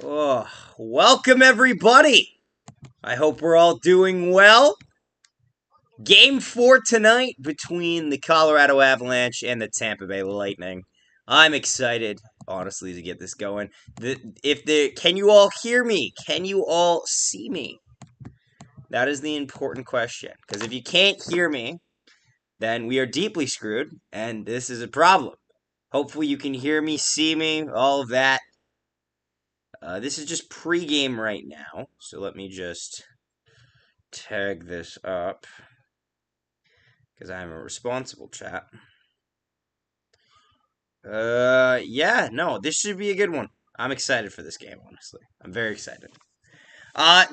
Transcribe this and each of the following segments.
Oh, welcome everybody. I hope we're all doing well. Game 4 tonight between the Colorado Avalanche and the Tampa Bay Lightning. I'm excited, honestly, to get this going. Can you all hear me? Can you all see me? That is the important question. Because if you can't hear me, then we are deeply screwed, and this is a problem. Hopefully you can hear me, see me, all of that. This is just pregame right now, so let me just tag this up because I'm a responsible chat. Yeah, no, this should be a good one. I'm excited for this game, honestly. I'm very excited.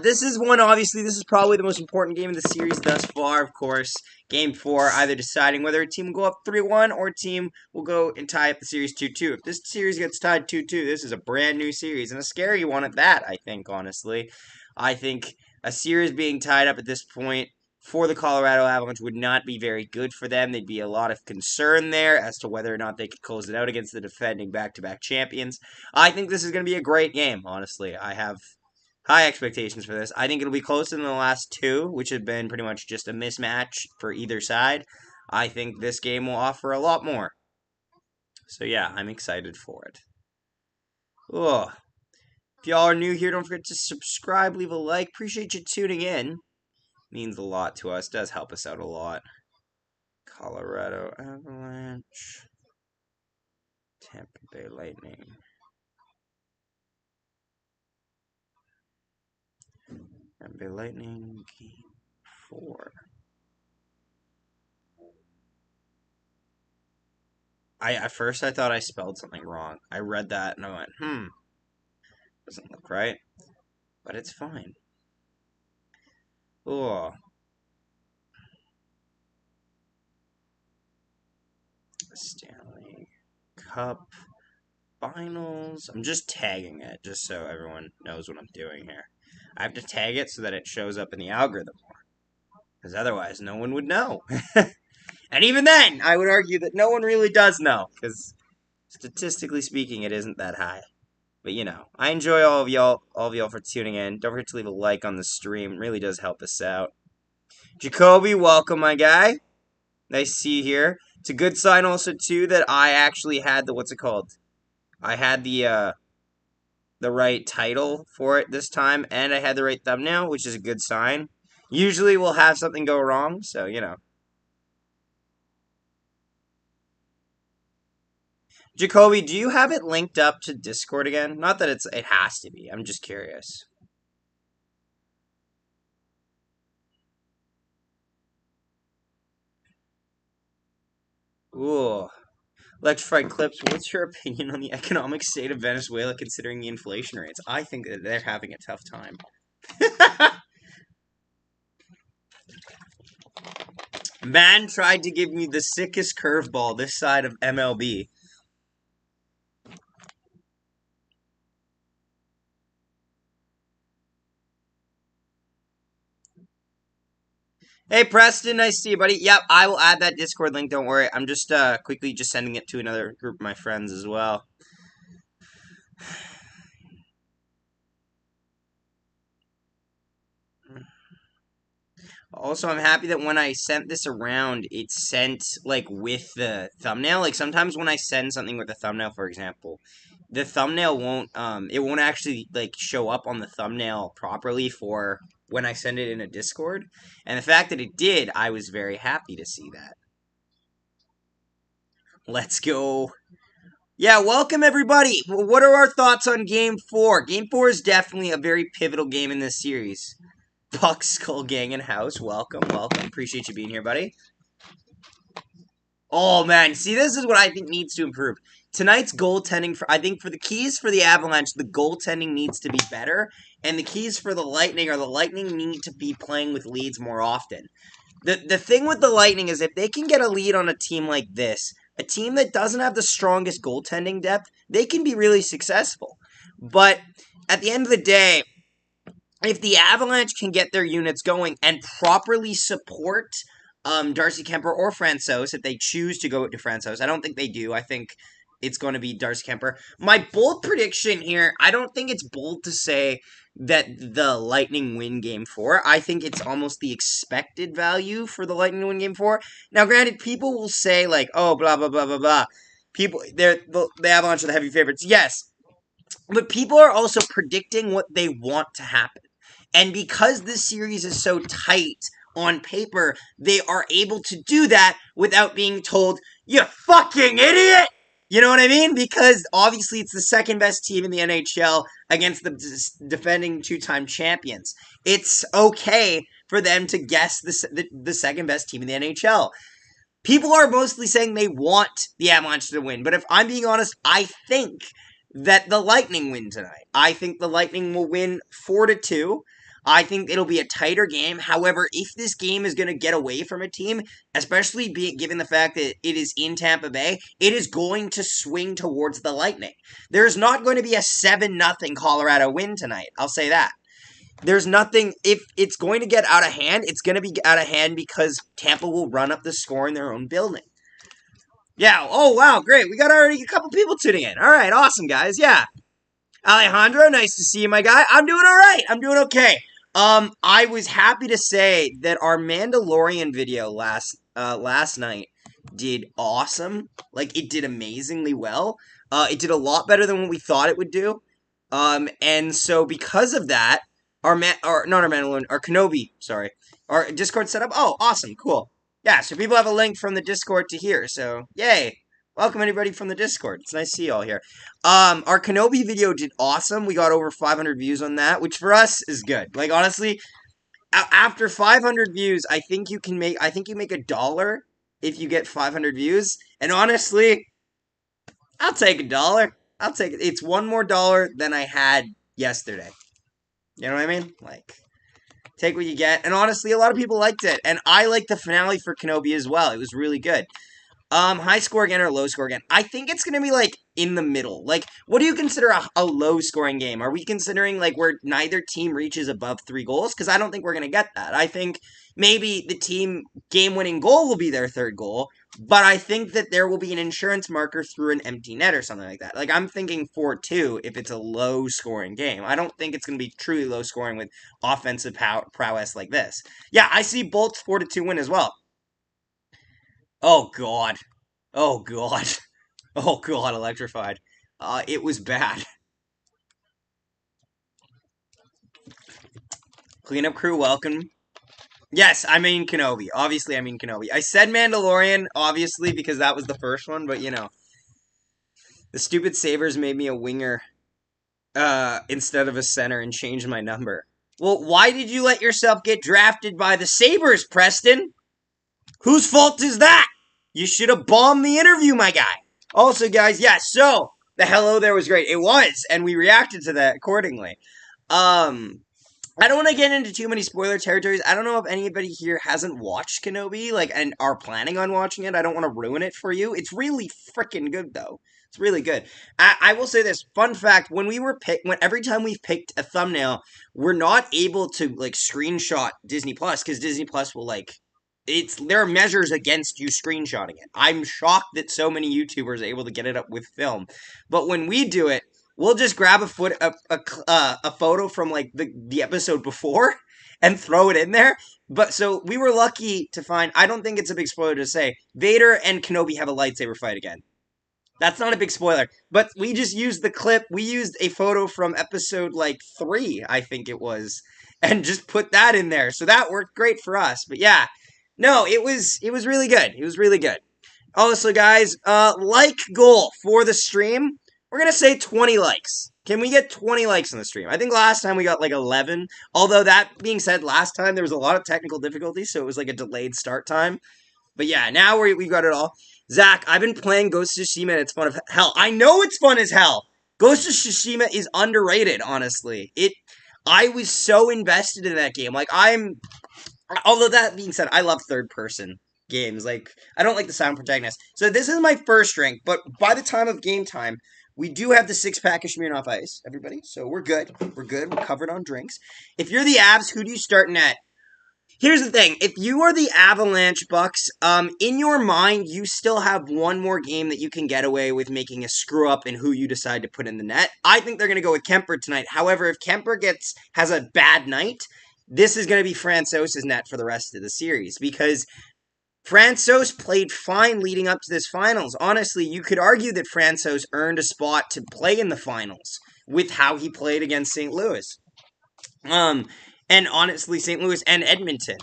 This is one, obviously, this is probably the most important game of the series thus far, of course. Game 4, either deciding whether a team will go up 3-1 or a team will go and tie up the series 2-2. If this series gets tied 2-2, this is a brand new series, and a scary one at that, I think, honestly. I think a series being tied up at this point for the Colorado Avalanche would not be very good for them. There'd be a lot of concern there as to whether or not they could close it out against the defending back-to-back champions. I think this is going to be a great game, honestly. I have high expectations for this. I think it'll be closer than the last two, which have been pretty much just a mismatch for either side. I think this game will offer a lot more. So yeah, I'm excited for it. Ugh. If y'all are new here, don't forget to subscribe, leave a like. Appreciate you tuning in. Means a lot to us. Does help us out a lot. Colorado Avalanche. Tampa Bay Lightning. Tampa Bay Lightning, Game 4. At first I thought I spelled something wrong. I read that and I went, doesn't look right. But it's fine. Oh. Stanley Cup Finals. I'm just tagging it just so everyone knows what I'm doing here. I have to tag it so that it shows up in the algorithm more. Because otherwise no one would know. And even then, I would argue that no one really does know. Because statistically speaking, it isn't that high. But you know, I enjoy all of y'all for tuning in. Don't forget to leave a like on the stream. It really does help us out. Jacoby, welcome, my guy. Nice to see you here. It's a good sign also too that I actually had the what's it called? I had the right title for it this time, and I had the right thumbnail, which is a good sign. Usually we'll have something go wrong, so you know. Jacoby, do you have it linked up to Discord again? Not that it has to be. I'm just curious. Ooh. Electrified Clips, what's your opinion on the economic state of Venezuela considering the inflation rates? I think that they're having a tough time. Man tried to give me the sickest curveball this side of MLB. Hey, Preston, nice to see you, buddy. Yep, I will add that Discord link, don't worry. I'm just quickly just sending it to another group of my friends as well. Also, I'm happy that when I sent this around, it sent, like, with the thumbnail. Like, sometimes when I send something with a thumbnail, for example, the thumbnail it won't actually, like, show up on the thumbnail properly for when I send it in a Discord. And the fact that it did, I was very happy to see that. Let's go. Yeah, welcome everybody. What are our thoughts on Game 4? Game 4 is definitely a very pivotal game in this series. Puck Skull Gang in house. Welcome. Appreciate you being here, buddy. Oh, man. See, this is what I think needs to improve. Tonight's goaltending, I think for the keys for the Avalanche, the goaltending needs to be better. And the keys for the Lightning are the Lightning need to be playing with leads more often. The thing with the Lightning is if they can get a lead on a team like this, a team that doesn't have the strongest goaltending depth, they can be really successful. But at the end of the day, if the Avalanche can get their units going and properly support Darcy Kemper or Francouz, if they choose to go to Francouz, I don't think they do. I think it's going to be Darcy Kemper. My bold prediction here, I don't think it's bold to say that the Lightning win Game 4. I think it's almost the expected value for the Lightning win Game 4. Now, granted, people will say, like, oh, blah, blah, blah, blah, blah. People, the Avalanche are the heavy favorites. Yes, but people are also predicting what they want to happen. And because this series is so tight on paper, they are able to do that without being told, you fucking idiot! You know what I mean? Because obviously it's the second best team in the NHL against the defending two-time champions. It's okay for them to guess the second best team in the NHL. People are mostly saying they want the Avalanche to win, but if I'm being honest, I think that the Lightning win tonight. I think the Lightning will win 4-2. I think it'll be a tighter game. However, if this game is going to get away from a team, especially given the fact that it is in Tampa Bay, it is going to swing towards the Lightning. There's not going to be a 7-0 Colorado win tonight. I'll say that. There's nothing, if it's going to get out of hand, it's going to be out of hand because Tampa will run up the score in their own building. Yeah, oh wow, great. We got already a couple people tuning in. All right, awesome, guys. Yeah. Alejandro, nice to see you, my guy. I'm doing all right. I'm doing okay. I was happy to say that our Mandalorian video last night did awesome. Like, it did amazingly well. It did a lot better than what we thought it would do. And so because of that, our Kenobi, sorry, our Discord setup. Oh, awesome, cool. Yeah, so people have a link from the Discord to here, so yay. Welcome anybody from the Discord. It's nice to see you all here. Our Kenobi video did awesome. We got over 500 views on that, which for us is good. Like, honestly, after 500 views, I think you make $1 if you get 500 views. And honestly, I'll take $1. I'll take it. It's one more dollar than I had yesterday. You know what I mean? Like, take what you get. And honestly, a lot of people liked it. And I liked the finale for Kenobi as well. It was really good. High score again or low score again? I think it's going to be, like, in the middle. Like, what do you consider a low-scoring game? Are we considering, like, where neither team reaches above 3 goals? Because I don't think we're going to get that. I think maybe the team game-winning goal will be their third goal, but I think that there will be an insurance marker through an empty net or something like that. Like, I'm thinking 4-2 if it's a low-scoring game. I don't think it's going to be truly low-scoring with offensive prowess like this. Yeah, I see Bolts 4-2 win as well. Oh, God. Oh, God. Oh, God, electrified. It was bad. Cleanup crew, welcome. Yes, I mean Kenobi. Obviously, I mean Kenobi. I said Mandalorian, obviously, because that was the first one, but, you know. The stupid Sabres made me a winger instead of a center and changed my number. Well, why did you let yourself get drafted by the Sabres, Preston? Whose fault is that? You should have bombed the interview, my guy. Also, guys, yeah, so, the hello there was great. It was, and we reacted to that accordingly. I don't want to get into too many spoiler territories. I don't know if anybody here hasn't watched Kenobi, like, and are planning on watching it. I don't want to ruin it for you. It's really freaking good, though. It's really good. I will say this. Fun fact, every time we've picked a thumbnail, we're not able to, like, screenshot Disney Plus, because Disney Plus will, like, there are measures against you screenshotting it. I'm shocked that so many YouTubers are able to get it up with film. But when we do it, we'll just grab a photo from, like, the episode before and throw it in there. But so we were lucky to find, I don't think it's a big spoiler to say, Vader and Kenobi have a lightsaber fight again. That's not a big spoiler. But we just used the clip. We used a photo from episode, like, 3, I think it was, and just put that in there. So that worked great for us. But yeah. No, it was really good. It was really good. Also, guys, like goal for the stream, we're going to say 20 likes. Can we get 20 likes on the stream? I think last time we got like 11. Although, that being said, last time there was a lot of technical difficulties, so it was like a delayed start time. But yeah, now we've got it all. Zach, I've been playing Ghost of Tsushima and it's fun as hell. I know it's fun as hell. Ghost of Tsushima is underrated, honestly. I was so invested in that game. Like, although that being said, I love third-person games. Like, I don't like the silent protagonist. So this is my first drink, but by the time of game time, we do have the 6-pack of Smirnoff Ice, everybody. So we're good. We're good. We're covered on drinks. If you're the Avs, who do you starting at? Here's the thing. If you are the Avalanche Bucks, in your mind, you still have one more game that you can get away with making a screw-up in who you decide to put in the net. I think they're going to go with Kemper tonight. However, if Kemper has a bad night, this is going to be Francouz's net for the rest of the series because Francouz played fine leading up to this finals. Honestly, you could argue that Francouz earned a spot to play in the finals with how he played against St. Louis. And honestly, St. Louis and Edmonton.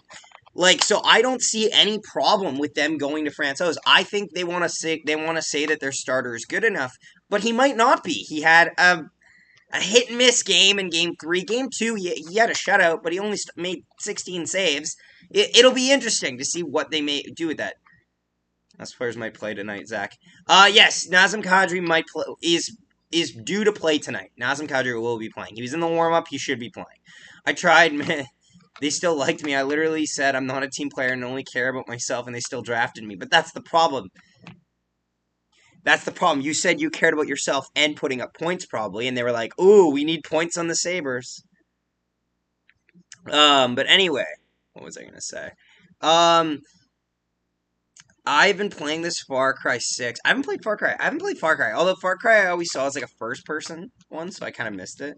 So I don't see any problem with them going to Francouz. I think they want to say that their starter is good enough, but he might not be. He had a hit and miss game in Game 3. Game 2, he had a shutout, but he only made 16 saves. It'll be interesting to see what they may do with that. Those players might play tonight, Zach. Yes, Nazem Kadri is due to play tonight. Nazem Kadri will be playing. He was in the warm-up. He should be playing. I tried, man. They still liked me. I literally said I'm not a team player and only care about myself, and they still drafted me. But that's the problem. That's the problem. You said you cared about yourself and putting up points, probably, and they were like, ooh, we need points on the Sabres. But anyway, what was I going to say? I've been playing this Far Cry 6. I haven't played Far Cry. Although Far Cry I always saw as like a first-person one, so I kind of missed it.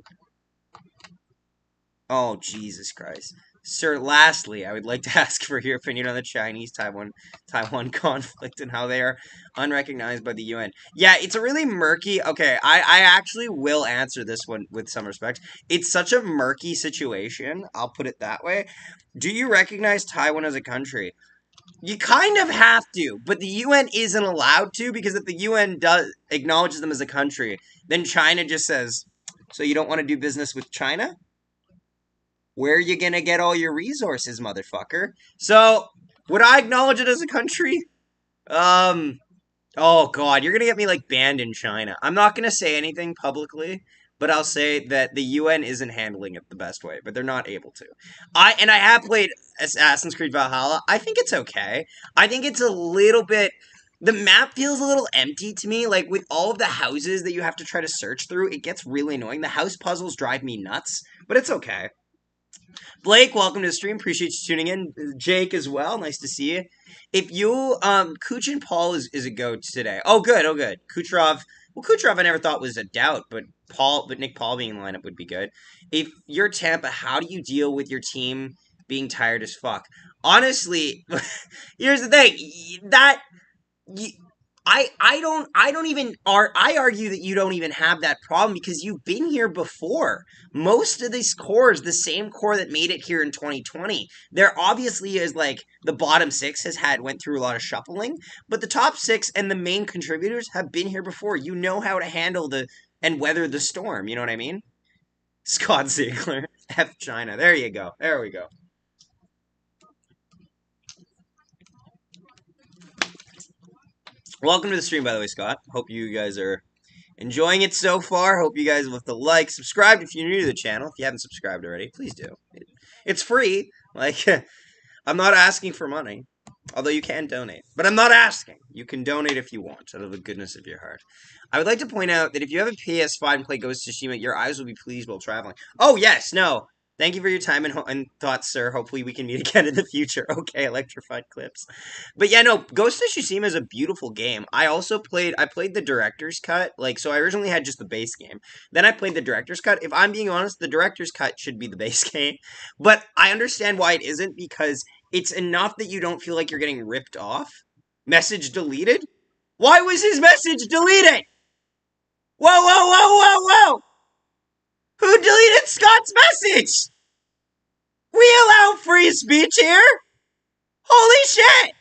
Oh, Jesus Christ. Sir, lastly, I would like to ask for your opinion on the Chinese-Taiwan conflict and how they are unrecognized by the UN. Yeah, it's a really murky... Okay, I actually will answer this one with some respect. It's such a murky situation, I'll put it that way. Do you recognize Taiwan as a country? You kind of have to, but the UN isn't allowed to, because if the UN acknowledges them as a country, then China just says, so you don't want to do business with China? Where are you going to get all your resources, motherfucker? So, would I acknowledge it as a country? Oh god, you're going to get me, banned in China. I'm not going to say anything publicly, but I'll say that the UN isn't handling it the best way, but they're not able to. I have played Assassin's Creed Valhalla. I think it's okay. I think it's a little bit... The map feels a little empty to me. With all of the houses that you have to try to search through, it gets really annoying. The house puzzles drive me nuts, but it's okay. Blake, welcome to the stream. Appreciate you tuning in. Jake as well. Nice to see you. If you, Kuch and Paul is a goat today. Oh, good. Kucherov I never thought was a doubt, but Nick Paul being in the lineup would be good. If you're Tampa, how do you deal with your team being tired as fuck? Honestly, here's the thing. I argue that you don't even have that problem because you've been here before. Most of these cores, the same core that made it here in 2020, there obviously is the bottom six went through a lot of shuffling, but the top six and the main contributors have been here before. You know how to handle and weather the storm. You know what I mean? Scott Ziegler, F China. There you go. There we go. Welcome to the stream, by the way, Scott. Hope you guys are enjoying it so far. Hope you guys will have to subscribe if you're new to the channel. If you haven't subscribed already, please do. It's free. I'm not asking for money, although you can donate. But I'm not asking. You can donate if you want, out of the goodness of your heart. I would like to point out that if you have a PS5 and play Ghost of Tsushima, your eyes will be pleased while traveling. Oh, yes, no. Thank you for your time and thoughts, sir. Hopefully we can meet again in the future. Okay, electrified clips. But yeah, no, Ghost of Tsushima is a beautiful game. I played the director's cut. So I originally had just the base game. Then I played the director's cut. If I'm being honest, the director's cut should be the base game. But I understand why it isn't, because it's enough that you don't feel like you're getting ripped off. Message deleted? Why was his message deleted? Whoa! Who deleted Scott's message? We allow free speech here? Holy shit!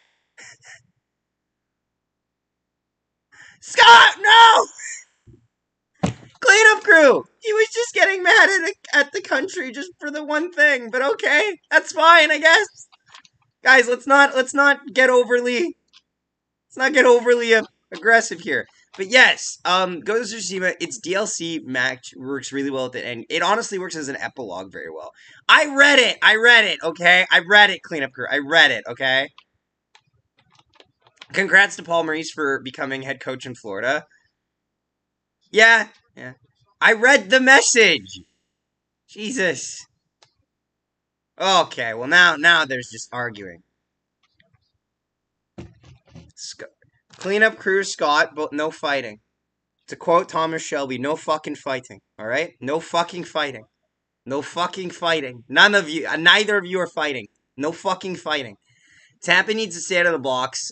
Scott, no! Cleanup crew! He was just getting mad at the country just for the one thing, but okay, that's fine, I guess. Guys, let's not get overly aggressive here. But yes, Ghost of Tsushima, its DLC match works really well at the end. It honestly works as an epilogue very well. I read it, okay? I read it, Cleanup Crew. I read it, okay? Congrats to Paul Maurice for becoming head coach in Florida. Yeah. I read the message. Jesus. Okay, well now there's just arguing. Sc Cleanup crew, Scott, but no fighting. To quote Thomas Shelby, no fucking fighting. All right, no fucking fighting. No fucking fighting. None of you, neither of you are fighting. No fucking fighting. Tampa needs to stay out of the box.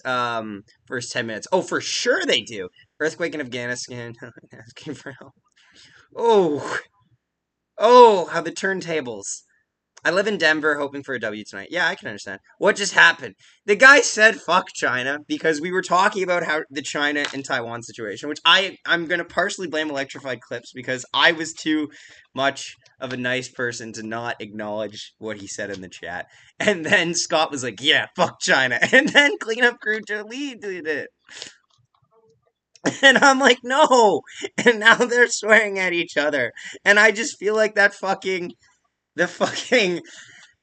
First 10 minutes. Oh, for sure they do. Earthquake in Afghanistan. Asking for help. Oh, how the turntables. I live in Denver hoping for a W tonight. Yeah, I can understand. What just happened? The guy said fuck China because we were talking about how the China and Taiwan situation, which I'm going to partially blame electrified clips because I was too much of a nice person to not acknowledge what he said in the chat. And then Scott was like, yeah, fuck China. And then cleanup crew deleted it. And I'm like, no. And now they're swearing at each other. And I just feel like the fucking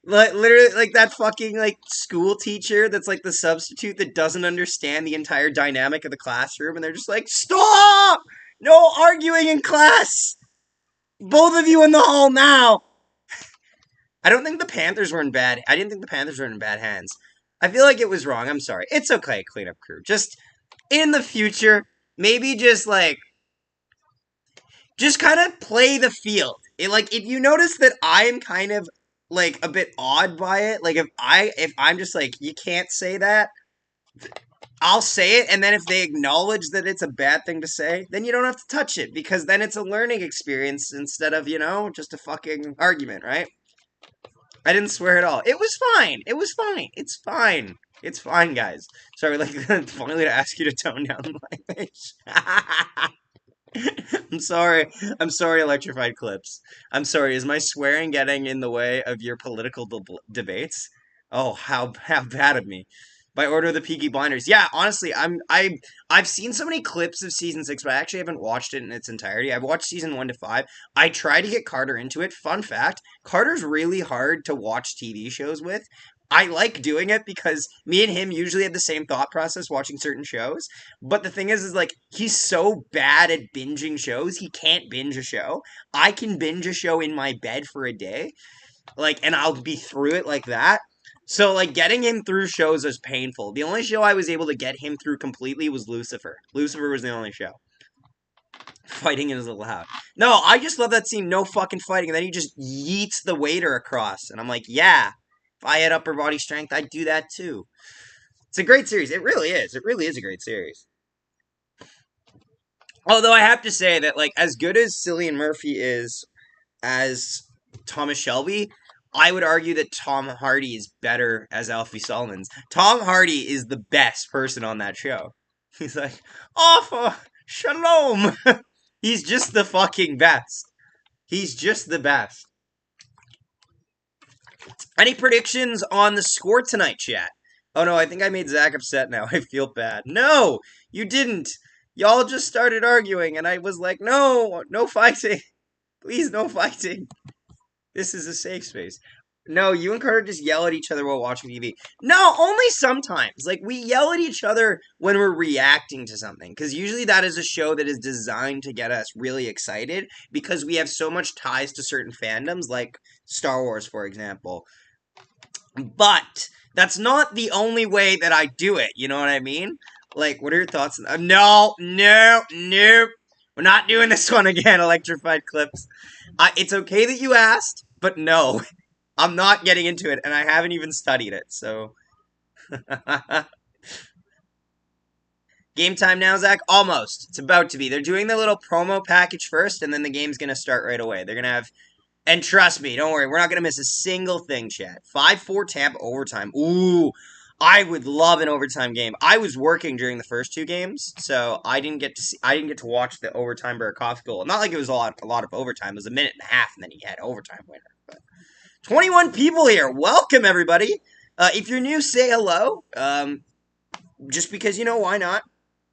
literally like that fucking like school teacher that's like the substitute that doesn't understand the entire dynamic of the classroom and they're just like, stop, no arguing in class, both of you in the hall now. I didn't think the Panthers were in bad hands. I feel like it was wrong. I'm sorry. It's okay, cleanup crew. Just in the future, maybe just kind of play the field. Like if you notice that I'm kind of like a bit odd by it, like if I'm just like, you can't say that, I'll say it, and then if they acknowledge that it's a bad thing to say, then you don't have to touch it because then it's a learning experience instead of, just a fucking argument, right? I didn't swear at all. It was fine. It was fine. It's fine. It's fine, guys. Sorry, like finally to ask you to tone down the language. I'm sorry. I'm sorry, electrified clips. I'm sorry. Is my swearing getting in the way of your political debates? Oh, how bad of me. By order of the Peaky Blinders. Yeah, honestly, I've seen so many clips of season 6, but I actually haven't watched it in its entirety. I've watched season 1 to 5. I tried to get Carter into it. Fun fact, Carter's really hard to watch TV shows with. I like doing it because me and him usually have the same thought process watching certain shows. But the thing is like he's so bad at binging shows, he can't binge a show. I can binge a show in my bed for a day, like, and I'll be through it like that. So like getting him through shows is painful. The only show I was able to get him through completely was Lucifer. Lucifer was the only show. Fighting is allowed. No, I just love that scene. No fucking fighting, and then he just yeets the waiter across, and I'm like, yeah. If I had upper body strength, I'd do that too. It's a great series. It really is. It really is a great series. Although I have to say that, like, as good as Cillian Murphy is as Thomas Shelby, I would argue that Tom Hardy is better as Alfie Solomons. Tom Hardy is the best person on that show. He's like, Alpha, shalom. He's just the fucking best. He's just the best. Any predictions on the score tonight, chat? Oh no, I think I made Zach upset now. I feel bad. No, you didn't. Y'all just started arguing, and I was like, no, no fighting. Please, no fighting. This is a safe space. No, you and Carter just yell at each other while watching TV. No, only sometimes. Like, we yell at each other when we're reacting to something. Because usually that is a show that is designed to get us really excited. Because we have so much ties to certain fandoms, like Star Wars, for example. But that's not the only way that I do it. You know what I mean? Like, what are your thoughts? No. We're not doing this one again, electrified clips. It's okay that you asked, but no. I'm not getting into it, and I haven't even studied it, so... Game time now, Zach? Almost. It's about to be. They're doing the little promo package first, and then the game's going to start right away. They're going to have... And trust me, don't worry, we're not going to miss a single thing, chat. 5-4 Tampa overtime. Ooh, I would love an overtime game. I was working during the first 2 games, so I didn't get to watch the overtime Burakovsky goal. Not like it was a lot of overtime. It was a minute and a half, and then he had overtime winner. But 21 people here. Welcome, everybody. If you're new, say hello. Just because, why not?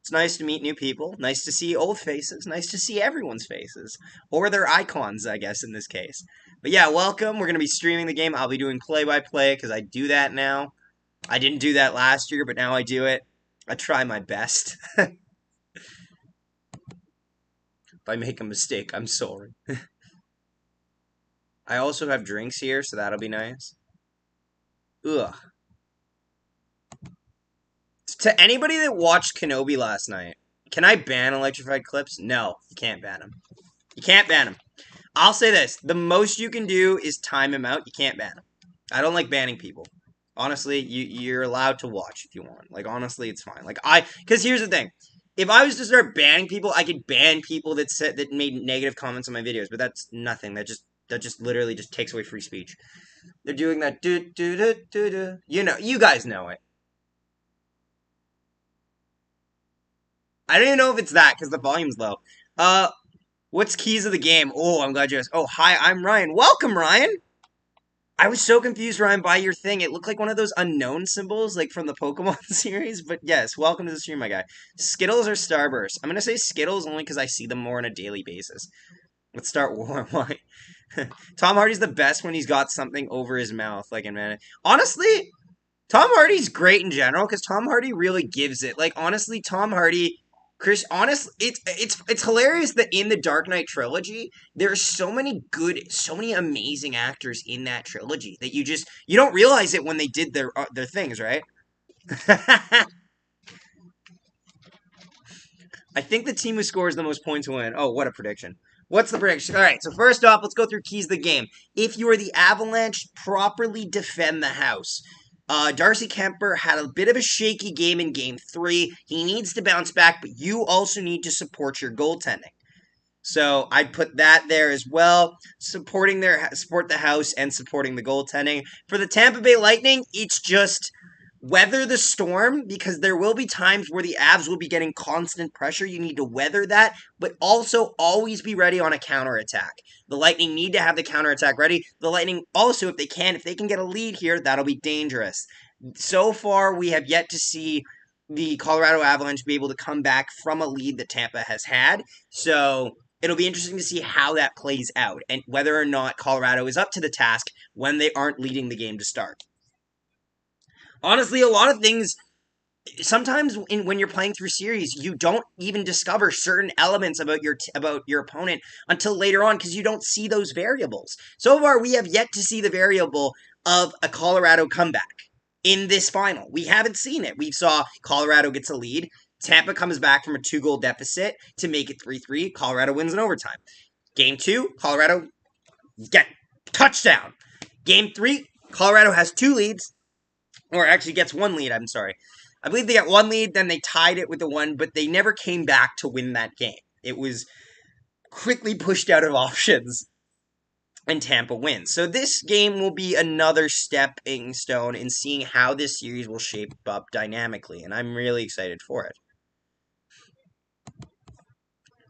It's nice to meet new people. Nice to see old faces. Nice to see everyone's faces. Or their icons, I guess, in this case. But yeah, welcome. We're going to be streaming the game. I'll be doing play-by-play because I do that now. I didn't do that last year, but now I do it. I try my best. If I make a mistake, I'm sorry. I also have drinks here, so that'll be nice. Ugh. To anybody that watched Kenobi last night, can I ban electrified clips? No, you can't ban them. You can't ban them. I'll say this: the most you can do is time him out. You can't ban him. I don't like banning people. Honestly, you're allowed to watch if you want. Like honestly, it's fine. Because here's the thing: if I was to start banning people, I could ban people that made negative comments on my videos. But that's nothing. That just literally just takes away free speech. They're doing that do do do do do. You guys know it. I don't even know if it's that because the volume's low. What's keys of the game? Oh, I'm glad you asked. Oh, hi, I'm Ryan. Welcome, Ryan. I was so confused, Ryan, by your thing. It looked like one of those unknown symbols, like from the Pokemon series. But yes, welcome to the stream, my guy. Skittles or Starburst? I'm gonna say Skittles only because I see them more on a daily basis. Let's start warm. Why? Tom Hardy's the best when he's got something over his mouth, like in man. Honestly, Tom Hardy's great in general because Tom Hardy really gives it. Like honestly, Tom Hardy. Chris, honestly, it's hilarious that in the Dark Knight trilogy, there's so many amazing actors in that trilogy that you don't realize it when they did their things, right? I think the team who scores the most points will win. Oh, what a prediction. What's the prediction? All right, so first off, let's go through keys of the game. If you are the Avalanche, properly defend the house. Darcy Kemper had a bit of a shaky game in Game 3. He needs to bounce back, but you also need to support your goaltending. So I'd put that there as well. Support the house and supporting the goaltending. For the Tampa Bay Lightning, it's just weather the storm because there will be times where the Avs will be getting constant pressure. You need to weather that, but also always be ready on a counterattack. The Lightning need to have the counterattack ready. The Lightning also, if they can get a lead here, that'll be dangerous. So far, we have yet to see the Colorado Avalanche be able to come back from a lead that Tampa has had. So it'll be interesting to see how that plays out and whether or not Colorado is up to the task when they aren't leading the game to start. Honestly, a lot of things sometimes when you're playing through series, you don't even discover certain elements about your opponent until later on because you don't see those variables. So far, we have yet to see the variable of a Colorado comeback in this final. We haven't seen it. We saw Colorado gets a lead. Tampa comes back from a 2-goal deficit to make it 3-3. Colorado wins in overtime. Game 2, Colorado get touchdown. Game 3, Colorado has 2 leads. Or actually gets 1 lead, I'm sorry. I believe they got 1 lead, then they tied it with the 1, but they never came back to win that game. It was quickly pushed out of options, and Tampa wins. So this game will be another stepping stone in seeing how this series will shape up dynamically, and I'm really excited for it.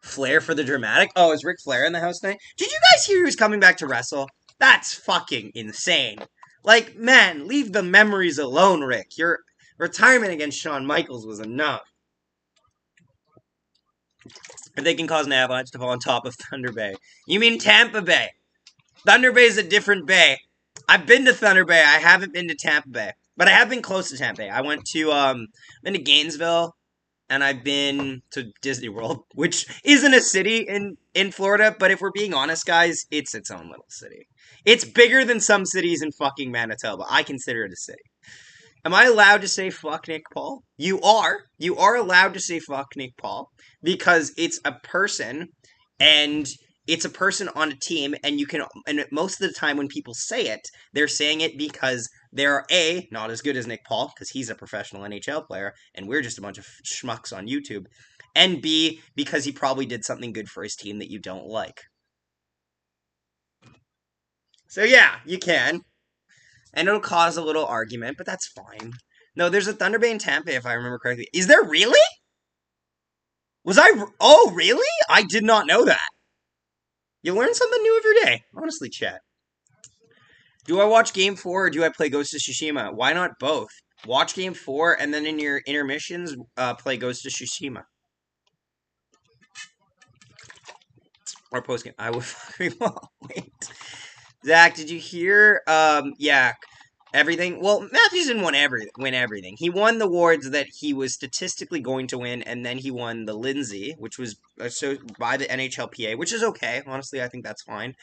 Flair for the dramatic? Oh, is Ric Flair in the house tonight? Did you guys hear he was coming back to wrestle? That's fucking insane. Like, man, leave the memories alone, Rick. Your retirement against Shawn Michaels was enough. If they can cause an avalanche to fall on top of Thunder Bay. You mean Tampa Bay. Thunder Bay is a different bay. I've been to Thunder Bay. I haven't been to Tampa Bay. But I have been close to Tampa Bay. I went to, been to Gainesville. And I've been to Disney World, which isn't a city in Florida, but if we're being honest, guys, it's its own little city. It's bigger than some cities in fucking Manitoba. I consider it a city. Am I allowed to say fuck Nick Paul? You are. You are allowed to say fuck Nick Paul because it's a person and it's a person on a team and most of the time when people say it, they're saying it because they're A, not as good as Nick Paul because he's a professional NHL player and we're just a bunch of schmucks on YouTube, and B, because he probably did something good for his team that you don't like. So yeah, you can. And it'll cause a little argument, but that's fine. No, there's a Thunder Bay in Tampa, if I remember correctly. Is there really? Oh, really? I did not know that. You learn something new every day. Honestly, chat. Do I watch Game 4 or do I play Ghost of Tsushima? Why not both? Watch Game 4 and then in your intermissions, play Ghost of Tsushima. Or postgame. I would fucking wait. Zach, did you hear? Yeah, everything. Well, Matthews didn't win everything. He won the awards that he was statistically going to win, and then he won the Lindsay, which was by the NHLPA, which is okay. Honestly, I think that's fine.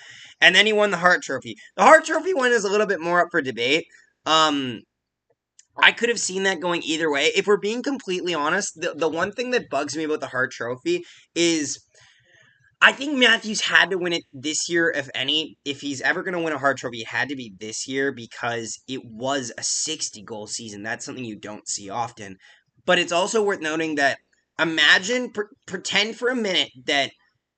And then he won the Hart Trophy. The Hart Trophy one is a little bit more up for debate. I could have seen that going either way. If we're being completely honest, the one thing that bugs me about the Hart Trophy is I think Matthews had to win it this year, if any. If he's ever going to win a Hart Trophy, it had to be this year because it was a 60-goal season. That's something you don't see often. But it's also worth noting that pretend for a minute that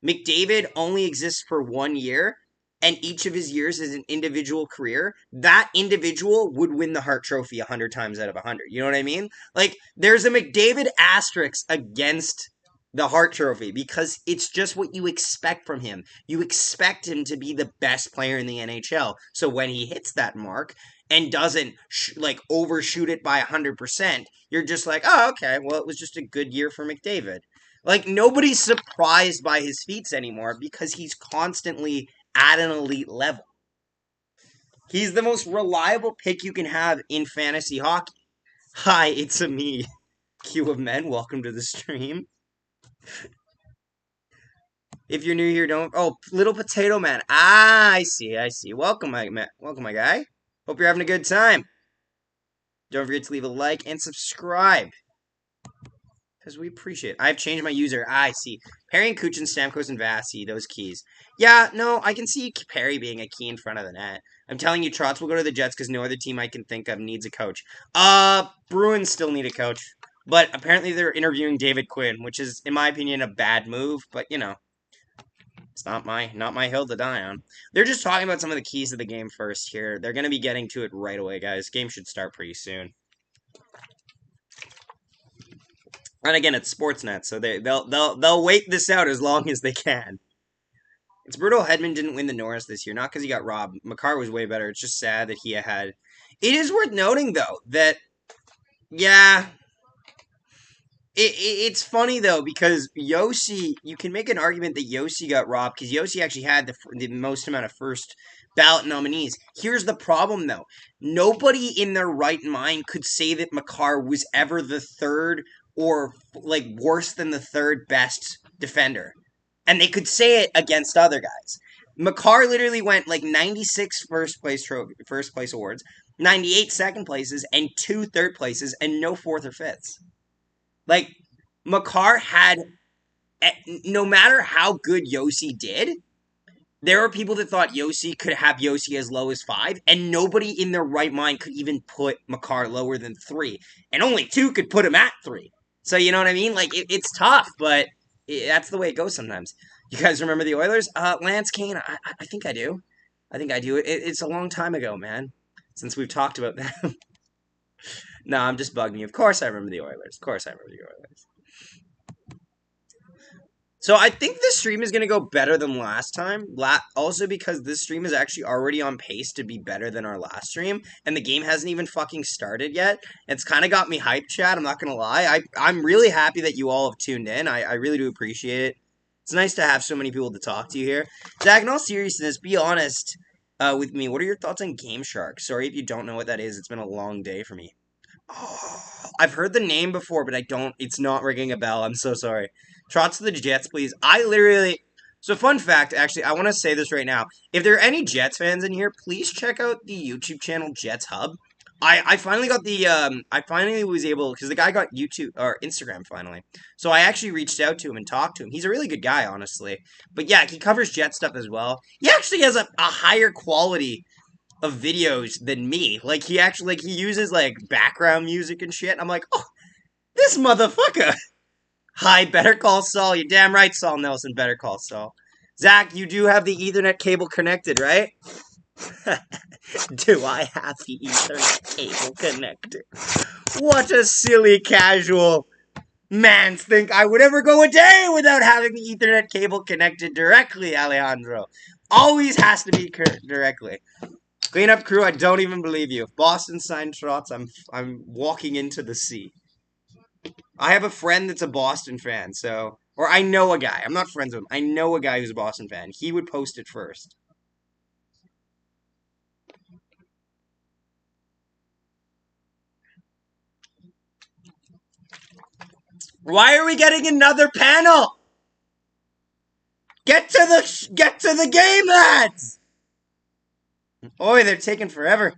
McDavid only exists for 1 year and each of his years is an individual career. That individual would win the Hart Trophy 100 times out of 100. You know what I mean? Like, there's a McDavid asterisk against the Hart Trophy because it's just what you expect from him. You expect him to be the best player in the NHL. So when he hits that mark and doesn't overshoot it by 100%, you're just like, oh, okay, well, it was just a good year for McDavid. Like, nobody's surprised by his feats anymore because he's constantly at an elite level. He's the most reliable pick you can have in fantasy hockey. Hi, it's me, Q of Men. Welcome to the stream. If you're new here, don't... Oh, Little Potato Man. Ah, I see. Welcome, my guy. Hope you're having a good time. Don't forget to leave a like and subscribe. Because we appreciate it. I've changed my user. Ah, I see. Perry and Kuchen, Stamkos, and Vasi, those keys. Yeah, no, I can see Perry being a key in front of the net. I'm telling you, Trotz will go to the Jets because no other team I can think of needs a coach. Bruins still need a coach. But apparently they're interviewing David Quinn, which is, in my opinion, a bad move. But, you know, it's not my hill to die on. They're just talking about some of the keys of the game first here. They're going to be getting to it right away, guys. Game should start pretty soon. And again, it's Sportsnet, so they'll wait this out as long as they can. It's brutal Hedman didn't win the Norris this year, not because he got robbed. Makar was way better. It's just sad that he had... It is worth noting, though, that... Yeah... It's funny, though, because Yossi... You can make an argument that Yossi got robbed, because Yossi actually had the most amount of first ballot nominees. Here's the problem, though. Nobody in their right mind could say that Makar was ever the third or, like, worse than the third best defender. And they could say it against other guys. Makar literally went, like, 96 first place awards, 98 second places, and 2 third places, and no fourth or fifths. Like, Makar had, no matter how good Yossi did, there are people that thought Yossi could have Yossi as low as 5, and nobody in their right mind could even put Makar lower than 3. And only 2 could put him at 3. So, you know what I mean? Like, it's tough, but that's the way it goes sometimes. You guys remember the Oilers? Lance Kane, I think I do. It's a long time ago, man, since we've talked about them. No, I'm just bugging you. Of course I remember the Oilers. So I think this stream is going to go better than last time. Also because this stream is actually already on pace to be better than our last stream. And the game hasn't even fucking started yet. It's kind of got me hyped, chat. I'm not going to lie. I'm really happy that you all have tuned in. I really do appreciate it. It's nice to have so many people to talk to here. Zach, in all seriousness, be honest with me. What are your thoughts on Game Shark? Sorry if you don't know what that is. It's been a long day for me. Oh, I've heard the name before, but it's not ringing a bell. I'm so sorry. Trots to the Jets, please. So fun fact, actually, I want to say this right now. If there are any Jets fans in here, please check out the YouTube channel Jets Hub. I finally got I finally was able, because the guy got YouTube, or Instagram finally. So I actually reached out to him and talked to him. He's a really good guy, honestly. But yeah, he covers Jet stuff as well. He actually has a higher quality of videos than me. Like, he uses, like, background music and shit. I'm like, oh, this motherfucker. Hi, Better Call Saul. You're damn right, Saul Nelson, Better Call Saul. Zach, you do have the Ethernet cable connected, right? Do I have the Ethernet cable connected? What a silly casual mans think I would ever go a day without having the Ethernet cable connected directly, Alejandro. Always has to be directly. Cleanup crew, I don't even believe you. If Boston signed Trotz, I'm walking into the sea. I have a friend that's a Boston fan, so... Or I know a guy. I'm not friends with him. I know a guy who's a Boston fan. He would post it first. Why are we getting another panel? Get to the game, lads! Oi, they're taking forever.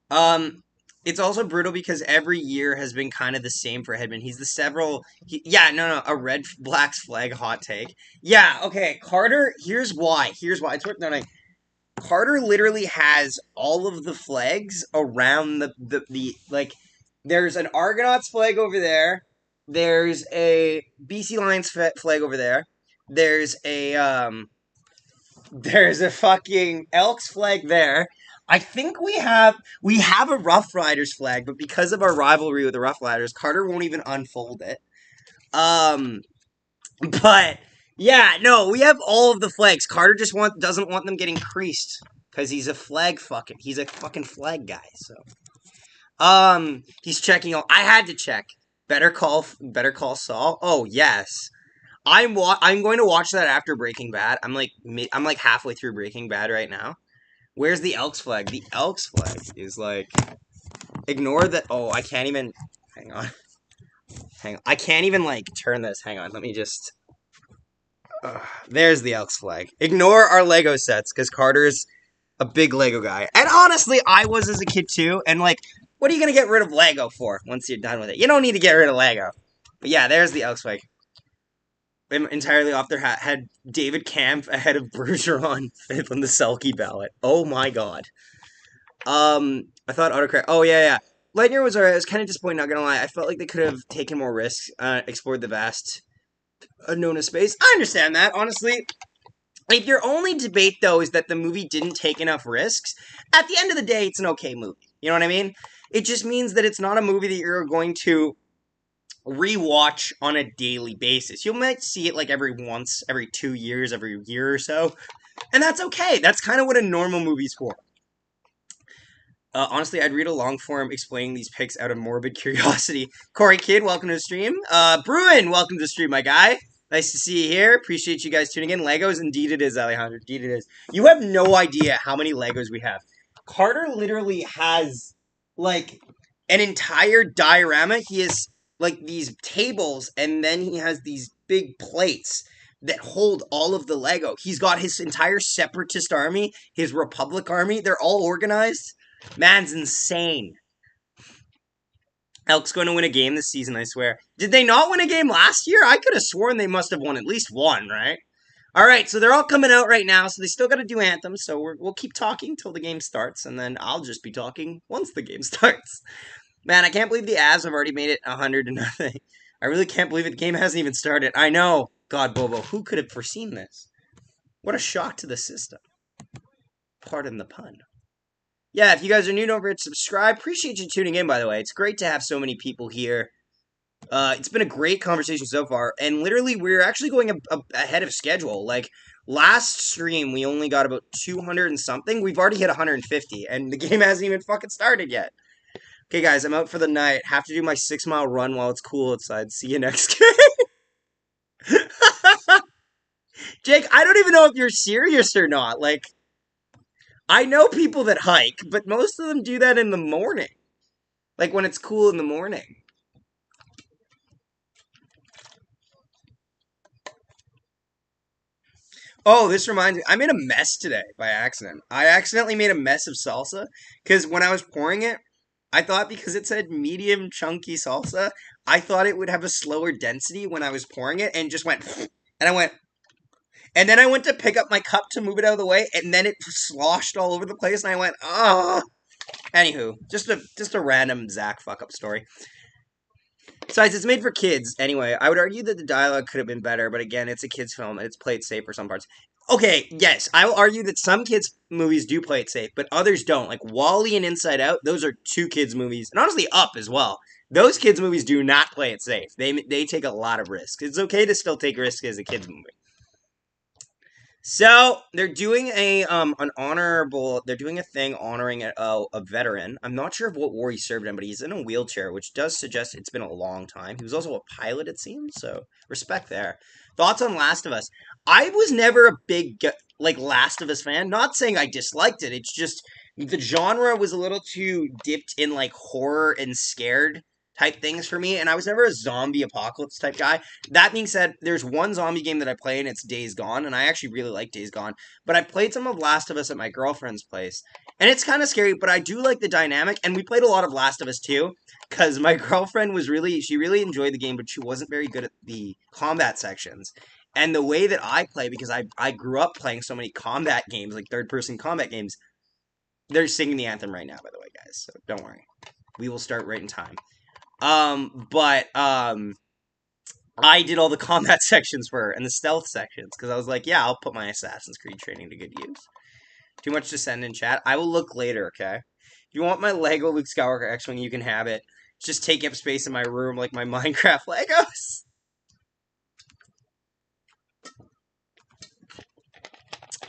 Um, it's also brutal because every year has been kind of the same for Hedman. He's the several. Yeah, no, a red black flag hot take. Yeah, okay, Carter. Here's why. Here's why. It's worth noting. Carter literally has all of the flags around the like. There's an Argonauts flag over there. There's a BC Lions flag over there. There's a fucking Elks flag there. I think we have a Rough Riders flag, but because of our rivalry with the Rough Riders, Carter won't even unfold it. Um, but yeah, no, we have all of the flags. Carter just doesn't want them getting creased because he's a fucking flag guy. So he's checking all. I had to check. Better call Saul. Oh yes. I'm going to watch that after Breaking Bad. I'm like halfway through Breaking Bad right now. Where's the Elks flag? The Elks flag is like ignore that. Oh, I can't even. Hang on. Hang on. I can't even like turn this. Hang on. Let me just. There's the Elks flag. Ignore our Lego sets because Carter's a big Lego guy, and honestly, I was as a kid too. And like, what are you gonna get rid of Lego for once you're done with it? You don't need to get rid of Lego. But yeah, there's the Elks flag. Entirely off their hat had David Camp ahead of Bergeron fifth on the Selkie ballot. Oh my god. I thought autocorrect. Oh yeah. Lightyear was alright. I was kind of disappointed. Not gonna lie. I felt like they could have taken more risks, explored the vast unknown space. I understand that. Honestly, if your only debate though is that the movie didn't take enough risks, at the end of the day, it's an okay movie. You know what I mean? It just means that it's not a movie that you're going to rewatch on a daily basis. You might see it like every 2 years, every year or so, and that's okay. That's kind of what a normal movie's for. Honestly, I'd read a long form explaining these picks out of morbid curiosity. Corey Kidd, welcome to the stream. Bruin, welcome to the stream, my guy. Nice to see you here. Appreciate you guys tuning in. Legos, indeed it is, Alejandro. Indeed it is. You have no idea how many Legos we have. Carter literally has, like, an entire diorama. He has like these tables, and then he has these big plates that hold all of the Lego. He's got his entire separatist army, his Republic army. They're all organized. Man's insane. Elk's going to win a game this season, I swear. Did they not win a game last year? I could have sworn they must have won at least one, right? All right, so they're all coming out right now, so they still got to do anthems. So we'll keep talking till the game starts, and then I'll just be talking once the game starts. Man, I can't believe the Avs have already made it 100-0. I really can't believe it. The game hasn't even started. I know. God, Bobo, who could have foreseen this? What a shock to the system. Pardon the pun. Yeah, if you guys are new, don't forget to subscribe. Appreciate you tuning in, by the way. It's great to have so many people here. It's been a great conversation so far, and literally, we're actually going ahead of schedule. Like, last stream, we only got about 200 and something. We've already hit 150, and the game hasn't even fucking started yet. Okay, guys, I'm out for the night. Have to do my 6-mile run while it's cool outside. See you next game. Jake, I don't even know if you're serious or not. Like, I know people that hike, but most of them do that in the morning. Like, when it's cool in the morning. Oh, this reminds me. I made a mess today by accident. I accidentally made a mess of salsa because when I was pouring it, I thought because it said medium chunky salsa, I thought it would have a slower density when I was pouring it and just went, and I went, and then I went to pick up my cup to move it out of the way, and then it sloshed all over the place, and I went, oh. Anywho, just a random Zach fuck-up story. Besides, it's made for kids. Anyway, I would argue that the dialogue could have been better, but again, it's a kid's film, and it's played safe for some parts. Okay, yes, I will argue that some kids' movies do play it safe, but others don't. Like WALL-E and Inside Out, those are 2 kids' movies, and honestly, Up as well. Those kids' movies do not play it safe. They take a lot of risks. It's okay to still take risks as a kids' movie. So they're doing they're doing a thing honoring a veteran. I'm not sure of what war he served in, but he's in a wheelchair, which does suggest it's been a long time. He was also a pilot, it seems, so respect there. Thoughts on Last of Us? I was never a big, like, Last of Us fan. Not saying I disliked it, it's just the genre was a little too dipped in, like, horror and scared type things for me, and I was never a zombie apocalypse type guy. That being said, there's one zombie game that I play, and it's Days Gone, and I actually really like Days Gone. But I played some of Last of Us at my girlfriend's place, and it's kind of scary, but I do like the dynamic, and we played a lot of Last of Us too, because my girlfriend she really enjoyed the game, but she wasn't very good at the combat sections. And the way that I play, because I grew up playing so many combat games, like third-person combat games, they're singing the anthem right now, by the way, guys, so don't worry. We will start right in time. I did all the combat sections for her and the stealth sections because I was like, yeah, I'll put my Assassin's Creed training to good use. Too much to send in chat. I will look later, okay? If you want my Lego Luke Skywalker X-Wing, you can have it. Just take up space in my room like my Minecraft Legos.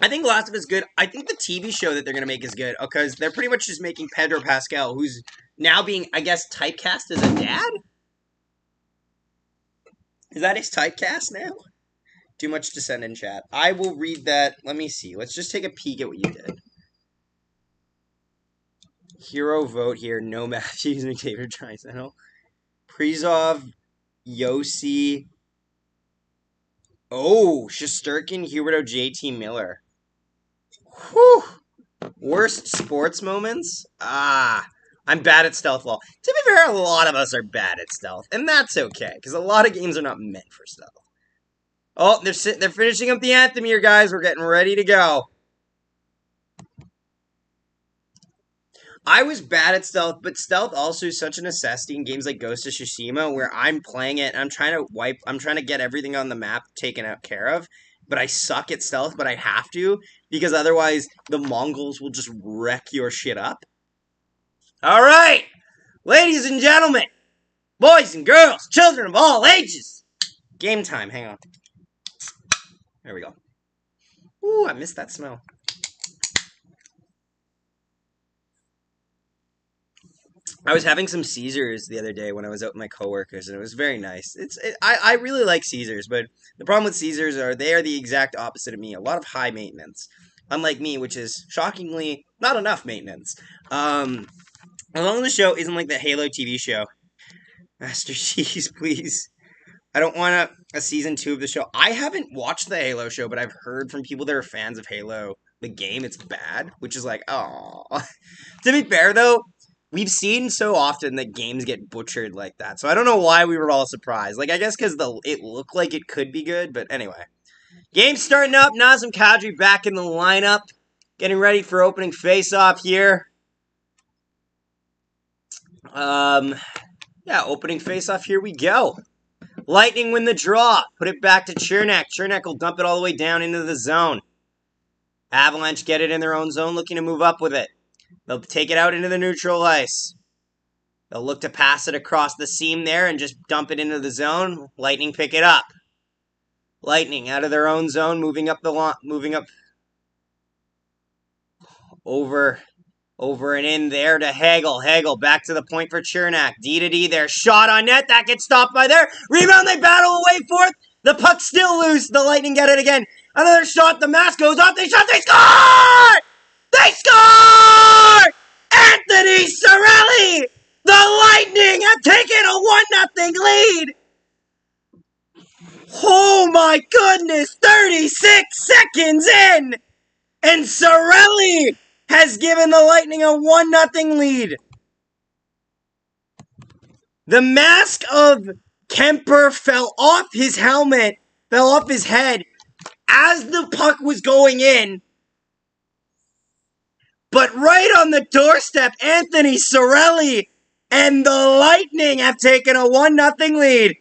I think Last of Us is good. I think the TV show that they're going to make is good because they're pretty much just making Pedro Pascal, who's now being, I guess, typecast as a dad? Is that his typecast now? Too much to send in chat. I will read that. Let me see. Let's just take a peek at what you did. Hero vote here. No Matthews, McDavid, Tricentennial. Prizov, Yossi. Oh, Shesterkin, Huberto, JT Miller. Whew. Worst sports moments? I'm bad at stealth wall. To be fair, a lot of us are bad at stealth, and that's okay, because a lot of games are not meant for stealth. Oh, they're finishing up the anthem here, guys. We're getting ready to go. I was bad at stealth, but stealth also is such a necessity in games like Ghost of Tsushima, where I'm playing it, and I'm trying to get everything on the map taken care of, but I suck at stealth, but I have to, because otherwise the Mongols will just wreck your shit up. All right, ladies and gentlemen, boys and girls, children of all ages, game time. Hang on. There we go. Ooh, I missed that smell. I was having some Caesars the other day when I was out with my coworkers, and it was very nice. I really like Caesars, but the problem with Caesars are they are the exact opposite of me. A lot of high maintenance, unlike me, which is shockingly not enough maintenance. Along the show isn't like the Halo TV show. Master Cheese, please. I don't want a season 2 of the show. I haven't watched the Halo show, but I've heard from people that are fans of Halo, the game, it's bad, which is like, oh. To be fair, though, we've seen so often that games get butchered like that, so I don't know why we were all surprised. Like, I guess because it looked like it could be good, but anyway. Game's starting up. Nazem Kadri back in the lineup. Getting ready for opening face-off here. Yeah, opening face-off, here we go. Lightning win the draw. Put it back to Chernak. Chernak will dump it all the way down into the zone. Avalanche get it in their own zone, looking to move up with it. They'll take it out into the neutral ice. They'll look to pass it across the seam there and just dump it into the zone. Lightning pick it up. Lightning out of their own zone, moving up the line, moving up over and in there to Hagel. Hagel back to the point for Chernak. D to D there. Shot on net. That gets stopped by there. Rebound. They battle away forth. The puck's still loose. The Lightning get it again. Another shot. The mask goes off. They shot. They score! They score! Anthony Cirelli! The Lightning have taken a 1-0 lead. Oh my goodness. 36 seconds in. And Cirelli has given the Lightning a 1-0 lead. The mask of Kemper fell off his helmet, fell off his head as the puck was going in. But right on the doorstep, Anthony Cirelli and the Lightning have taken a 1-0 lead.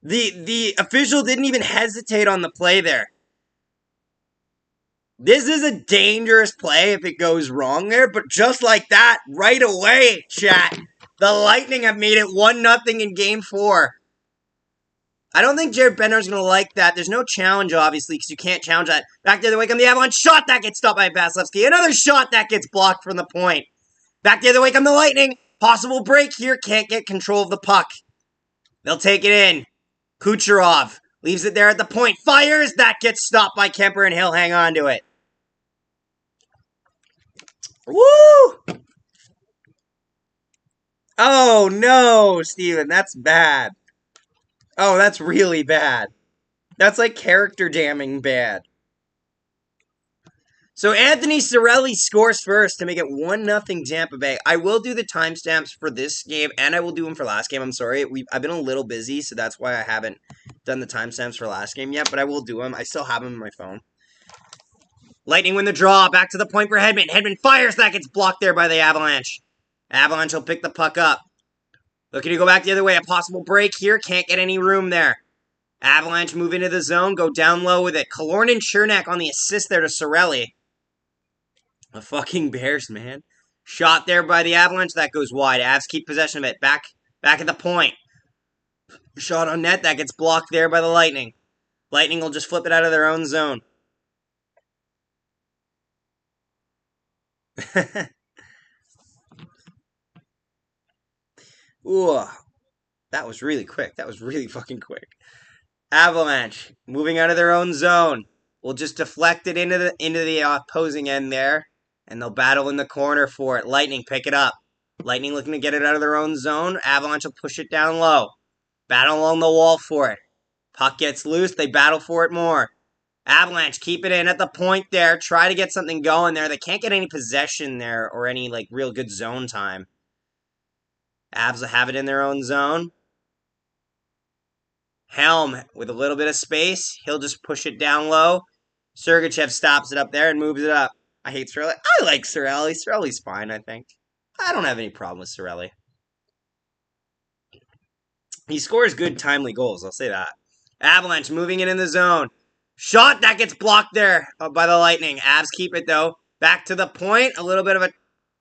The official didn't even hesitate on the play there. This is a dangerous play if it goes wrong there, but just like that, right away, chat, the Lightning have made it 1-0 in Game 4. I don't think Jared Benner's going to like that. There's no challenge, obviously, because you can't challenge that. Back the other way come the Avalanche. Shot that gets stopped by Vasilevsky. Another shot that gets blocked from the point. Back the other way come the Lightning. Possible break here. Can't get control of the puck. They'll take it in. Kucherov leaves it there at the point. Fires. That gets stopped by Kemper, and he'll hang on to it. Woo! Oh, no, Steven. That's bad. Oh, that's really bad. That's like character damning bad. So Anthony Cirelli scores first to make it 1-0 Tampa Bay. I will do the timestamps for this game, and I will do them for last game. I'm sorry. I've been a little busy, so that's why I haven't done the timestamps for last game yet, but I will do them. I still have them on my phone. Lightning win the draw. Back to the point for Hedman. Hedman fires. That gets blocked there by the Avalanche. Avalanche will pick the puck up. Looking to go back the other way. A possible break here. Can't get any room there. Avalanche move into the zone. Go down low with it. Killorn and Chernak on the assist there to Cirelli. The fucking Bears, man. Shot there by the Avalanche. That goes wide. Avs keep possession of it. Back at the point. Shot on net. That gets blocked there by the Lightning. Lightning will just flip it out of their own zone. Ooh. That was really quick. That was really fucking quick. Avalanche moving out of their own zone. We'll just deflect it into the opposing end there. And they'll battle in the corner for it. Lightning, pick it up. Lightning looking to get it out of their own zone. Avalanche will push it down low. Battle along the wall for it. Puck gets loose. They battle for it more. Avalanche, keep it in at the point there. Try to get something going there. They can't get any possession there or any like real good zone time. Avs will have it in their own zone. Helm, with a little bit of space, he'll just push it down low. Sergachev stops it up there and moves it up. I hate Cirelli. I like Cirelli. Cirelli's fine, I think. I don't have any problem with Cirelli. He scores good, timely goals, I'll say that. Avalanche moving it in the zone. Shot, that gets blocked there by the Lightning. Avs keep it, though. Back to the point. A little bit of a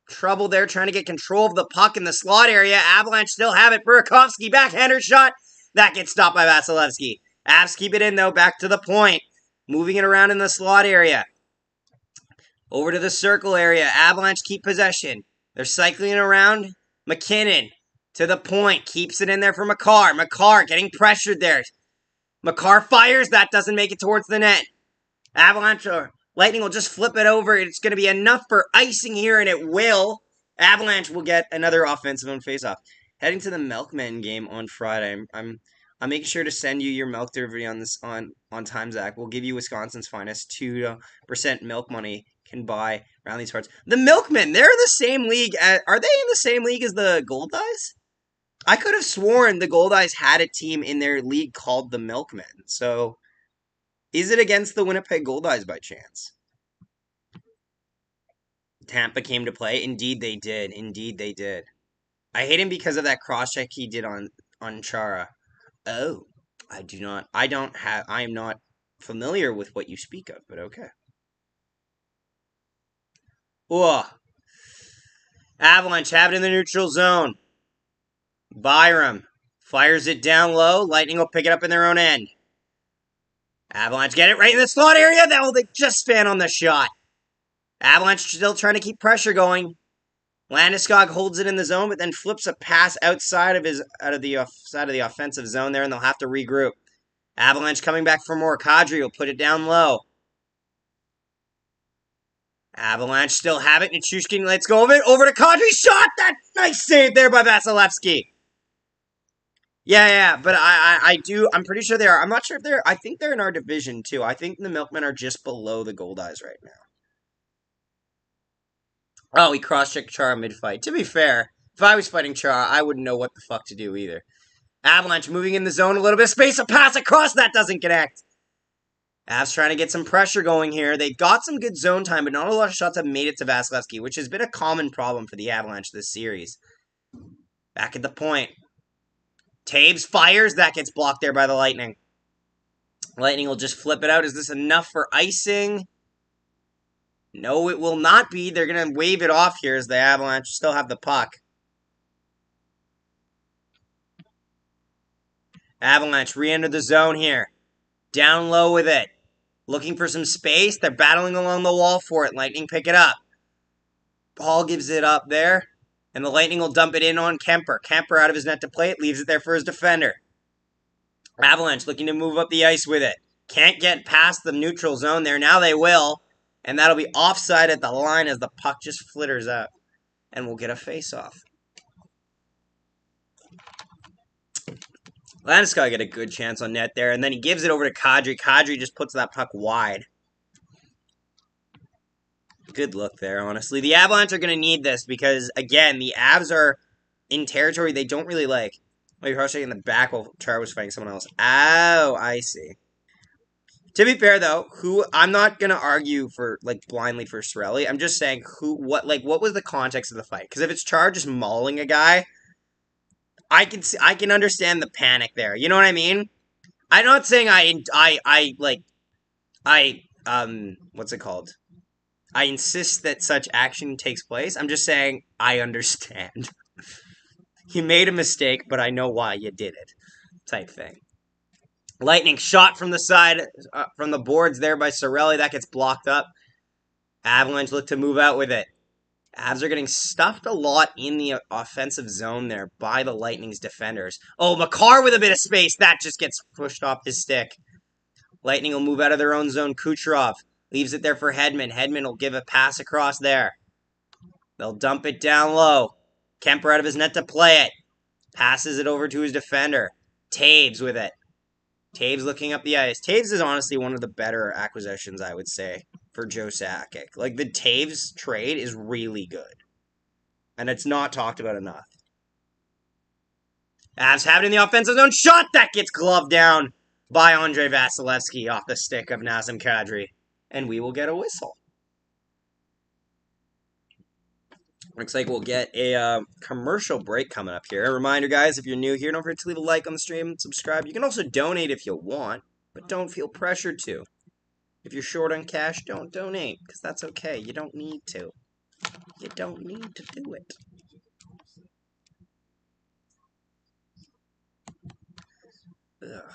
trouble there trying to get control of the puck in the slot area. Avalanche still have it. Burakovsky, backhander shot. That gets stopped by Vasilevsky. Avs keep it in, though. Back to the point. Moving it around in the slot area. Over to the circle area. Avalanche keep possession. They're cycling around. McKinnon to the point. Keeps it in there for Makar. Makar getting pressured there. Makar fires. That doesn't make it towards the net. Avalanche or Lightning will just flip it over. It's going to be enough for icing here, and it will. Avalanche will get another offensive on faceoff. Heading to the Milkmen game on Friday. I'm making sure to send you your milk delivery on this on time, Zach. We'll give you Wisconsin's finest 2% milk money. Can buy around these parts. The Milkmen, they're in the same league. Are they in the same league as the Gold Eyes? I could have sworn the Gold Eyes had a team in their league called the Milkmen. So, is it against the Winnipeg Gold Eyes by chance? Tampa came to play. Indeed, they did. Indeed, they did. I hate him because of that cross-check he did on Chara. Oh, I am not familiar with what you speak of, but okay. Ooh. Avalanche have it in the neutral zone. Byram fires it down low. Lightning will pick it up in their own end. Avalanche get it right in the slot area. They just fan on the shot. Avalanche still trying to keep pressure going. Landeskog holds it in the zone, but then flips a pass outside of the offensive zone there, and they'll have to regroup. Avalanche coming back for more. Kadri will put it down low. Avalanche still have it. Nichushkin lets go of it. Over to Kadri. Shot! That nice save there by Vasilevsky. Yeah, but I'm pretty sure they are. I'm not sure if they're, I think they're in our division too. I think the Milkmen are just below the Gold Eyes right now. Oh, he cross-checked Chara mid-fight. To be fair, if I was fighting Chara, I wouldn't know what the fuck to do either. Avalanche moving in the zone, a little bit of space, a pass across, that doesn't connect. Avs trying to get some pressure going here. They've got some good zone time, but not a lot of shots have made it to Vasilevsky, which has been a common problem for the Avalanche this series. Back at the point. Taves fires, that gets blocked there by the Lightning. Lightning will just flip it out. Is this enough for icing? No, it will not be. They're going to wave it off here as the Avalanche still have the puck. Avalanche re-enter the zone here. Down low with it. Looking for some space. They're battling along the wall for it. Lightning pick it up. Paul gives it up there. And the Lightning will dump it in on Kemper. Kemper out of his net to play it. Leaves it there for his defender. Avalanche looking to move up the ice with it. Can't get past the neutral zone there. Now they will. And that'll be offside at the line as the puck just flitters out. And we'll get a face-off. Landeskog get a good chance on net there, and then he gives it over to Kadri. Kadri just puts that puck wide. Good look there, honestly. The Avalanche are going to need this because, again, the Avs are in territory they don't really like. Wait, you're in the back while Char was fighting someone else. Oh, I see. To be fair, though, I'm not going to argue for, like, blindly for Cirelli. I'm just saying what was the context of the fight? Because if it's Char just mauling a guy, I can understand the panic there. You know what I mean? I'm not saying what's it called? I insist that such action takes place. I'm just saying I understand. You made a mistake, but I know why you did it. Type thing. Lightning shot from the side, from the boards there by Cirelli. That gets blocked up. Avalanche look to move out with it. Avs are getting stuffed a lot in the offensive zone there by the Lightning's defenders. Oh, Makar with a bit of space. That just gets pushed off his stick. Lightning will move out of their own zone. Kucherov leaves it there for Hedman. Hedman will give a pass across there. They'll dump it down low. Kemper out of his net to play it. Passes it over to his defender. Taves with it. Taves looking up the ice. Taves is honestly one of the better acquisitions, I would say, for Joe Sakic. Like, the Taves trade is really good. And it's not talked about enough. Avs have it in the offensive zone. Shot that gets gloved down by Andrei Vasilevsky off the stick of Nazem Kadri. And we will get a whistle. Looks like we'll get a commercial break coming up here. A reminder, guys, if you're new here, don't forget to leave a like on the stream and subscribe. You can also donate if you want, but don't feel pressured to. If you're short on cash, don't donate, because that's okay. You don't need to. You don't need to do it. Ugh.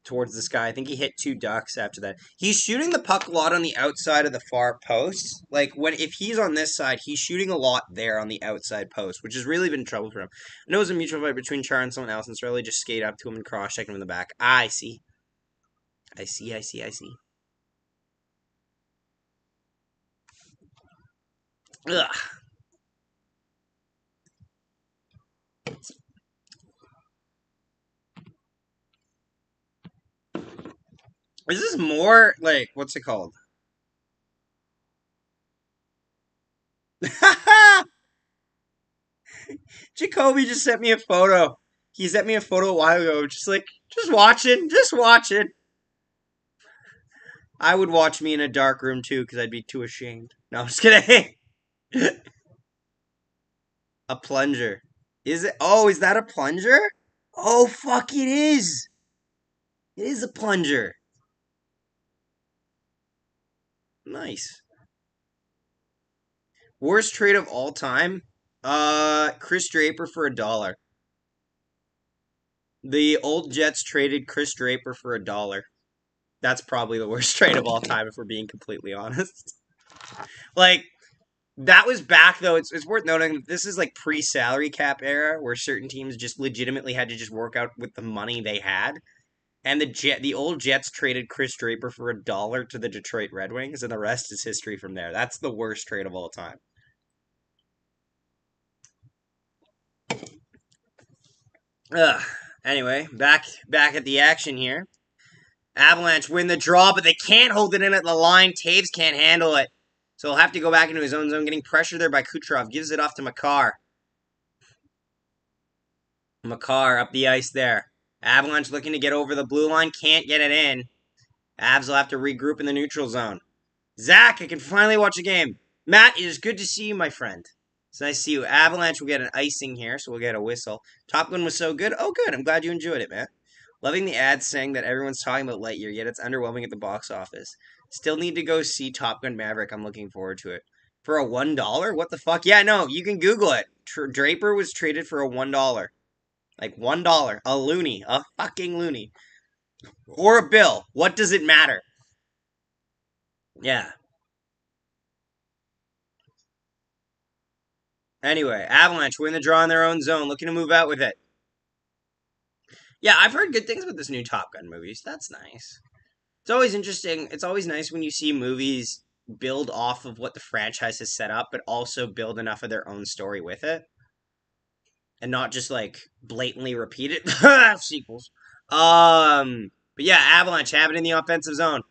Towards this guy. I think he hit 2 ducks after that. He's shooting the puck a lot on the outside of the far post. Like, if he's on this side, he's shooting a lot there on the outside post, which has really been trouble for him. I know it was a mutual fight between Char and someone else, and Cirelli just skate up to him and cross-check him in the back. I see. I see. Ugh. Is this more, like, what's it called? Jacoby just sent me a photo. He sent me a photo a while ago, just watching. I would watch me in a dark room, too, because I'd be too ashamed. No, I'm just kidding. A plunger. Is it? Oh, is that a plunger? Oh, fuck, it is. It is a plunger. Nice. Worst trade of all time? Chris Draper for $1. The old Jets traded Chris Draper for $1. That's probably the worst trade of all time, if we're being completely honest. Like, that was back, though. It's worth noting, this is like pre-salary cap era, where certain teams just legitimately had to just work out with the money they had. And the old Jets traded Chris Draper for $1 to the Detroit Red Wings, and the rest is history from there. That's the worst trade of all time. Anyway, back at the action here. Avalanche win the draw, but they can't hold it in at the line. Taves can't handle it. So he'll have to go back into his own zone, getting pressure there by Kucherov. Gives it off to Makar. Makar up the ice there. Avalanche looking to get over the blue line. Can't get it in. Avs will have to regroup in the neutral zone. Zach, I can finally watch a game. Matt, it is good to see you, my friend. It's nice to see you. Avalanche will get an icing here, so we'll get a whistle. Top Gun was so good. Oh, good. I'm glad you enjoyed it, man. Loving the ads saying that everyone's talking about Lightyear, yet it's underwhelming at the box office. Still need to go see Top Gun Maverick. I'm looking forward to it. For a $1? What the fuck? Yeah, no, you can Google it. Draper was traded for a $1. Like $1. A loony. A fucking loony. Or a bill. What does it matter? Yeah. Anyway, Avalanche win the draw in their own zone, looking to move out with it. Yeah, I've heard good things about this new Top Gun movie, so that's nice. It's always interesting. It's always nice when you see movies build off of what the franchise has set up, but also build enough of their own story with it, and not just like blatantly repeat it. Sequels. But yeah, Avalanche have it in the offensive zone,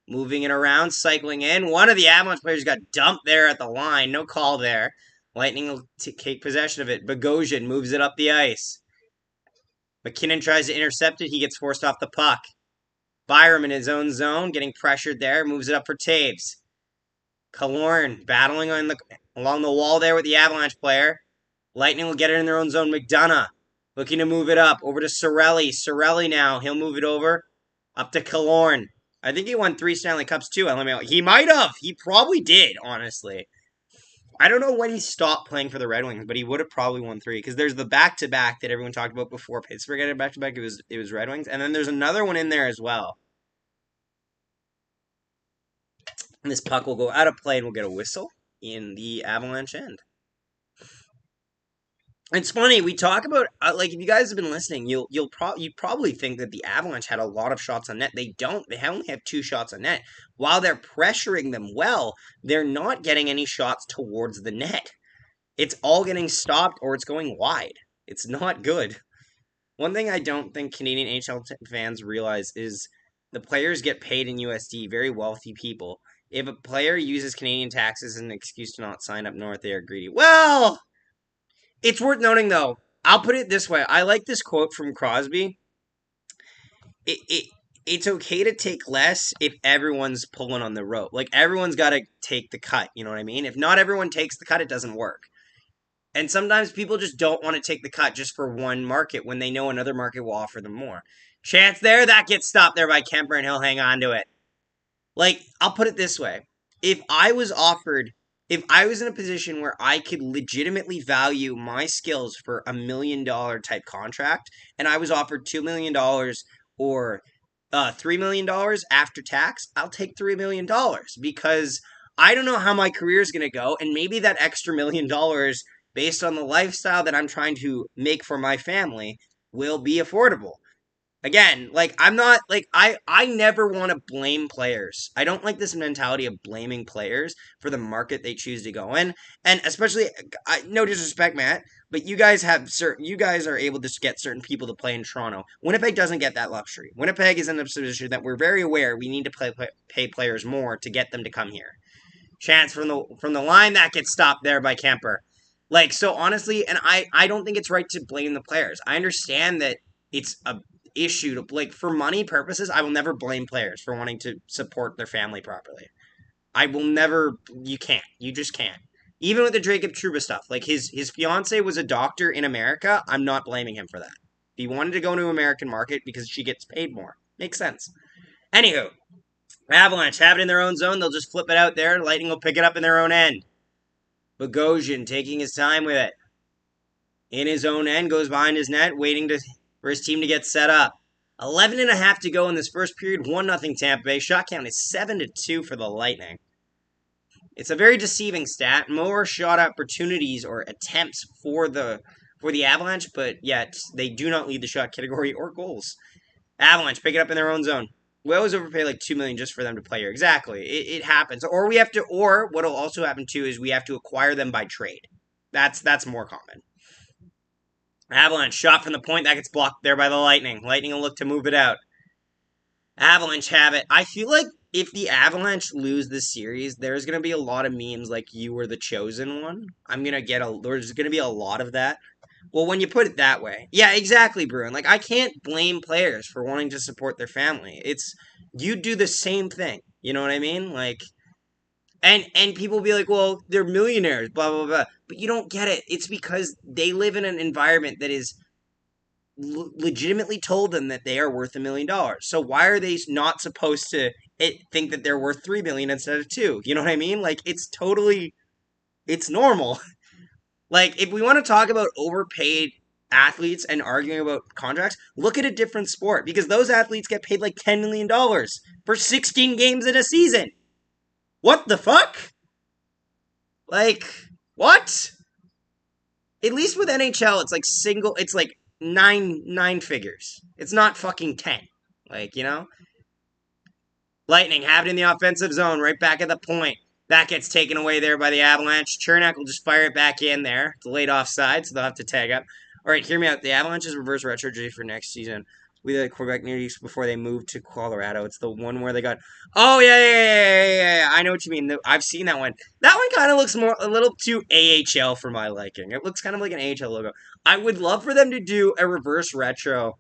moving it around, cycling in. One of the Avalanche players got dumped there at the line. No call there. Lightning will take possession of it. Bogosian moves it up the ice. McKinnon tries to intercept it. He gets forced off the puck. Byram in his own zone, getting pressured there, moves it up for Taves. Killorn battling along the wall there with the Avalanche player. Lightning will get it in their own zone. McDonough looking to move it up over to Sorelli. Sorelli now, he'll move it over up to Killorn. I think he won 3 Stanley Cups too. He might have. He probably did, honestly. I don't know when he stopped playing for the Red Wings, but he would have probably won 3 because there's the back-to-back that everyone talked about before Pittsburgh had a back-to-back. It was Red Wings, and then there's another one in there as well. And this puck will go out of play and we'll get a whistle in the Avalanche end. It's funny, we talk about like if you guys have been listening, you'd probably think that the Avalanche had a lot of shots on net. They don't. They only have 2 shots on net. While they're pressuring them well, they're not getting any shots towards the net. It's all getting stopped or it's going wide. It's not good. One thing I don't think Canadian NHL fans realize is the players get paid in USD, very wealthy people. If a player uses Canadian taxes as an excuse to not sign up north, they are greedy. Well, it's worth noting, though. I'll put it this way. I like this quote from Crosby. It's okay to take less if everyone's pulling on the rope. Like, everyone's got to take the cut, you know what I mean? If not everyone takes the cut, it doesn't work. And sometimes people just don't want to take the cut just for one market when they know another market will offer them more. Chance there, that gets stopped there by Kemper, and he'll hang on to it. Like, I'll put it this way. If I was in a position where I could legitimately value my skills for $1 million type contract, and I was offered $2 million or $3 million after tax, I'll take $3 million because I don't know how my career is going to go, and maybe that extra $1 million, based on the lifestyle that I'm trying to make for my family, will be affordable. Again, like, I'm not, like, I never want to blame players. I don't like this mentality of blaming players for the market they choose to go in. And especially, no disrespect, Matt, but you guys are able to get certain people to play in Toronto. Winnipeg doesn't get that luxury. Winnipeg is in a position that we're very aware we need to pay players more to get them to come here. Chance from the line, that gets stopped there by Kemper. Like, so honestly, and I don't think it's right to blame the players. I understand that it's a issue to, like, for money purposes, I will never blame players for wanting to support their family properly. I will never. You can't. You just can't. Even with the Jacob Trouba stuff, like his fiance was a doctor in America. I'm not blaming him for that. He wanted to go to American market because she gets paid more. Makes sense. Anywho, Avalanche have it in their own zone. They'll just flip it out there. Lightning will pick it up in their own end. Bogosian taking his time with it. In his own end, goes behind his net, waiting for his team to get set up. 11.5 to go in this first period. 1-0 Tampa Bay. Shot count is 7-2 for the Lightning. It's a very deceiving stat. More shot opportunities or attempts for the Avalanche, but yet they do not lead the shot category or goals. Avalanche pick it up in their own zone. We always overpay like $2 million just for them to play here. Exactly. It happens. Or what'll also happen too is we have to acquire them by trade. That's more common. Avalanche shot from the point, that gets blocked there by the Lightning. Lightning will look to move it out. Avalanche have it. I feel like if the Avalanche lose this series, there's going to be a lot of memes like you were the chosen one. There's going to be a lot of that. Well, when you put it that way. Yeah, exactly, Bruin. Like, I can't blame players for wanting to support their family. You do the same thing. You know what I mean? Like, and people be like, well, they're millionaires, blah, blah, blah. But you don't get it. It's because they live in an environment that is legitimately told them that they are worth $1 million. So why are they not supposed to think that they're worth $3 million instead of $2 million? You know what I mean? Like, it's normal. Like, if we want to talk about overpaid athletes and arguing about contracts, look at a different sport. Because those athletes get paid like $10 million for 16 games in a season. What the fuck? Like, what? At least with NHL, it's like nine figures. It's not fucking 10. Like, you know? Lightning have it in the offensive zone, right back at the point. That gets taken away there by the Avalanche. Chernak will just fire it back in there. It's late offside, so they'll have to tag up. All right, hear me out. The Avalanche's reverse retro jersey for next season. We the quarterback near before they moved to Colorado. It's the one where they got. Oh yeah. I know what you mean. I've seen that one. That one kind of looks a little too AHL for my liking. It looks kind of like an AHL logo. I would love for them to do a reverse retro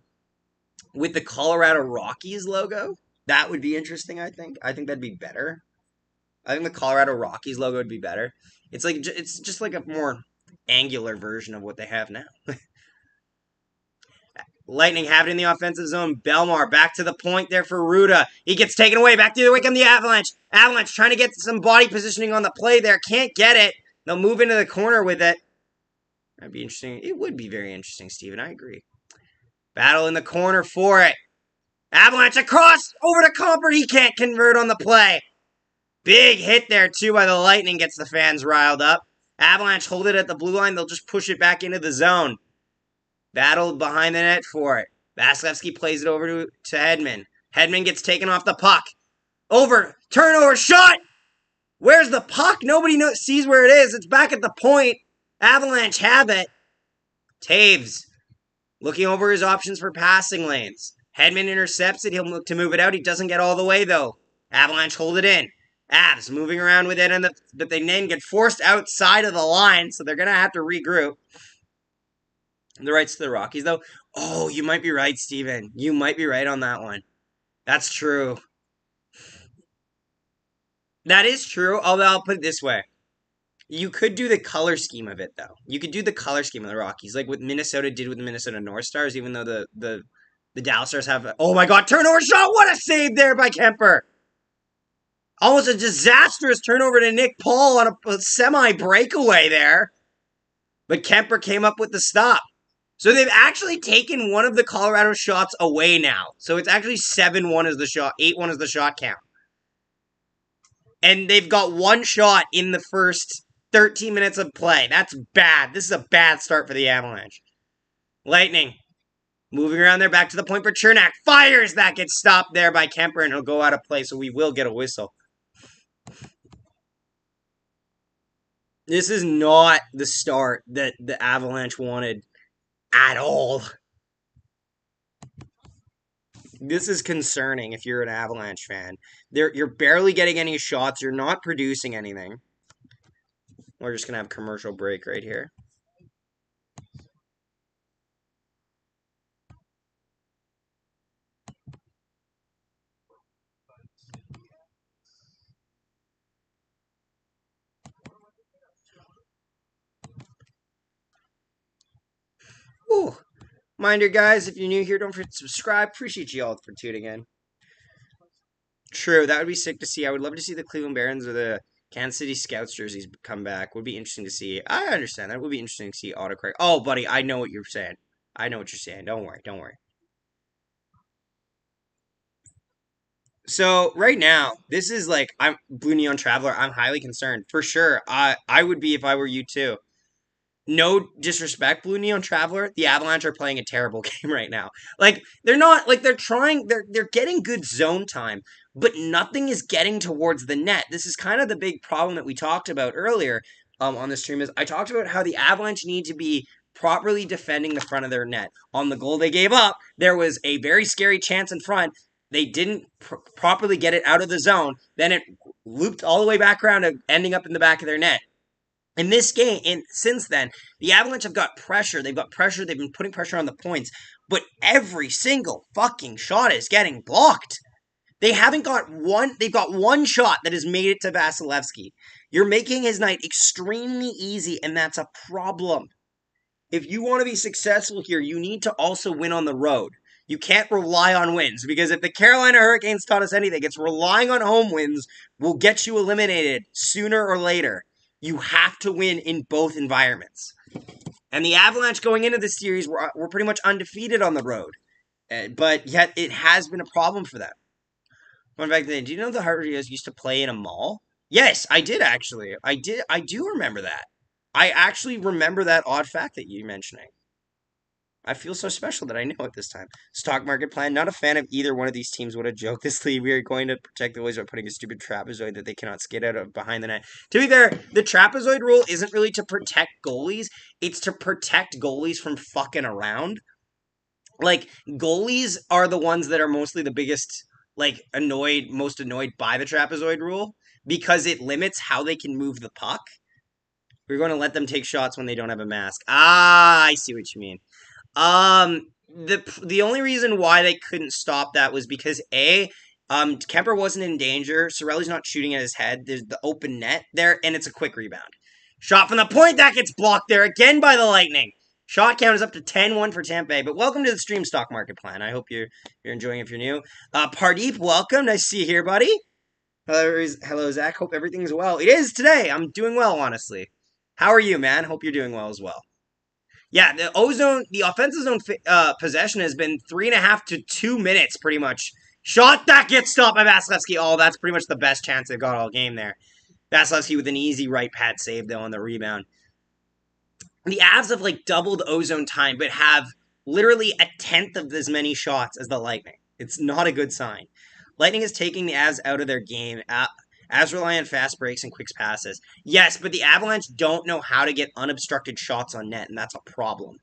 with the Colorado Rockies logo. That would be interesting. I think that'd be better. I think the Colorado Rockies logo would be better. It's just like a more angular version of what they have now. Lightning have it in the offensive zone. Belmar back to the point there for Ruda. He gets taken away. Back to the way come the Avalanche. Avalanche trying to get some body positioning on the play there. Can't get it. They'll move into the corner with it. That'd be interesting. It would be very interesting, Steven. I agree. Battle in the corner for it. Avalanche across over to Comfort. He can't convert on the play. Big hit there, too, by the Lightning. Gets the fans riled up. Avalanche hold it at the blue line. They'll just push it back into the zone. Battle behind the net for it. Vasilevsky plays it over to Hedman. Hedman gets taken off the puck. Over. Turnover. Shot! Where's the puck? Nobody sees where it is. It's back at the point. Avalanche have it. Taves looking over his options for passing lanes. Hedman intercepts it. He'll look to move it out. He doesn't get all the way, though. Avalanche hold it in. Avs moving around with it, but they then get forced outside of the line, so they're going to have to regroup. The rights to the Rockies, though. Oh, you might be right, Steven. You might be right on that one. That's true. That is true, although I'll put it this way. You could do the color scheme of it, though. You could do the color scheme of the Rockies, like what Minnesota did with the Minnesota North Stars, even though the Dallas Stars have... Oh my god, turnover shot! What a save there by Kemper! Almost a disastrous turnover to Nick Paul on a semi-breakaway there. But Kemper came up with the stop. So they've actually taken one of the Colorado shots away now. So it's actually 7-1 as the shot, 8-1 as the shot count. And they've got one shot in the first 13 minutes of play. That's bad. This is a bad start for the Avalanche. Lightning moving around there, back to the point for Chernak. Fires! That gets stopped there by Kemper, and he'll go out of play, so we will get a whistle. This is not the start that the Avalanche wanted at all. This is concerning if you're an Avalanche fan. You're barely getting any shots. You're not producing anything. We're just going to have a commercial break right here. Ooh. Reminder, guys, if you're new here, don't forget to subscribe. Appreciate you all for tuning in. True, that would be sick to see. I would love to see the Cleveland Barons or the Kansas City Scouts jerseys come back. Would be interesting to see. I understand that. Would be interesting to see autocorrect. Oh, buddy, I know what you're saying. I know what you're saying. Don't worry. Don't worry. So right now, this is like I'm Blue Neon Traveler. I'm highly concerned for sure. I would be if I were you too. No disrespect, Blue Neon Traveler. The Avalanche are playing a terrible game right now. Like they're not like they're trying. They're getting good zone time, but nothing is getting towards the net. This is kind of the big problem that we talked about earlier on the stream. Is I talked about how the Avalanche need to be properly defending the front of their net. On the goal they gave up, there was a very scary chance in front. They didn't properly get it out of the zone. Then it looped all the way back around to ending up in the back of their net. In this game, since then, the Avalanche have got pressure. They've got pressure. They've been putting pressure on the points. But every single fucking shot is getting blocked. They haven't got one. They've got one shot that has made it to Vasilevsky. You're making his night extremely easy, and that's a problem. If you want to be successful here, you need to also win on the road. You can't rely on wins, because if the Carolina Hurricanes taught us anything, it's relying on home wins will get you eliminated sooner or later. You have to win in both environments. And the Avalanche going into this series were pretty much undefeated on the road. But yet it has been a problem for them. Fun fact, do you know the Hurricanes used to play in a mall? Yes, I did actually. I do remember that. I actually remember that odd fact that you're mentioning. I feel so special that I know it this time. Stock market plan. Not a fan of either one of these teams. What a joke. This league. We are going to protect the Oilers by putting a stupid trapezoid that they cannot skate out of behind the net. To be fair, the trapezoid rule isn't really to protect goalies. It's to protect goalies from fucking around. Like, goalies are the ones that are mostly the biggest, like, most annoyed by the trapezoid rule because it limits how they can move the puck. We're going to let them take shots when they don't have a mask. Ah, I see what you mean. The only reason why they couldn't stop that was because Kemper wasn't in danger. Cirelli's not shooting at his head. There's the open net there, and it's a quick rebound. Shot from the point that gets blocked there again by the Lightning. Shot count is up to 10-1 for Tampa Bay. But welcome to the stream stock market plan. I hope you're enjoying it if you're new. Pardeep, welcome. Nice to see you here, buddy. Hello, Zach. Hope everything's well. It is today. I'm doing well, honestly. How are you, man? Hope you're doing well as well. Yeah, the offensive zone possession has been 3.5 to 2 minutes, pretty much. Shot that gets stopped by Vasilevsky. Oh, that's pretty much the best chance they've got all game there. Vasilevsky with an easy right pad save, though, on the rebound. The Avs have, like, doubled ozone time, but have literally a tenth of as many shots as the Lightning. It's not a good sign. Lightning is taking the Avs out of their game. Avs rely on fast breaks and quick passes. Yes, but the Avalanche don't know how to get unobstructed shots on net, and that's a problem.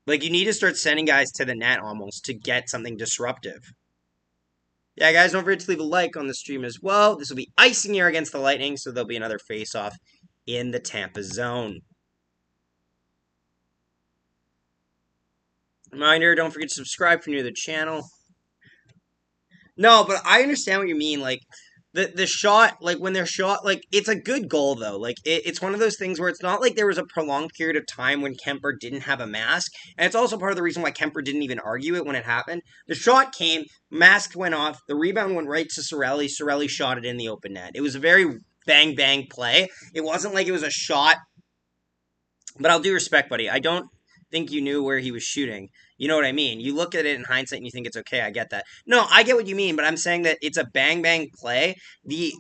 Like, you need to start sending guys to the net almost to get something disruptive. Yeah, guys, don't forget to leave a like on the stream as well. This will be icing here against the Lightning, so there'll be another face-off in the Tampa zone. Reminder, don't forget to subscribe if you're new to the channel. No, but I understand what you mean. Like, the shot, like, when they're shot, like, it's a good goal, though. Like, it's one of those things where it's not like there was a prolonged period of time when Kemper didn't have a mask. And it's also part of the reason why Kemper didn't even argue it when it happened. The shot came, mask went off, the rebound went right to Cirelli. Cirelli shot it in the open net. It was a very bang-bang play. It wasn't like it was a shot. But I'll do respect, buddy. I don't think you knew where he was shooting. You know what I mean? You look at it in hindsight and you think it's okay. I get that. No, I get what you mean, but I'm saying that it's a bang-bang play. The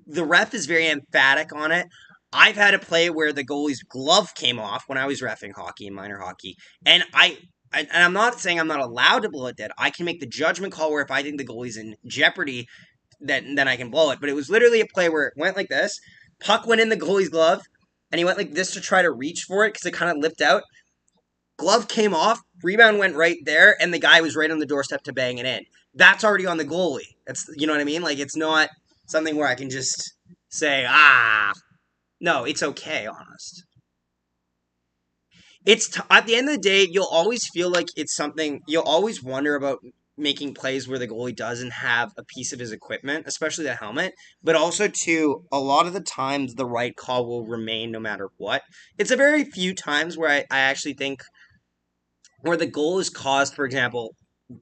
ref is very emphatic on it. I've had a play where the goalie's glove came off when I was reffing hockey and minor hockey, and I'm not saying I'm not allowed to blow it dead. I can make the judgment call where if I think the goalie's in jeopardy, then I can blow it. But it was literally a play where it went like this. Puck went in the goalie's glove, and he went like this to try to reach for it because it kind of lipped out. Glove came off, rebound went right there, and the guy was right on the doorstep to bang it in. That's already on the goalie. That's, you know what I mean? Like, it's not something where I can just say, no, it's okay, honest. At the end of the day, you'll always feel like it's something, you'll always wonder about making plays where the goalie doesn't have a piece of his equipment, especially the helmet, but also, too, a lot of the times the right call will remain no matter what. It's a very few times where I actually think where the goal is caused, for example,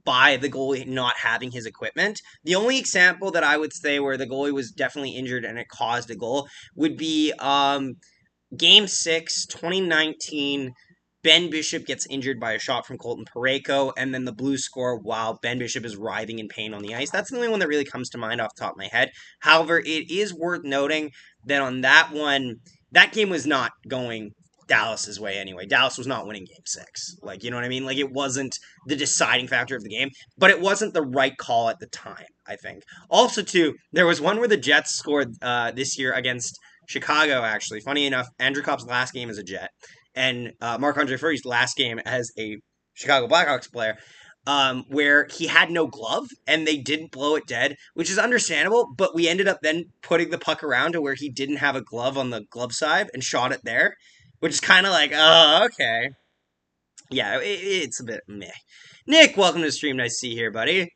by the goalie not having his equipment. The only example that I would say where the goalie was definitely injured and it caused a goal would be Game 6, 2019. Ben Bishop gets injured by a shot from Colton Parayko, and then the Blues score while Ben Bishop is writhing in pain on the ice. That's the only one that really comes to mind off the top of my head. However, it is worth noting that on that one, that game was not going Dallas's way anyway. Dallas was not winning Game 6. Like, you know what I mean? Like, it wasn't the deciding factor of the game, but it wasn't the right call at the time, I think. Also, too, there was one where the Jets scored this year against Chicago, actually. Funny enough, Andrew Copp's last game as a Jet, and Marc-Andre Fleury's last game as a Chicago Blackhawks player, where he had no glove, and they didn't blow it dead, which is understandable, but we ended up then putting the puck around to where he didn't have a glove on the glove side and shot it there, which is kind of like, oh, okay. Yeah, it's a bit meh. Nick, welcome to the stream. Nice to see you here, buddy.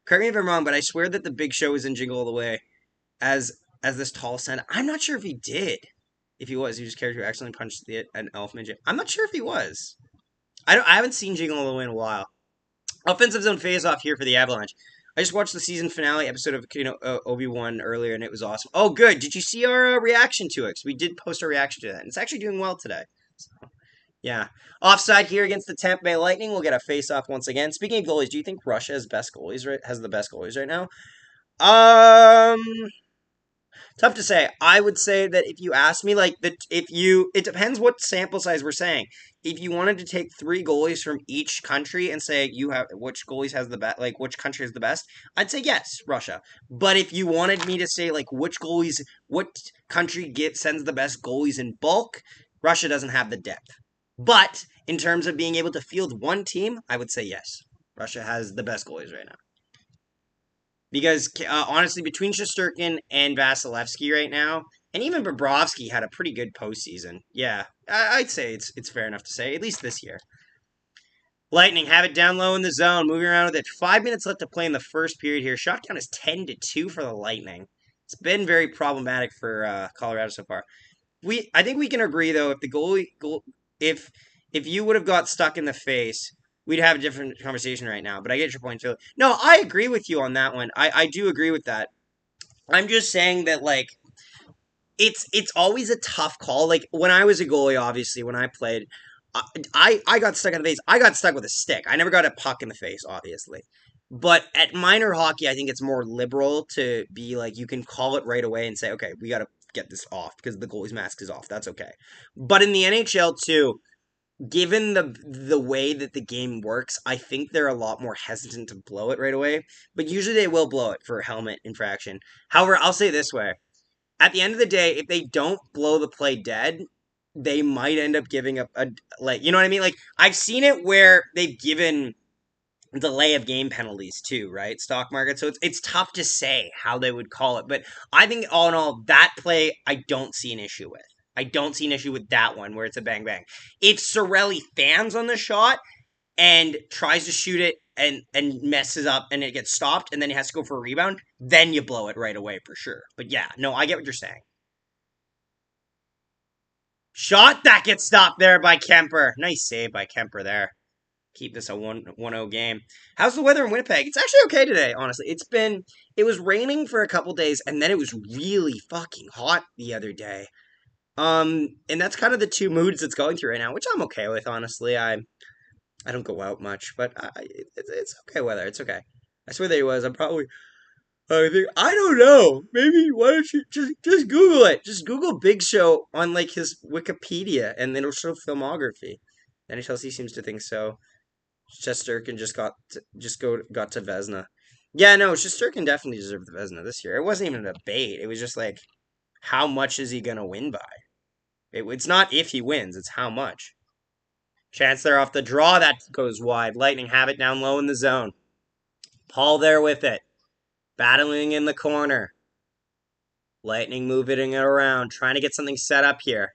Correct me if I'm wrong, but I swear that the Big Show was in Jingle All the Way as this tall son. I'm not sure if he did. If he was, he just character who accidentally punched an elf midget. I'm not sure if he was. I haven't seen Jingle All the Way in a while. Offensive zone face-off here for the Avalanche. I just watched the season finale episode of Obi-Wan earlier, and it was awesome. Oh, good. Did you see our reaction to it? 'Cause we did post our reaction to that, and it's actually doing well today. So, yeah. Offside here against the Tampa Bay Lightning. We'll get a face-off once again. Speaking of goalies, do you think Russia has the best goalies right now? Tough to say. I would say that if you ask me, like it depends what sample size we're saying. If you wanted to take three goalies from each country and say you have which goalies has the best, like which country is the best, I'd say yes, Russia. But if you wanted me to say like which goalies, what country sends the best goalies in bulk, Russia doesn't have the depth. But in terms of being able to field one team, I would say yes, Russia has the best goalies right now. Because honestly, between Shesterkin and Vasilevsky right now, and even Bobrovsky had a pretty good postseason. Yeah, I'd say it's fair enough to say, at least this year. Lightning have it down low in the zone, moving around with it. 5 minutes left to play in the first period here. Shot count is 10-2 for the Lightning. It's been very problematic for Colorado so far. I think we can agree though, if the if you would have got stuck in the face, we'd have a different conversation right now. But I get your point too. No, I agree with you on that one. I do agree with that. I'm just saying that like it's always a tough call. Like when I was a goalie, obviously when I played, I got stuck in the face. I got stuck with a stick. I never got a puck in the face, obviously. But at minor hockey, I think it's more liberal to be like you can call it right away and say, okay, we got to get this off because the goalie's mask is off. That's okay. But in the NHL too, given the way that the game works, I think they're a lot more hesitant to blow it right away. But usually they will blow it for a helmet infraction. However, I'll say this way. At the end of the day, if they don't blow the play dead, they might end up giving up a like, you know what I mean? Like I've seen it where they've given delay of game penalties too, right? Stock market. So it's tough to say how they would call it. But I think all in all, that play I don't see an issue with. I don't see an issue with that one where it's a bang bang. If Cirelli fans on the shot and tries to shoot it and messes up and it gets stopped and then he has to go for a rebound, then you blow it right away for sure. But yeah, no, I get what you're saying. Shot that gets stopped there by Kemper. Nice save by Kemper there. Keep this a 1-0 game. How's the weather in Winnipeg? It's actually okay today, honestly. It was raining for a couple days and then it was really fucking hot the other day. And that's kind of the two moods it's going through right now, which I'm okay with, honestly. I don't go out much, but it's okay weather. It's okay. I swear there was. I don't know. Maybe why don't you just Google it? Just Google Big Show on like his Wikipedia, and then it'll show filmography. NHLC seems to think so. Shesterkin got to Vezina. Yeah, no, Shesterkin definitely deserved the Vezina this year. It wasn't even a debate. It was just like, how much is he gonna win by? It's not if he wins, it's how much. Chance there off the draw, that goes wide. Lightning have it down low in the zone. Paul there with it. Battling in the corner. Lightning moving it around, trying to get something set up here.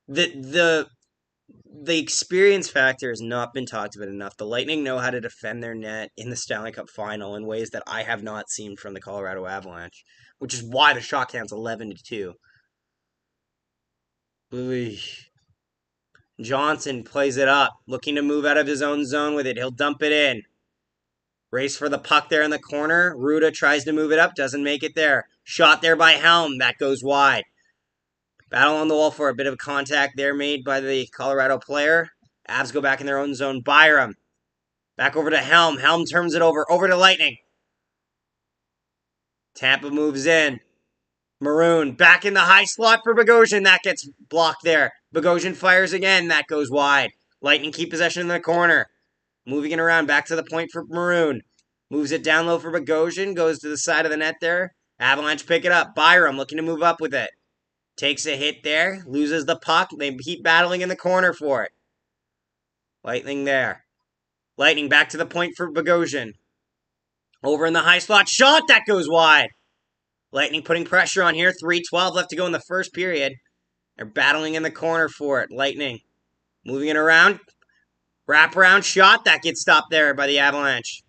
The experience factor has not been talked about enough. The Lightning know how to defend their net in the Stanley Cup final in ways that I have not seen from the Colorado Avalanche, which is why the shot count's 11-2. Johnson plays it up, looking to move out of his own zone with it. He'll dump it in. Race for the puck there in the corner. Ruda tries to move it up, doesn't make it there. Shot there by Helm, that goes wide. Battle on the wall for a bit of contact there made by the Colorado player. Avs go back in their own zone. Byram. Back over to Helm. Helm turns it over to Lightning. Tampa moves in. Maroon back in the high slot for Bogosian. That gets blocked there. Bogosian fires again. That goes wide. Lightning keep possession in the corner. Moving it around. Back to the point for Maroon. Moves it down low for Bogosian. Goes to the side of the net there. Avalanche pick it up. Byram looking to move up with it. Takes a hit there. Loses the puck. They keep battling in the corner for it. Lightning there. Lightning back to the point for Bogosian. Over in the high slot. Shot. That goes wide. Lightning putting pressure on here. 3:12 left to go in the first period. They're battling in the corner for it. Lightning moving it around. Wraparound shot. That gets stopped there by the Avalanche.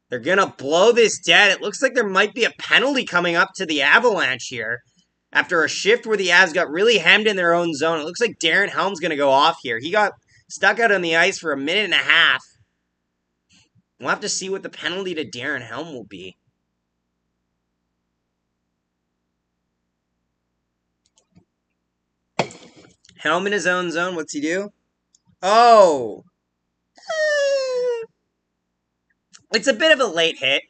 They're going to blow this dead. It looks like there might be a penalty coming up to the Avalanche here. After a shift where the Avs got really hemmed in their own zone. It looks like Darren Helm's going to go off here. He got stuck out on the ice for a minute and a half. We'll have to see what the penalty to Darren Helm will be. Helm in his own zone. What's he do? Oh. It's a bit of a late hit.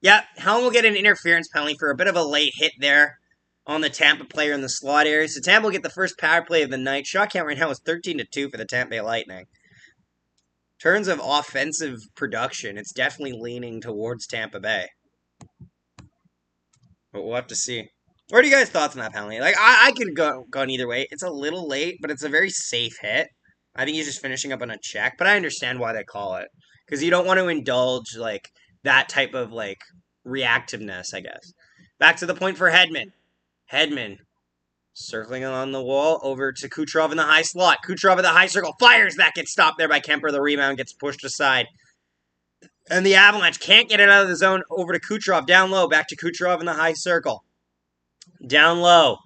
Yep, Helm will get an interference penalty for a bit of a late hit there on the Tampa player in the slot area. So Tampa will get the first power play of the night. Shot count right now is 13-2 for the Tampa Bay Lightning. In terms of offensive production, it's definitely leaning towards Tampa Bay. But we'll have to see. What are you guys' thoughts on that penalty? Like, I could go gone either way. It's a little late, but it's a very safe hit. I think he's just finishing up on a check, but I understand why they call it. Because you don't want to indulge, like, that type of, like, reactiveness, I guess. Back to the point for Hedman. Hedman circling along the wall over to Kucherov in the high slot. Kucherov in the high circle. Fires! That gets stopped there by Kemper. The rebound gets pushed aside. And the Avalanche can't get it out of the zone over to Kucherov. Down low. Back to Kucherov in the high circle. Down low.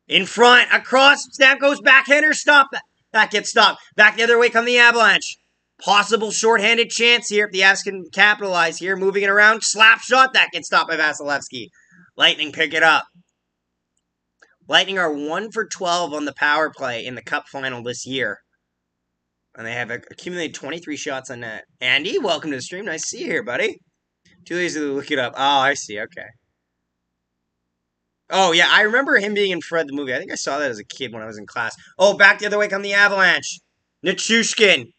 In front. Across. Snap goes backhander. Stop that. That gets stopped. Back the other way come the Avalanche. Possible shorthanded chance here if the Avs can capitalize here. Moving it around. Slap shot. That gets stopped by Vasilevsky. Lightning pick it up. Lightning are 1 for 12 on the power play in the Cup final this year. And they have accumulated 23 shots on net. Andy, welcome to the stream. Nice to see you here, buddy. Too lazy to look it up. Oh, I see. Okay. Oh, yeah. I remember him being in Fred the movie. I think I saw that as a kid when I was in class. Oh, back the other way come the Avalanche. Nichushkin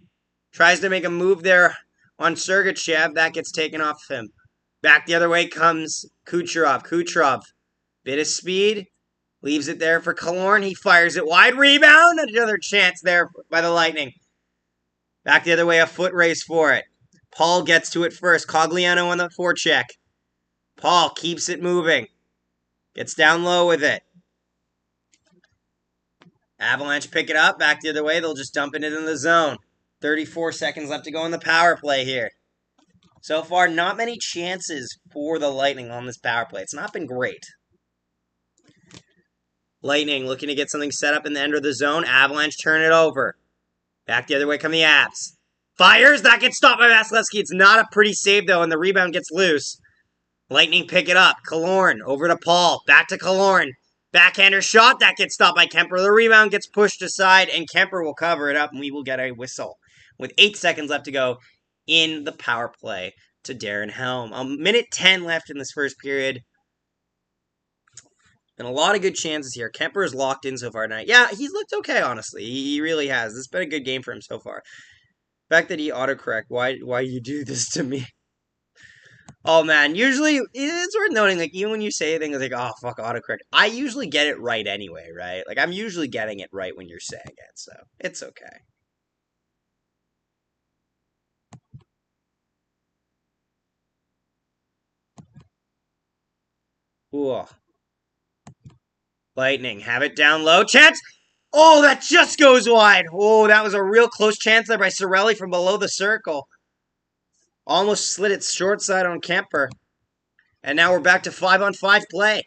tries to make a move there on Sergachev. That gets taken off him. Back the other way comes Kucherov. Kucherov. Bit of speed. Leaves it there for Killorn. He fires it wide. Rebound. Another chance there by the Lightning. Back the other way. A foot race for it. Paul gets to it first. Cogliano on the forecheck. Paul keeps it moving. Gets down low with it. Avalanche pick it up. Back the other way. They'll just dump it into the zone. 34 seconds left to go in the power play here. So far, not many chances for the Lightning on this power play. It's not been great. Lightning looking to get something set up in the end of the zone. Avalanche turn it over. Back the other way come the Avs. Fires. That gets stopped by Vasilevsky. It's not a pretty save, though, and the rebound gets loose. Lightning pick it up. Killorn over to Paul. Back to Killorn. Backhander shot. That gets stopped by Kemper. The rebound gets pushed aside, and Kemper will cover it up, and we will get a whistle. With 8 seconds left to go in the power play to Darren Helm. A minute 10 left in this first period. And a lot of good chances here. Kemper is locked in so far tonight. Yeah, he's looked okay, honestly. He really has. This has been a good game for him so far. The fact that he autocorrect, why you do this to me? Oh, man. Usually, it's worth noting, like, even when you say things like, oh, fuck, autocorrect, I usually get it right anyway, right? Like, I'm usually getting it right when you're saying it, so it's okay. Ooh. Lightning have it down low. Chance! Oh, that just goes wide. Oh, that was a real close chance there by Cirelli from below the circle. Almost slid it short side on Kemper. And now we're back to 5-on-5 play.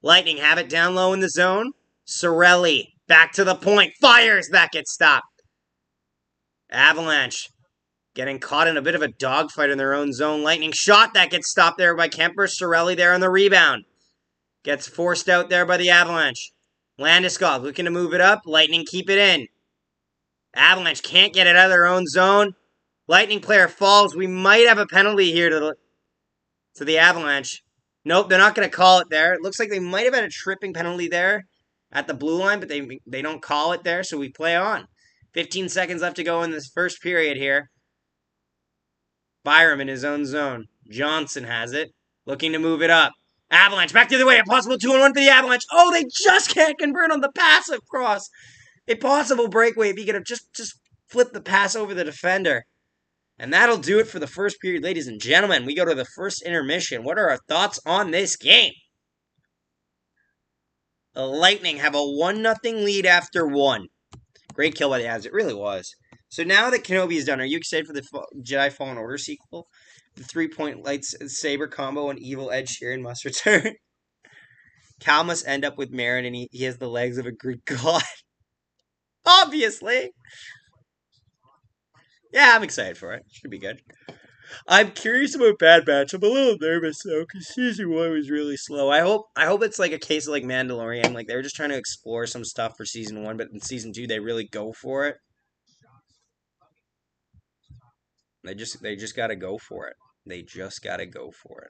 Lightning have it down low in the zone. Cirelli back to the point. Fires. That gets stopped. Avalanche getting caught in a bit of a dogfight in their own zone. Lightning shot. That gets stopped there by Kemper. Cirelli there on the rebound. Gets forced out there by the Avalanche. Landeskog looking to move it up. Lightning keep it in. Avalanche can't get it out of their own zone. Lightning player falls. We might have a penalty here to the Avalanche. Nope, they're not going to call it there. It looks like they might have had a tripping penalty there at the blue line, but they don't call it there, so we play on. 15 seconds left to go in this first period here. Byram in his own zone. Johnson has it. Looking to move it up. Avalanche back the other way. A possible 2-on-1 for the Avalanche. Oh, they just can't convert on the passive cross. A possible breakaway if he could have just flipped the pass over the defender. And that'll do it for the first period, ladies and gentlemen. We go to the first intermission. What are our thoughts on this game? The Lightning have a 1-0 lead after 1. Great kill by the Avs. It really was. So now that Kenobi is done, are you excited for the Jedi Fallen Order sequel? The 3-point lightsaber combo and evil Ed Sheeran must return. Cal must end up with Marin, and he has the legs of a Greek god. Obviously. Yeah, I'm excited for it. Should be good. I'm curious about Bad Batch. I'm a little nervous though, because season 1 was really slow. I hope it's like a case of like Mandalorian. Like they were just trying to explore some stuff for season 1, but in season 2 they really go for it. They just got to go for it. They just gotta go for it.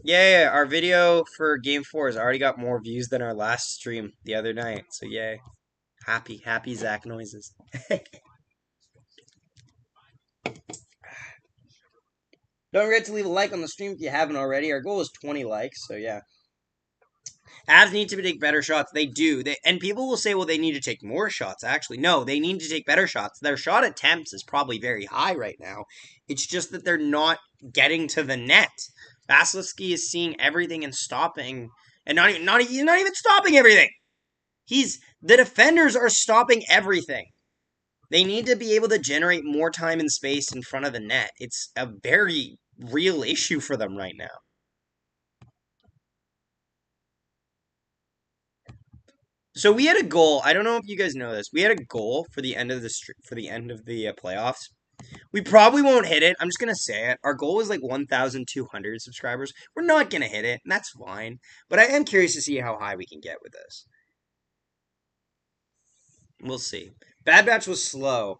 Yeah, our video for Game 4 has already got more views than our last stream the other night. So yay. Happy Zach noises. Don't forget to leave a like on the stream if you haven't already. Our goal is 20 likes, so yeah. Avs need to take better shots. They do. And people will say, well, they need to take more shots. Actually, no, they need to take better shots. Their shot attempts is probably very high right now. It's just that they're not getting to the net. Vasilevsky is seeing everything and stopping, and he's not even stopping everything. The defenders are stopping everything. They need to be able to generate more time and space in front of the net. It's a very real issue for them right now. So we had a goal. I don't know if you guys know this. We had a goal for the end of the playoffs. We probably won't hit it. I'm just gonna say it. Our goal was like 1,200 subscribers. We're not gonna hit it, and that's fine. But I am curious to see how high we can get with this. We'll see. Bad Batch was slow.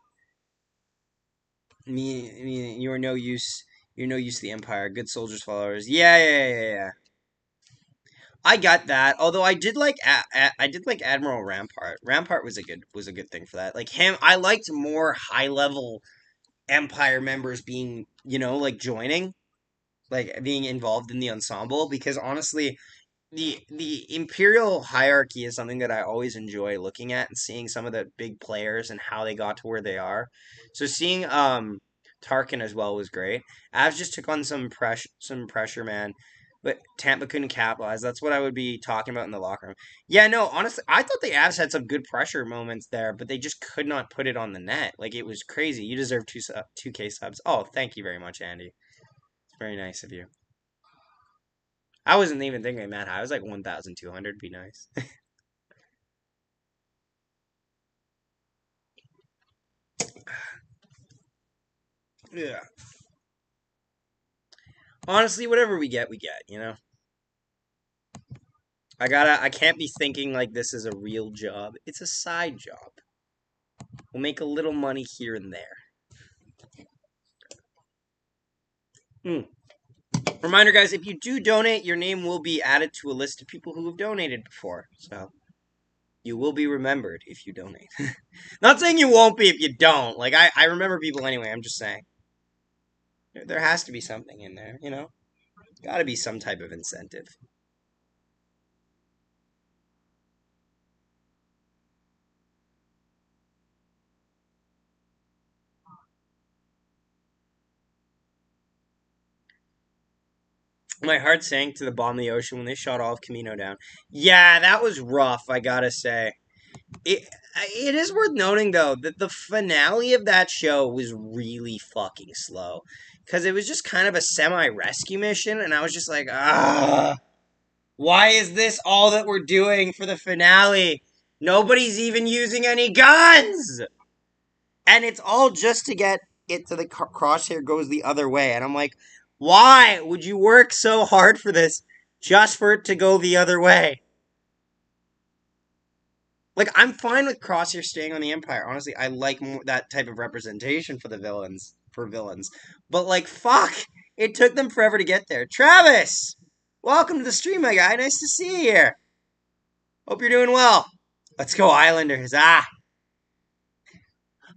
You are no use. You're no use to the Empire. Good soldiers, followers. Yeah. I got that. Although I did like Admiral Rampart. Rampart was a good thing for that. Like him, I liked more high level Empire members being, like joining, like being involved in the ensemble, because honestly, the Imperial hierarchy is something that I always enjoy looking at and seeing some of the big players and how they got to where they are. So seeing Tarkin as well was great. Avs just took on some pressure, man. But Tampa couldn't capitalize. That's what I would be talking about in the locker room. Yeah, no, honestly, I thought the Avs had some good pressure moments there, but they just could not put it on the net. Like, it was crazy. You deserve 2K subs. Oh, thank you very much, Andy. It's very nice of you. I wasn't even thinking that high. I was like 1,200. Be nice. Yeah. Honestly, whatever we get, I can't be thinking like this is a real job. It's a side job. We'll make a little money here and there. Reminder, guys, if you do donate, your name will be added to a list of people who have donated before. So, you will be remembered if you donate. Not saying you won't be if you don't. Like, I remember people anyway. I'm just saying. There has to be something in there, Gotta be some type of incentive. My heart sank to the bottom of the ocean when they shot all of Camino down. Yeah, that was rough, I gotta say. It is worth noting, though, that the finale of that show was really fucking slow. Because it was just kind of a semi-rescue mission, and I was just like, why is this all that we're doing for the finale? Nobody's even using any guns! And it's all just to get it to the crosshair goes the other way. And I'm like, why would you work so hard for this just for it to go the other way? Like, I'm fine with Crosshair staying on the Empire. Honestly, I like that type of representation for villains. But, like, fuck! It took them forever to get there. Travis! Welcome to the stream, my guy. Nice to see you here. Hope you're doing well. Let's go, Islanders.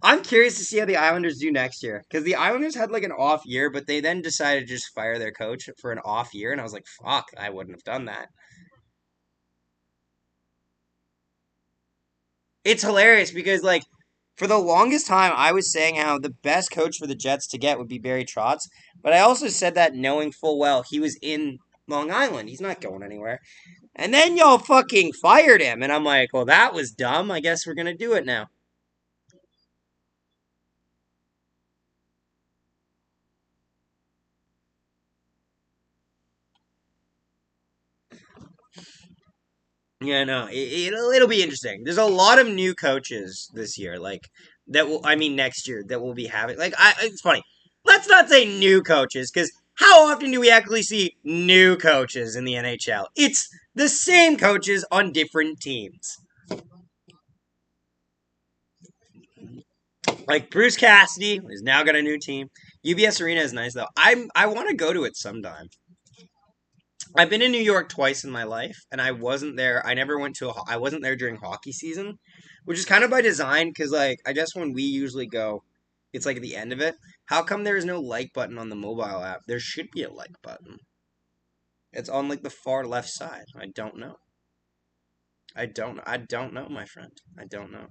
I'm curious to see how the Islanders do next year. Because the Islanders had, like, an off year, but they then decided to just fire their coach for an off year. And I was like, fuck, I wouldn't have done that. It's hilarious because, like, for the longest time, I was saying how the best coach for the Jets to get would be Barry Trotz, but I also said that knowing full well he was in Long Island. He's not going anywhere. And then y'all fucking fired him, and I'm like, well, that was dumb. I guess we're gonna do it now. Yeah, no, it'll be interesting. There's a lot of new coaches this year, like next year that will be having. Like, it's funny. Let's not say new coaches, because how often do we actually see new coaches in the NHL? It's the same coaches on different teams. Like Bruce Cassidy is now got a new team. UBS Arena is nice though. I want to go to it sometime. I've been in New York twice in my life, and I wasn't there. I never went to I wasn't there during hockey season, which is kind of by design because like I guess when we usually go, it's like at the end of it. How come there is no like button on the mobile app? There should be a like button. It's on like the far left side. I don't know. I don't know, my friend. I don't know.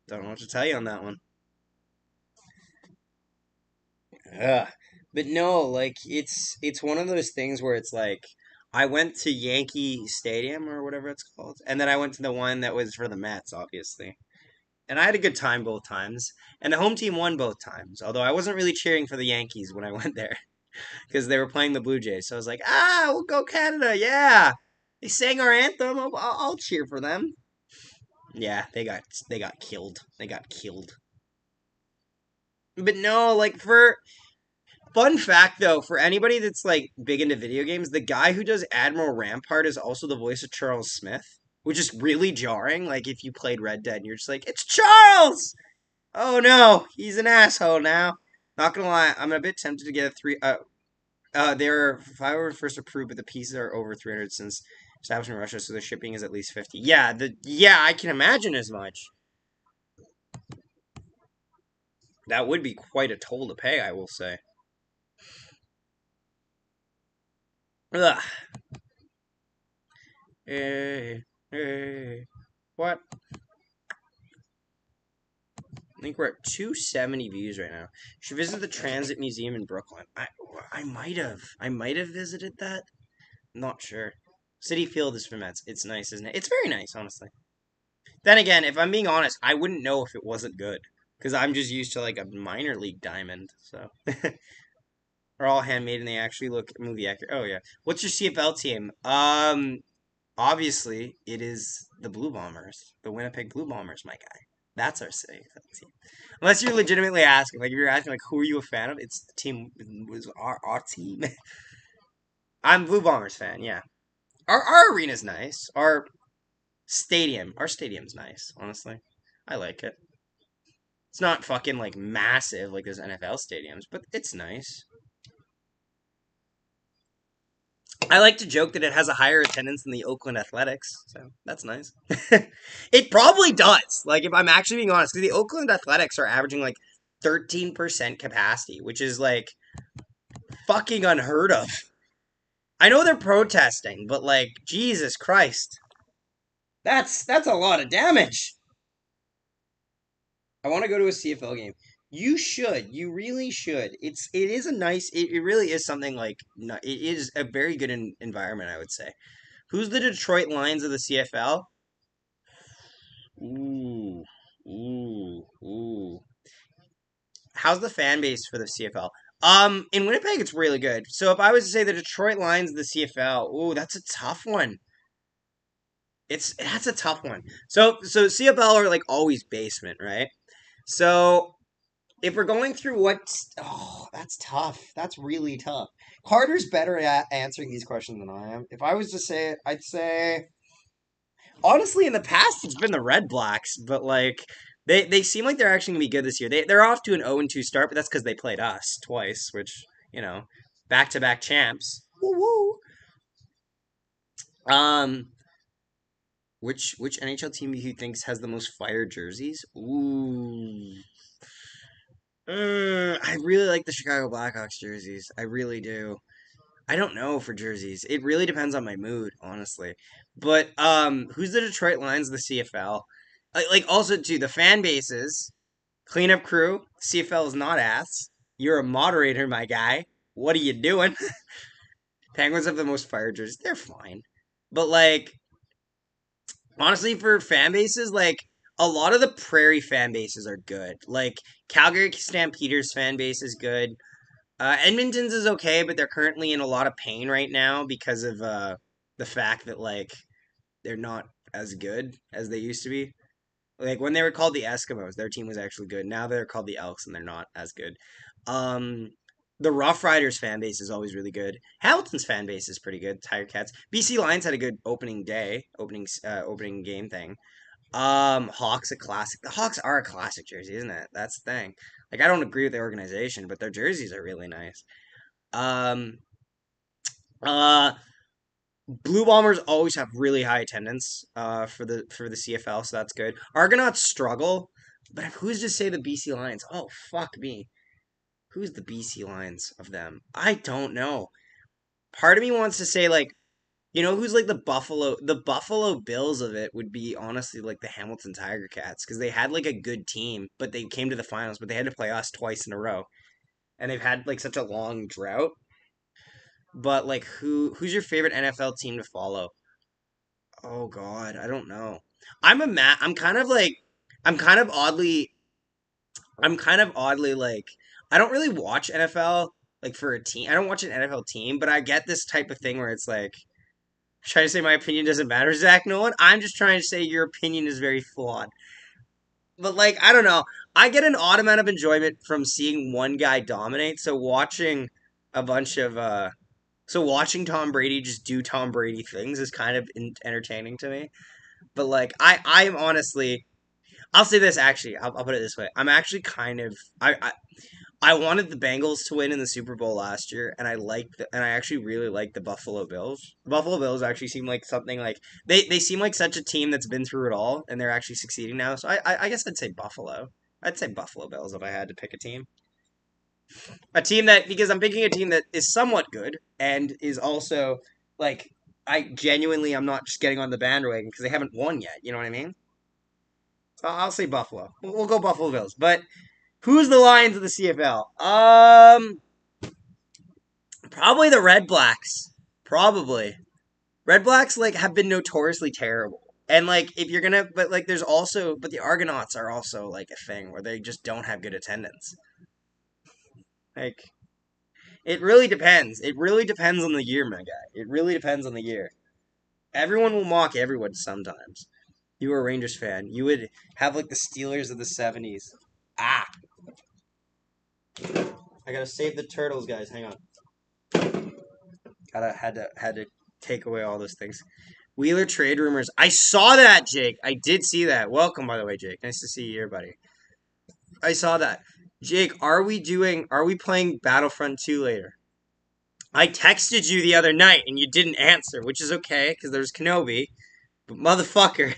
Don't know what to tell you on that one. Ugh. But no, like it's one of those things where it's like I went to Yankee Stadium or whatever it's called, and then I went to the one that was for the Mets, obviously. And I had a good time both times, and the home team won both times. Although I wasn't really cheering for the Yankees when I went there because they were playing the Blue Jays. So I was like, we'll go Canada, yeah. They sang our anthem. I'll cheer for them. Yeah, they got killed. They got killed. But no, like for fun fact though, for anybody that's like big into video games, the guy who does Admiral Rampart is also the voice of Charles Smith, which is really jarring. Like if you played Red Dead and you're just like, it's Charles! Oh no, he's an asshole now. Not gonna lie, I'm a bit tempted to get a three. They're 5 first approved, but the pieces are over 300 since establishment in Russia, so the shipping is at least 50. Yeah, I can imagine as much. That would be quite a toll to pay, I will say. Ugh. Hey, what? I think we're at 270 views right now. You should visit the Transit Museum in Brooklyn. I might have visited that. Not sure. City Field is for Mets. It's nice, isn't it? It's very nice, honestly. Then again, if I'm being honest, I wouldn't know if it wasn't good because I'm just used to like a minor league diamond. So are all handmade and they actually look movie accurate. Oh yeah. What's your CFL team? Obviously it is the Blue Bombers, the Winnipeg Blue Bombers, my guy. That's our CFL team. Unless you're legitimately asking, like if you're asking like who are you a fan of, it's the team was our team. I'm Blue Bombers fan, yeah. Our arena's nice. Our stadium's nice, honestly. I like it. It's not fucking like massive like those NFL stadiums, but it's nice. I like to joke that it has a higher attendance than the Oakland Athletics, so that's nice. It probably does. Like, if I'm actually being honest, because the Oakland Athletics are averaging like 13% capacity, which is like fucking unheard of. I know they're protesting, but like, Jesus Christ. That's a lot of damage. I want to go to a CFL game. You should. You really should. It is a nice. It really is something like. It is a very good environment, I would say. Who's the Detroit Lions of the CFL? Ooh, ooh. How's the fan base for the CFL? In Winnipeg, it's really good. So if I was to say the Detroit Lions of the CFL, ooh, that's a tough one. That's a tough one. So CFL are like always basement, right? So if we're going through that's tough. That's really tough. Carter's better at answering these questions than I am. If I was to say it, I'd say honestly in the past it's been the Red Blacks, but like they seem like they're actually gonna be good this year. They're off to an 0-2 start, but that's because they played us twice, which back to back champs. Woo woo. Um, which NHL team do you thinks has the most fire jerseys? Ooh. I really like the Chicago Blackhawks jerseys. I really do. I don't know for jerseys. It really depends on my mood, honestly. But who's the Detroit Lions of the CFL? Like also too the fan bases, cleanup crew. CFL is not ass. You're a moderator, my guy. What are you doing? Penguins have the most fire jerseys. They're fine, but like honestly, for fan bases, like a lot of the Prairie fan bases are good. Like Calgary Stampeders fan base is good. Edmonton's is okay, but they're currently in a lot of pain right now because of the fact that like they're not as good as they used to be. Like when they were called the Eskimos, their team was actually good. Now they're called the Elks, and they're not as good. Um, the Rough Riders fan base is always really good. Hamilton's fan base is pretty good. Tiger Cats. BC Lions had a good opening day, opening game thing. Hawks a classic. The Hawks are a classic jersey, isn't it? That's the thing. Like I don't agree with the organization, but their jerseys are really nice. Um, uh, Blue Bombers always have really high attendance. For the CFL, so that's good. Argonauts struggle, but who's to say the BC Lions? Oh fuck me. Who's the BC Lions of them? I don't know. Part of me wants to say like who's like the Buffalo Bills of it would be honestly like the Hamilton Tiger Cats because they had like a good team, but they came to the finals, but they had to play us twice in a row, and they've had like such a long drought. But like, who's your favorite NFL team to follow? Oh God, I don't know. I'm kind of like, I'm kind of oddly, I'm kind of oddly like, I don't really watch NFL like for a team. I don't watch an NFL team, but I get this type of thing where it's like trying to say my opinion doesn't matter, Zach Nolan. I'm just trying to say your opinion is very flawed. But like, I don't know. I get an odd amount of enjoyment from seeing one guy dominate. A bunch of so watching Tom Brady just do Tom Brady things is kind of entertaining to me. But like, I'm honestly, I'll say this actually. I'll put it this way. I'm actually kind of I wanted the Bengals to win in the Super Bowl last year, and I actually really like the Buffalo Bills. The Buffalo Bills actually seem like something like they seem like such a team that's been through it all, and they're actually succeeding now. So I guess I'd say Buffalo. I'd say Buffalo Bills if I had to pick a team that because I'm picking a team that is somewhat good and is also like I'm not just getting on the bandwagon because they haven't won yet. You know what I mean? So I'll say Buffalo. We'll go Buffalo Bills, but. Who's the Lions of the CFL? Probably the Red Blacks. Probably. Red Blacks like have been notoriously terrible. And like if you're gonna but like there's also but the Argonauts are also like a thing where they just don't have good attendance. Like it really depends. It really depends on the year, my guy. It really depends on the year. Everyone will mock everyone sometimes. You were a Rangers fan. You would have like the Steelers of the 70s. Ah, I gotta save the turtles, guys. Hang on. Gotta had to take away all those things. Wheeler trade rumors. I saw that, Jake. I did see that. Welcome, by the way, Jake. Nice to see you here, buddy. I saw that. Jake, are we playing Battlefront 2 later? I texted you the other night and you didn't answer, which is okay, because there's Kenobi. But motherfucker.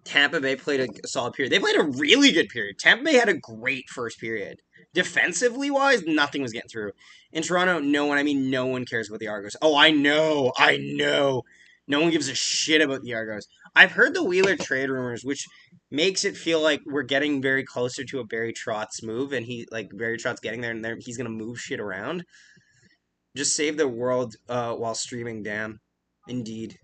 Tampa Bay played a solid period. They played a really good period. Tampa Bay had a great first period. Defensively wise, nothing was getting through. In Toronto, no one, I mean, no one cares about the Argos. Oh, I know. No one gives a shit about the Argos. I've heard the Wheeler trade rumors, which makes it feel like we're getting very closer to a Barry Trotz move, and Barry Trotz getting there, and he's gonna move shit around. Just save the world while streaming. Damn, indeed.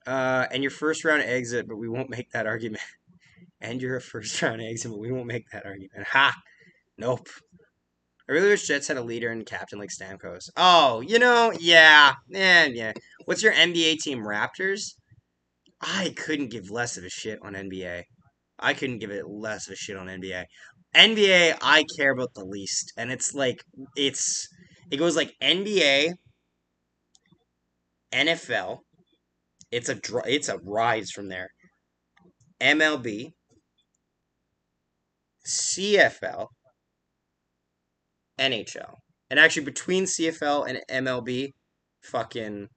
And your first round exit, but we won't make that argument. And you're a first round exit, but we won't make that argument. Ha! Nope. I really wish Jets had a leader and captain like Stamkos. Oh, yeah. What's your NBA team, Raptors? I couldn't give less of a shit on NBA. I couldn't give it less of a shit on NBA. NBA, I care about the least, and it goes like NBA, NFL. It's a rise from there. MLB, CFL, NHL. And actually between CFL and MLB, fucking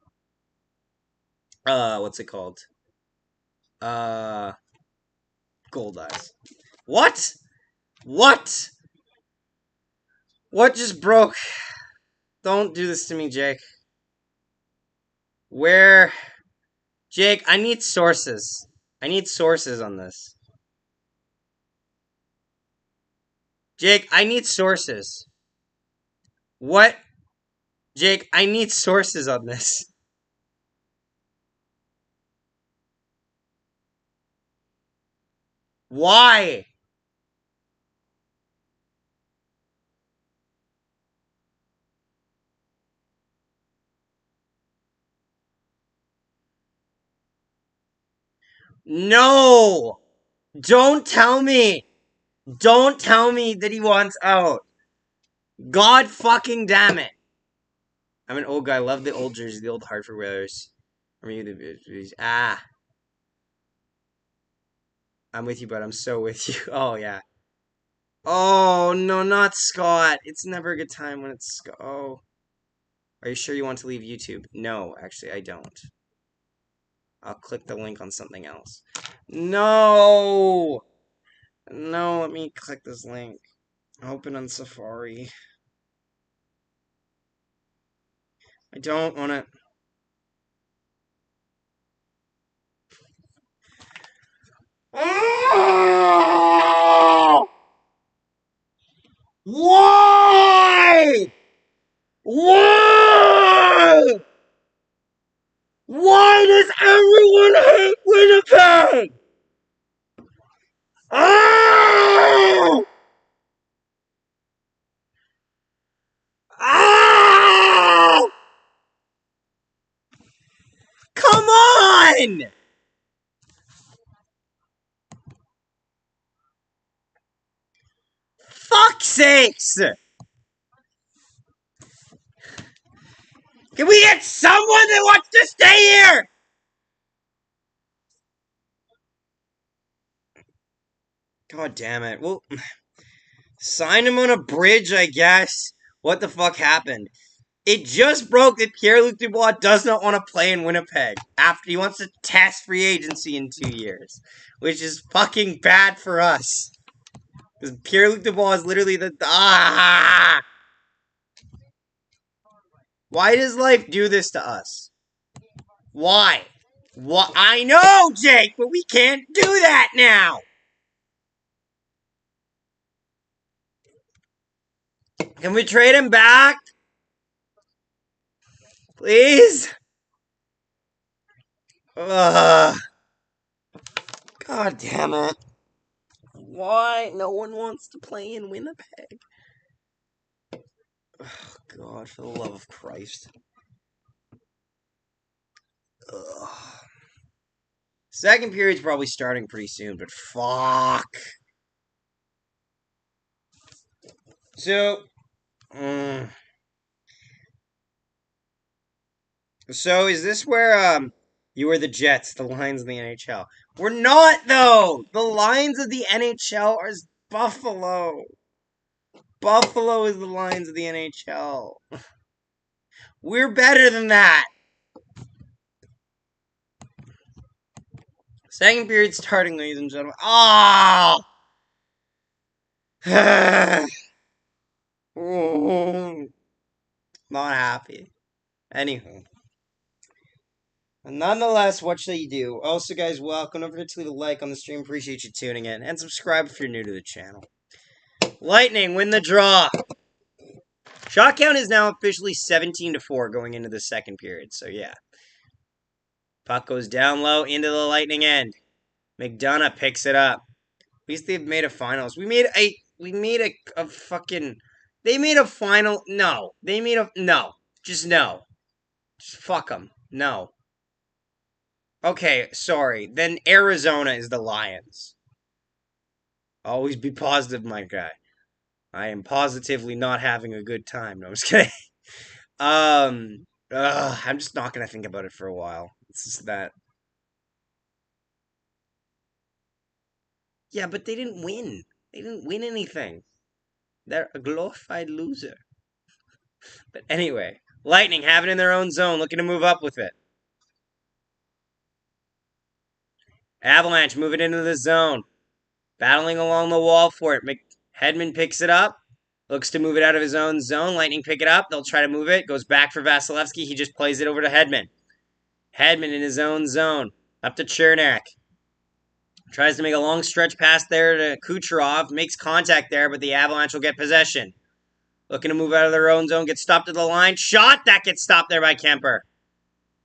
what's it called? Uh Gold Eyes. What? What? What just broke? Don't do this to me, Jake. Where Jake, I need sources. I need sources on this. Jake, I need sources. What? Jake, I need sources on this. Why? No! Don't tell me! Don't tell me that he wants out. God fucking damn it. I'm an old guy. Love the old jersey, the old Hartford wearers. I'm with you, but I'm so with you. Oh, yeah. Oh, no, not Scott. It's never a good time when it's Scott. Oh. Are you sure you want to leave YouTube? No, actually, I don't. I'll click the link on something else. No! No, let me click this link. Open on Safari. I don't want to... Why? Why? Why does everyone hate Winnipeg? Ah! Ah! Come on! Fuck's sakes! Can we get someone that wants to stay here? God damn it. Well, sign him on a bridge, I guess. What the fuck happened? It just broke that Pierre-Luc Dubois does not want to play in Winnipeg after he wants to test free agency in 2 years, which is fucking bad for us. Because Pierre-Luc Dubois is literally the... Ah! Why does life do this to us? Why? What? I know, Jake, but we can't do that now. Can we trade him back? Please? Ugh. God damn it. Why? No one wants to play in Winnipeg. Oh, God, for the love of Christ. Ugh. Second period's probably starting pretty soon, but fuck. So, so is this where you were the Jets, the Lions of the NHL? We're not though. The Lions of the NHL are Buffalo. Buffalo is the Lions of the NHL. We're better than that. Second period starting, ladies and gentlemen. Oh! Not happy. Anywho. Nonetheless, what shall you do? Also, guys, welcome. Don't forget to leave a like on the stream. Appreciate you tuning in. And subscribe if you're new to the channel. Lightning win the draw. Shot count is now officially 17-4 going into the second period. So, yeah. Puck goes down low into the Lightning end. McDonough picks it up. At least they've made a finals. We made a fucking... They made a final... No. They made a... No. Just no. Just fuck them. No. Okay, sorry. Then Arizona is the Lions. Always be positive, my guy. I am positively not having a good time. No, I'm just kidding. I'm just not gonna think about it for a while. It's just that. Yeah, but they didn't win. They didn't win anything. They're a glorified loser. But anyway, Lightning have it in their own zone, looking to move up with it. Avalanche moving into the zone. Battling along the wall for it. Hedman picks it up. Looks to move it out of his own zone. Lightning pick it up. They'll try to move it. Goes back for Vasilevsky. He just plays it over to Hedman. Hedman in his own zone. Up to Chernak. Tries to make a long stretch pass there to Kucherov. Makes contact there, but the Avalanche will get possession. Looking to move out of their own zone. Gets stopped at the line. Shot! That gets stopped there by Kemper.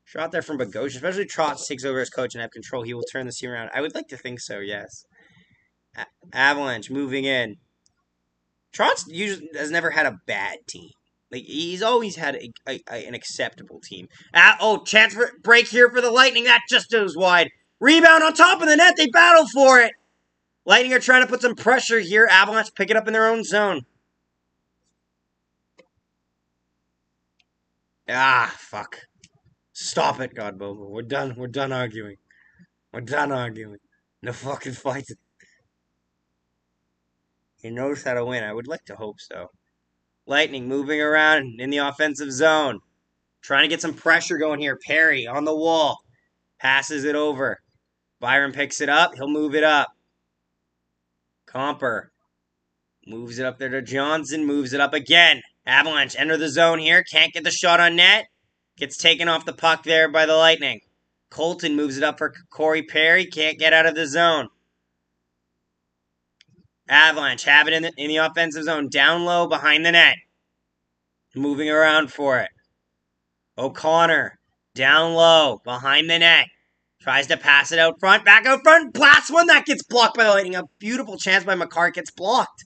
Shot there from Bogosian. Especially Trotz takes over as coach and have control. He will turn this team around. I would like to think so, yes. Avalanche moving in. Trotz usually has never had a bad team. Like, he's always had an acceptable team. Chance for break here for the Lightning. That just goes wide. Rebound on top of the net. They battle for it. Lightning are trying to put some pressure here. Avalanche pick it up in their own zone. Ah, fuck. Stop it, God Bobo. We're done. We're done arguing. We're done arguing. No fucking fighting. He knows how to win. I would like to hope so. Lightning moving around in the offensive zone. Trying to get some pressure going here. Perry on the wall. Passes it over. Byron picks it up. He'll move it up. Comper moves it up there to Johnson. Moves it up again. Avalanche enter the zone here. Can't get the shot on net. Gets taken off the puck there by the Lightning. Colton moves it up for Corey Perry. Can't get out of the zone. Avalanche have it in the offensive zone. Down low behind the net. Moving around for it. O'Connor. Down low behind the net. Tries to pass it out front. Back out front. Blast one. That gets blocked by the Lightning. A beautiful chance by Makar gets blocked.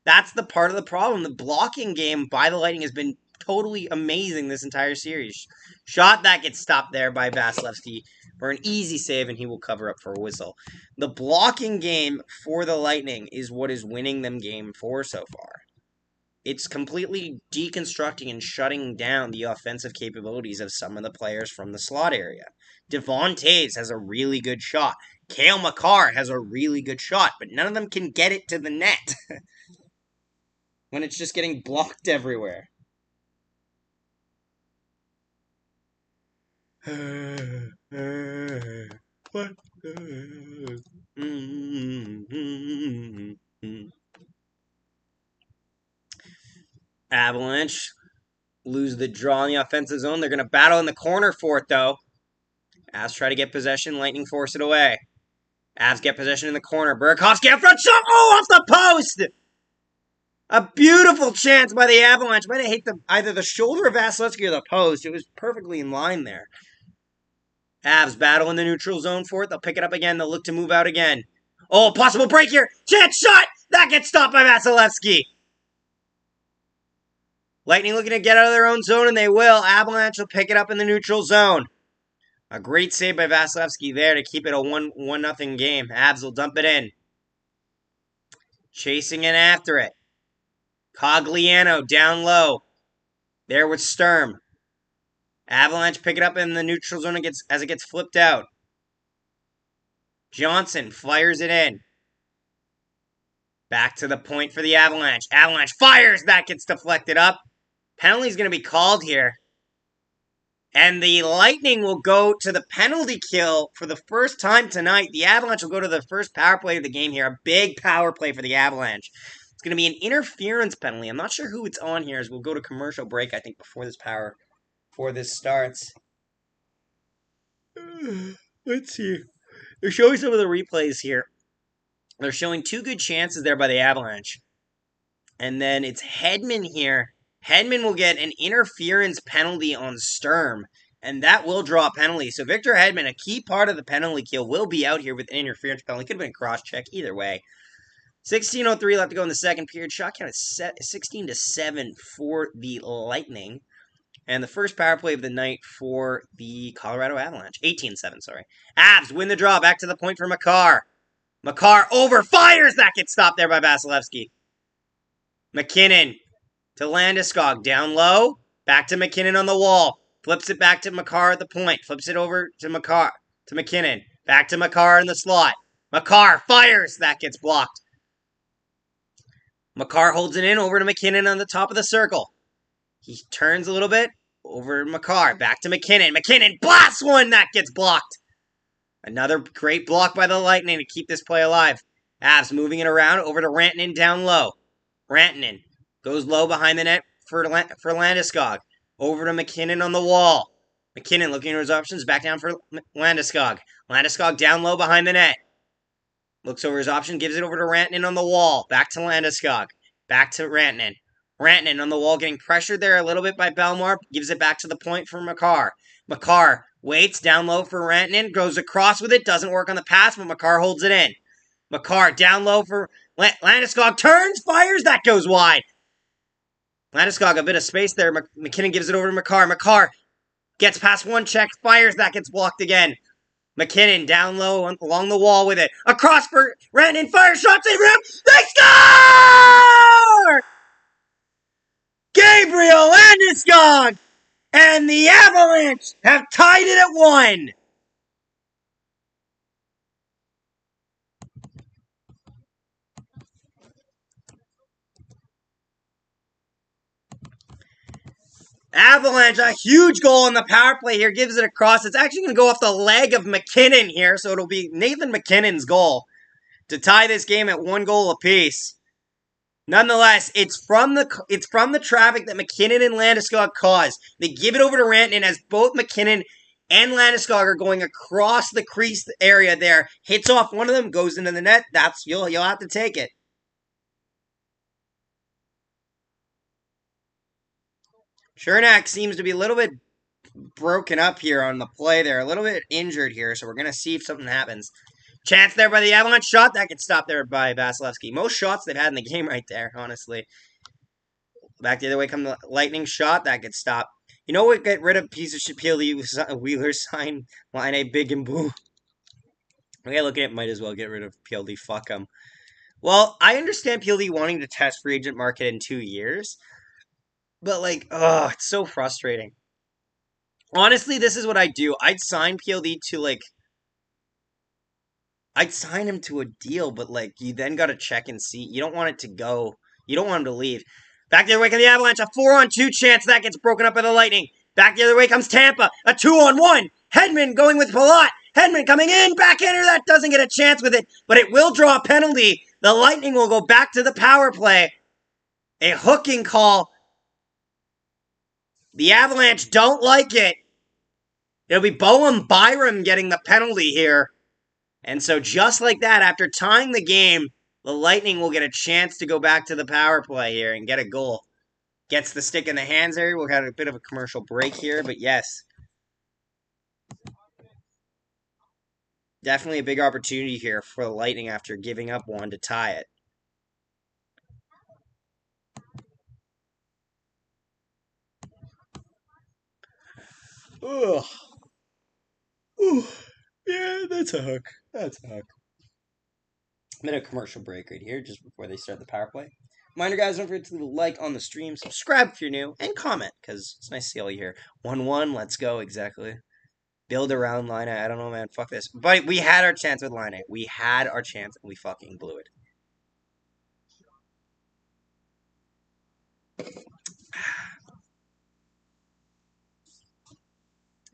That's the part of the problem. The blocking game by the Lightning has been totally amazing this entire series. Shot that gets stopped there by Vasilevsky for an easy save, and he will cover up for a whistle. The blocking game for the Lightning is what is winning them game 4 so far. It's completely deconstructing and shutting down the offensive capabilities of some of the players from the slot area. Devon Toews has a really good shot. Cale Makar has a really good shot, but none of them can get it to the net when it's just getting blocked everywhere. What? Avalanche lose the draw in the offensive zone. They're going to battle in the corner for it, though. Avs try to get possession. Lightning force it away. Avs get possession in the corner. Burakovsky up front shot. Oh, off the post! A beautiful chance by the Avalanche. Might have hit either the shoulder of Vasilevsky or the post. It was perfectly in line there. Avs battle in the neutral zone for it. They'll pick it up again. They'll look to move out again. Oh, possible break here. Chance shot! That gets stopped by Vasilevsky. Lightning looking to get out of their own zone, and they will. Avalanche will pick it up in the neutral zone. A great save by Vasilevsky there to keep it a 1-0 game. Avs will dump it in. Chasing in after it. Cogliano down low. There with Sturm. Avalanche pick it up in the neutral zone as it gets flipped out. Johnson fires it in. Back to the point for the Avalanche. Avalanche fires. That gets deflected up. Penalty's going to be called here. And the Lightning will go to the penalty kill for the first time tonight. The Avalanche will go to the first power play of the game here. A big power play for the Avalanche. It's going to be an interference penalty. I'm not sure who it's on here as we'll go to commercial break, I think, before this starts. Let's see. They're showing some of the replays here. They're showing 2 good chances there by the Avalanche. And then it's Hedman here. Hedman will get an interference penalty on Sturm, and that will draw a penalty. So Victor Hedman, a key part of the penalty kill, will be out here with an interference penalty. Could have been a cross-check either way. 16:03 left to go in the second period. Shot count is 16-7 for the Lightning. And the first power play of the night for the Colorado Avalanche. 18-7, sorry. Avs win the draw. Back to the point for Makar. Makar over. Fires! That gets stopped there by Vasilevsky. McKinnon to Landeskog. Down low. Back to McKinnon on the wall. Flips it back to Makar at the point. Flips it over to Makar. To McKinnon. Back to Makar in the slot. Makar fires. That gets blocked. Makar holds it in over to McKinnon on the top of the circle. He turns a little bit. Over to Makar. Back to McKinnon. McKinnon blasts one. That gets blocked. Another great block by the Lightning to keep this play alive. Avs moving it around over to Rantanen down low. Rantanen goes low behind the net for Landeskog. Over to McKinnon on the wall. McKinnon looking at his options. Back down for Landeskog. Landeskog down low behind the net. Looks over his option. Gives it over to Rantanen on the wall. Back to Landeskog. Back to Rantanen. Rantanen on the wall getting pressured there a little bit by Bellemare. Gives it back to the point for Makar. Makar waits down low for Rantanen. Goes across with it. Doesn't work on the pass, but Makar holds it in. Makar down low for Landeskog. Turns, fires. That goes wide. Landeskog a bit of space there. McKinnon gives it over to Makar. Makar gets past one check. Fires. That gets blocked again. McKinnon down low along the wall with it. Across for Rantanen. Fires. Shots in rim. They score! Gabriel Landeskog And the Avalanche have tied it at 1. Avalanche, a huge goal in the power play here, gives it across. It's actually going to go off the leg of McKinnon here, so it'll be Nathan McKinnon's goal to tie this game at 1 goal apiece. Nonetheless, it's from the traffic that McKinnon and Landeskog caused. They give it over to Rantanen as both McKinnon and Landeskog are going across the crease area there. Hits off one of them, goes into the net. You'll have to take it. Chernak seems to be a little bit broken up here on the play there. A little bit injured here, so we're going to see if something happens. Chance there by the Avalanche. Shot that gets stopped there by Vasilevsky. Most shots they've had in the game right there, honestly. Back the other way come the Lightning shot. That gets stopped. You know what? Get rid of piece of shit Wheeler sign. Line A big and blue. Okay, look at it. Might as well get rid of PLD. Fuck him. Well, I understand PLD wanting to test free agent market in 2 years. But, like, oh, it's so frustrating. Honestly, this is what I'd do. I'd sign PLD to, like... I'd sign him to a deal, but, like, you then got to check and see. You don't want it to go. You don't want him to leave. Back the other way comes the Avalanche. A 4-on-2 chance. That gets broken up by the Lightning. Back the other way comes Tampa. A 2-on-1. Hedman going with Palat. Hedman coming in. Backhander. That doesn't get a chance with it, but it will draw a penalty. The Lightning will go back to the power play. A hooking call. The Avalanche don't like it. It'll be Boehm Byram getting the penalty here. And so just like that, after tying the game, the Lightning will get a chance to go back to the power play here and get a goal. Gets the stick in the hands area. We'll have a bit of a commercial break here, but yes. Definitely a big opportunity here for the Lightning after giving up 1 to tie it. Ugh. Ooh. Yeah, that's a hook. That's a hook. I'm in a commercial break right here just before they start the power play. Reminder, guys, don't forget to leave a like on the stream, subscribe if you're new, and comment, because it's nice to see all you here. 1-1, let's go, exactly. Build around Line A. I don't know, man. Fuck this. But we had our chance with Line A. We had our chance, and we fucking blew it.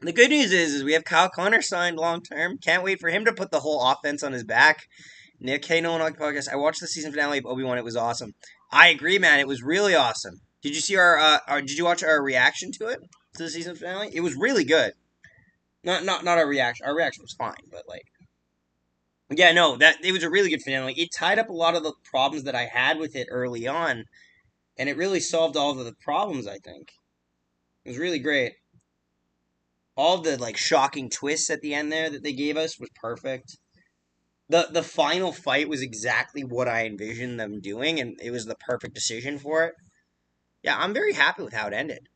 The good news is we have Kyle Connor signed long term. Can't wait for him to put the whole offense on his back. Nick, hey, no one on podcast. I watched the season finale of Obi-Wan. It was awesome. I agree, man. It was really awesome. Did you see did you watch our reaction to it? To the season finale? It was really good. Not our reaction. Our reaction was fine, but like, yeah, no, it was a really good finale. It tied up a lot of the problems that I had with it early on, and it really solved all of the problems. I think it was really great. All the like shocking twists at the end there that they gave us was perfect. The final fight was exactly what I envisioned them doing, and it was the perfect decision for it. Yeah, I'm very happy with how it ended.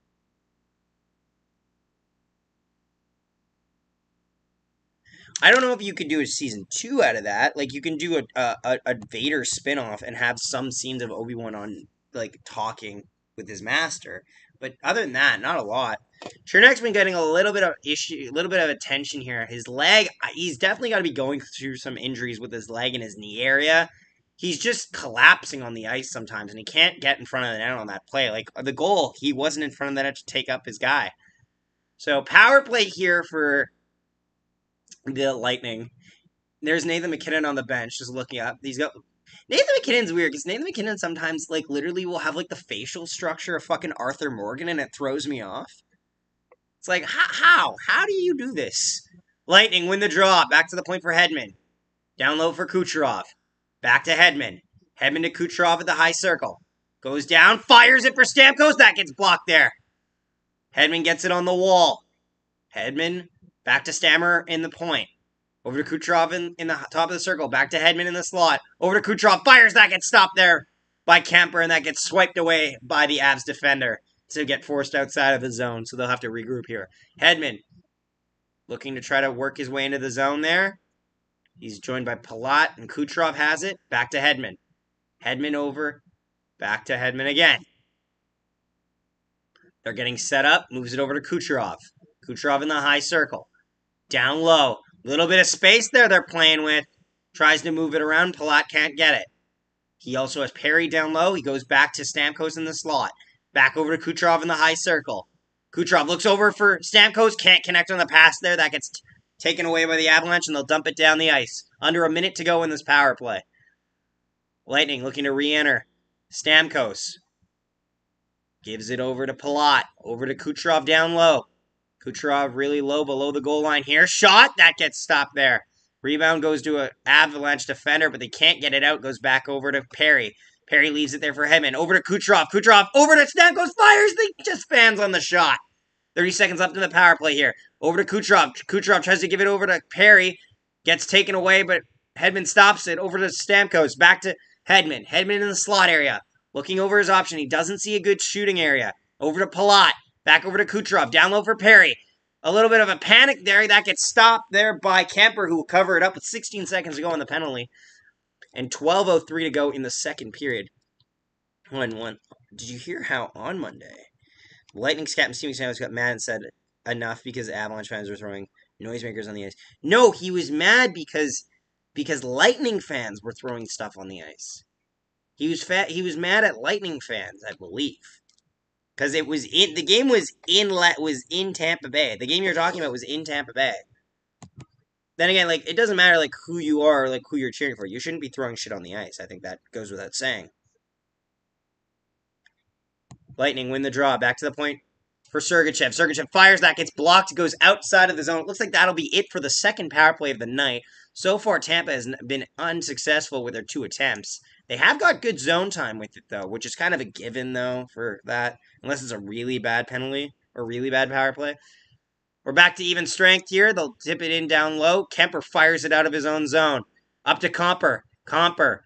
I don't know if you could do a season 2 out of that. Like, you can do a Vader spinoff and have some scenes of Obi-Wan on, like, talking with his master. But other than that, not a lot. Chernak's been getting a little bit of attention here. His leg, he's definitely got to be going through some injuries with his leg and his knee area. He's just collapsing on the ice sometimes, and he can't get in front of the net on that play. Like, the goal, he wasn't in front of the net to take up his guy. So, power play here for the Lightning. There's Nathan McKinnon on the bench, just looking up. Nathan McKinnon's weird, because Nathan McKinnon sometimes, like, literally will have, like, the facial structure of fucking Arthur Morgan, and it throws me off. It's like, how? How do you do this? Lightning win the draw. Back to the point for Hedman. Down low for Kucherov. Back to Hedman. Hedman to Kucherov at the high circle. Goes down, fires it for Stamkos. That gets blocked there. Hedman gets it on the wall. Hedman back to Stammer in the point. Over to Kucherov in the top of the circle. Back to Hedman in the slot. Over to Kucherov. Fires. That gets stopped there by Kemper, and that gets swiped away by the Avs defender to get forced outside of the zone, so they'll have to regroup here. Hedman looking to try to work his way into the zone there. He's joined by Palat, and Kucherov has it. Back to Hedman. Hedman over. Back to Hedman again. They're getting set up. Moves it over to Kucherov. Kucherov in the high circle. Down low. Little bit of space there they're playing with. Tries to move it around. Palat can't get it. He also has Perry down low. He goes back to Stamkos in the slot. Back over to Kucherov in the high circle. Kucherov looks over for Stamkos. Can't connect on the pass there. That gets taken away by the Avalanche, and they'll dump it down the ice. Under a minute to go in this power play. Lightning looking to re-enter. Stamkos gives it over to Palat. Over to Kucherov down low. Kucherov really low below the goal line here. Shot! That gets stopped there. Rebound goes to an Avalanche defender, but they can't get it out. Goes back over to Perry. Perry leaves it there for Hedman. Over to Kucherov. Kucherov over to Stamkos. Fires! They just fans on the shot. 30 seconds left in the power play here. Over to Kucherov. Kucherov tries to give it over to Perry. Gets taken away, but Hedman stops it. Over to Stamkos. Back to Hedman. Hedman in the slot area. Looking over his option. He doesn't see a good shooting area. Over to Palat. Back over to Kucherov. Down low for Perry. A little bit of a panic there. That gets stopped there by Kemper, who will cover it up with 16 seconds to go on the penalty. And 12:03 to go in the second period. 1-1. Did you hear how on Monday, Lightning's captain Steve Sanders got mad and said enough because Avalanche fans were throwing noisemakers on the ice? No, he was mad because Lightning fans were throwing stuff on the ice. He was mad at Lightning fans, I believe. Because the game was in Tampa Bay. The game you're talking about was in Tampa Bay. Then again, like, it doesn't matter, like, who you are or, like, who you're cheering for. You shouldn't be throwing shit on the ice. I think that goes without saying. Lightning win the draw. Back to the point for Sergachev. Sergachev fires that, gets blocked, goes outside of the zone. It looks like that'll be it for the second power play of the night. So far, Tampa has been unsuccessful with their 2 attempts. They have got good zone time with it, though, which is kind of a given, though, for that. Unless it's a really bad penalty or really bad power play. We're back to even strength here. They'll tip it in down low. Kemper fires it out of his own zone. Up to Comper. Comper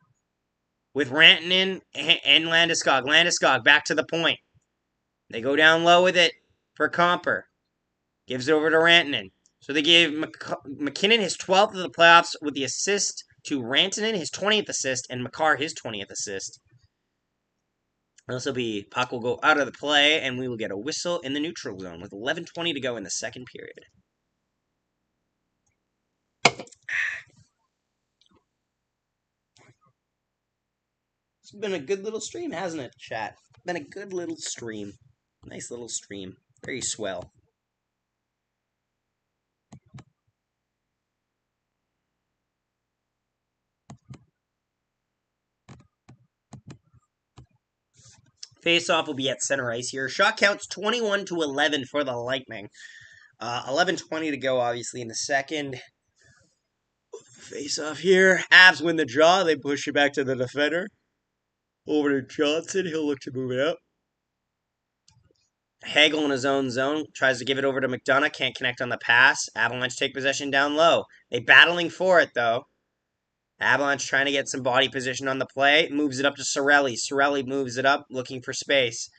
with Rantanen and Landeskog. Landeskog back to the point. They go down low with it for Comper. Gives it over to Rantanen. So they gave McKinnon his 12th of the playoffs with the assist to Rantanen, his 20th assist, and Makar his 20th assist. This will be, puck will go out of the play, and we will get a whistle in the neutral zone with 11:20 to go in the second period. It's been a good little stream, hasn't it, chat? Been a good little stream. Nice little stream. Very swell. Face-off will be at center ice here. Shot counts 21-11 for the Lightning. 11:20 to go, obviously, in the second. Face-off here. Avs win the draw. They push it back to the defender. Over to Johnson. He'll look to move it up. Hagel in his own zone. Tries to give it over to McDonough. Can't connect on the pass. Avalanche take possession down low. They battling for it, though. Avalanche trying to get some body position on the play. Moves it up to Cirelli. Cirelli moves it up, looking for space.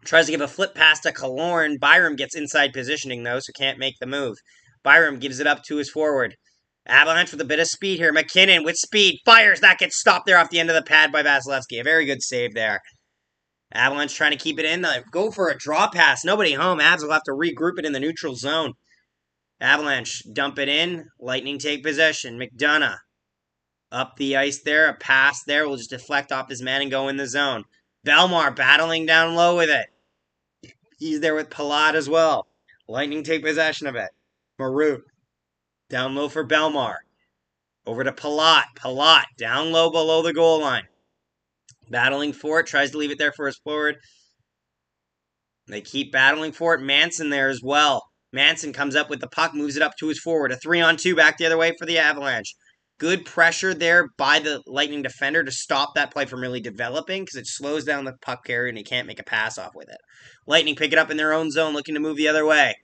Tries to give a flip pass to Killorn. Byram gets inside positioning, though, so can't make the move. Byram gives it up to his forward. Avalanche with a bit of speed here. McKinnon with speed. Fires. That gets stopped there off the end of the pad by Vasilevsky. A very good save there. Avalanche trying to keep it in. They go for a draw pass. Nobody home. Avs will have to regroup it in the neutral zone. Avalanche dump it in. Lightning take possession. McDonough. Up the ice there, a pass there will just deflect off his man and go in the zone. Belmar battling down low with it. He's there with Palat as well. Lightning take possession of it. Maroon down low for Belmar. Over to Palat. Palat down low below the goal line. Battling for it, tries to leave it there for his forward. They keep battling for it. Manson there as well. Manson comes up with the puck, moves it up to his forward. A 3-on-2 back the other way for the Avalanche. Good pressure there by the Lightning defender to stop that play from really developing because it slows down the puck carrier and he can't make a pass off with it. Lightning pick it up in their own zone, looking to move the other way.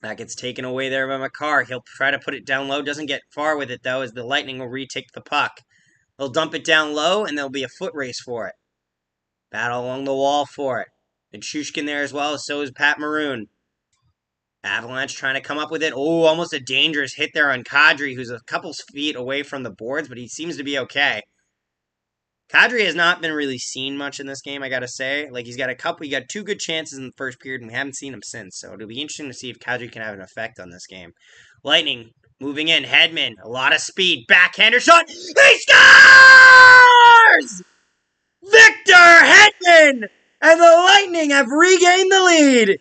That gets taken away there by Makar. He'll try to put it down low. Doesn't get far with it, though, as the Lightning will retake the puck. They'll dump it down low, and there'll be a foot race for it. Battle along the wall for it. And Shushkin there as well, so is Pat Maroon. Avalanche trying to come up with it. Oh, almost a dangerous hit there on Kadri, who's a couple feet away from the boards, but he seems to be okay. Kadri has not been really seen much in this game, I gotta say. Like, he got two good chances in the first period, and we haven't seen him since. So it'll be interesting to see if Kadri can have an effect on this game. Lightning moving in, Hedman, a lot of speed, backhander shot, he scores! Victor Hedman and the Lightning have regained the lead.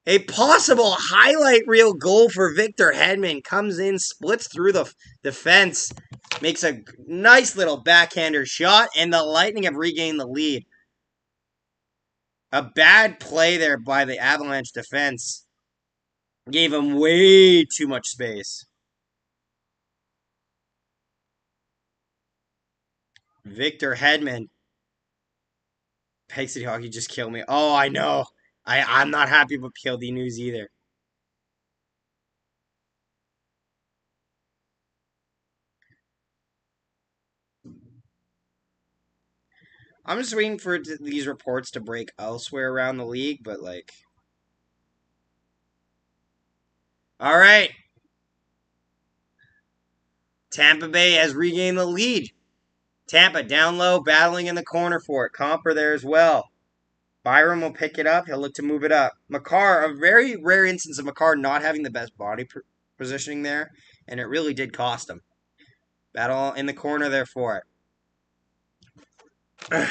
A possible highlight reel goal for Victor Hedman comes in, splits through the defense, makes a nice little backhander shot, and the Lightning have regained the lead. A bad play there by the Avalanche defense gave him way too much space. Victor Hedman. Peg City Hockey just killed me. Oh, I know. I'm not happy with PLD news either. I'm just waiting for these reports to break elsewhere around the league, but like... All right. Tampa Bay has regained the lead. Tampa down low, battling in the corner for it. Comper there as well. Byram will pick it up. He'll look to move it up. Makar, a very rare instance of Makar not having the best body positioning there, and it really did cost him. Battle in the corner there for it.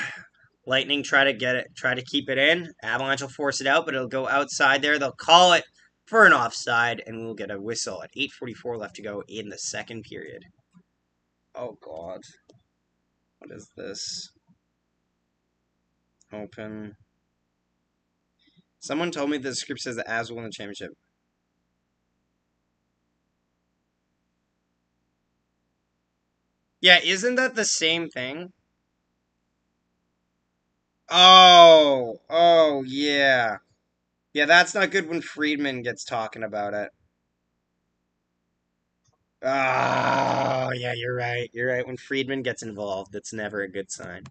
Lightning try to keep it in. Avalanche will force it out, but it'll go outside there. They'll call it for an offside, and we'll get a whistle at 8:44 left to go in the second period. Oh, God. What is this? Open. Someone told me the script says the Avs will win the championship. Yeah, isn't that the same thing? Oh, yeah. Yeah, that's not good when Friedman gets talking about it. Oh, yeah, you're right. You're right. When Friedman gets involved, that's never a good sign.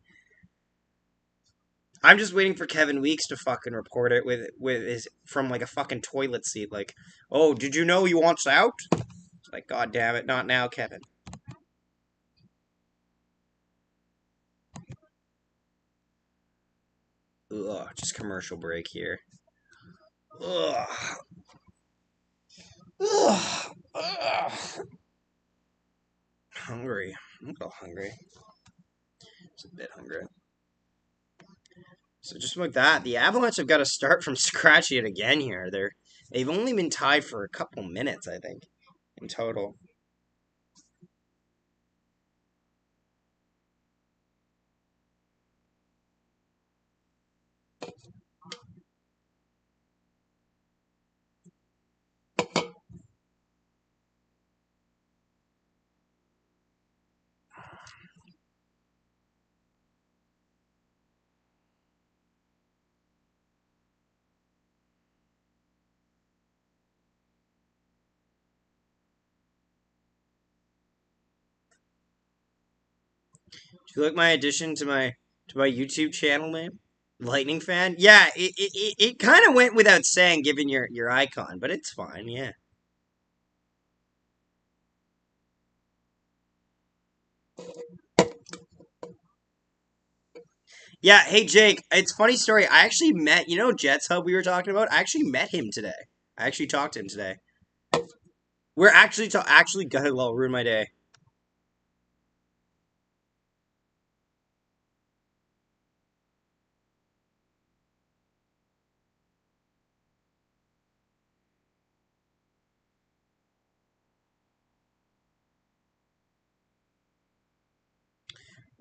I'm just waiting for Kevin Weeks to fucking report it with his from like a fucking toilet seat. Like, oh, did you know he wants out? It's like, God damn it, not now, Kevin. Ugh, just commercial break here. Ugh. Ugh. Ugh. Hungry. I'm a little hungry. It's a bit hungry. So just like that, the Avalanche have got to start from scratch yet again here. They've only been tied for a couple minutes, I think, in total. Do you like my addition to my YouTube channel name? Lightning fan? Yeah, it kind of went without saying given your icon, but it's fine, yeah. Yeah, hey Jake, it's a funny story. I actually met, Jets Hub we were talking about? I actually met him today. I actually talked to him today. We're actually gonna ruin my day.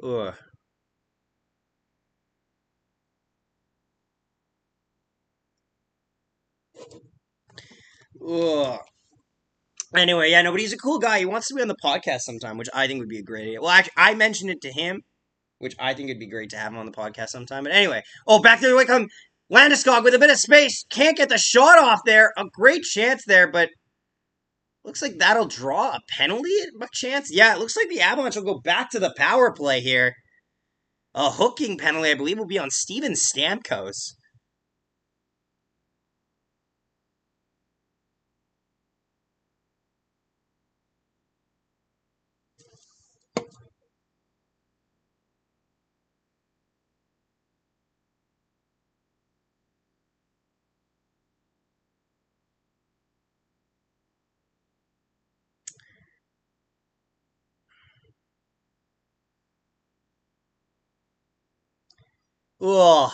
Ugh. Ugh. Anyway, yeah, no, but he's a cool guy. He wants to be on the podcast sometime, which I think would be a great idea. Well, actually, I mentioned it to him, which I think it'd be great to have him on the podcast sometime. But anyway, back there, Wickham. Landeskog with a bit of space. Can't get the shot off there. A great chance there, but looks like that'll draw a penalty chance. Yeah, it looks like the Avalanche will go back to the power play here. A hooking penalty, I believe, will be on Steven Stamkos. Ugh.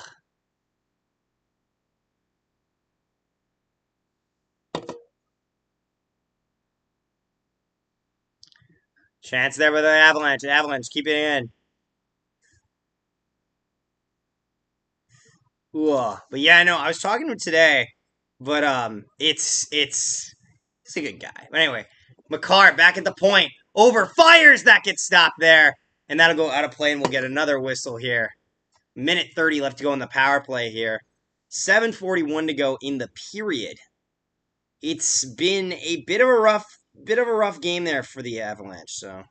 Chance there with the Avalanche. Avalanche, keep it in. Ugh. But yeah, I know. I was talking to him today, but he's a good guy. But anyway, McCarr back at the point. Over fires that gets stopped there, and that'll go out of play, and we'll get another whistle here. Minute 30 left to go in the power play here. 7:41 to go in the period. It's been a bit of a rough game there for the Avalanche. So,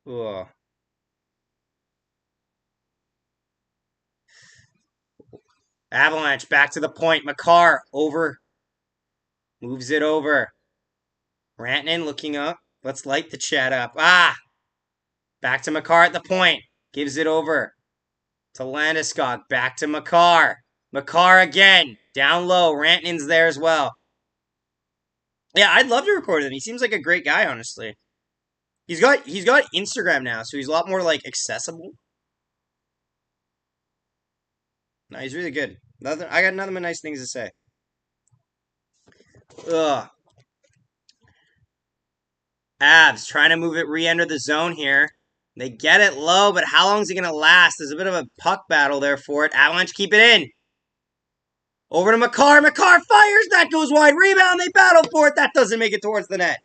ugh. Avalanche back to the point. McCarr over, moves it over. Rantanen looking up. Let's light the chat up. Back to McCarr at the point. Gives it over to Landeskog. Back to McCarr. McCarr again. Down low. Rantanen's there as well. Yeah, I'd love to record him. He seems like a great guy, honestly. He's got Instagram now, so he's a lot more like accessible. No, he's really good. I got nothing but nice things to say. Ugh. Avs trying to move it, re-enter the zone here. They get it low, but how long is it going to last? There's a bit of a puck battle there for it. Avalanche keep it in. Over to McCarr. McCarr fires. That goes wide. Rebound. They battle for it. That doesn't make it towards the net.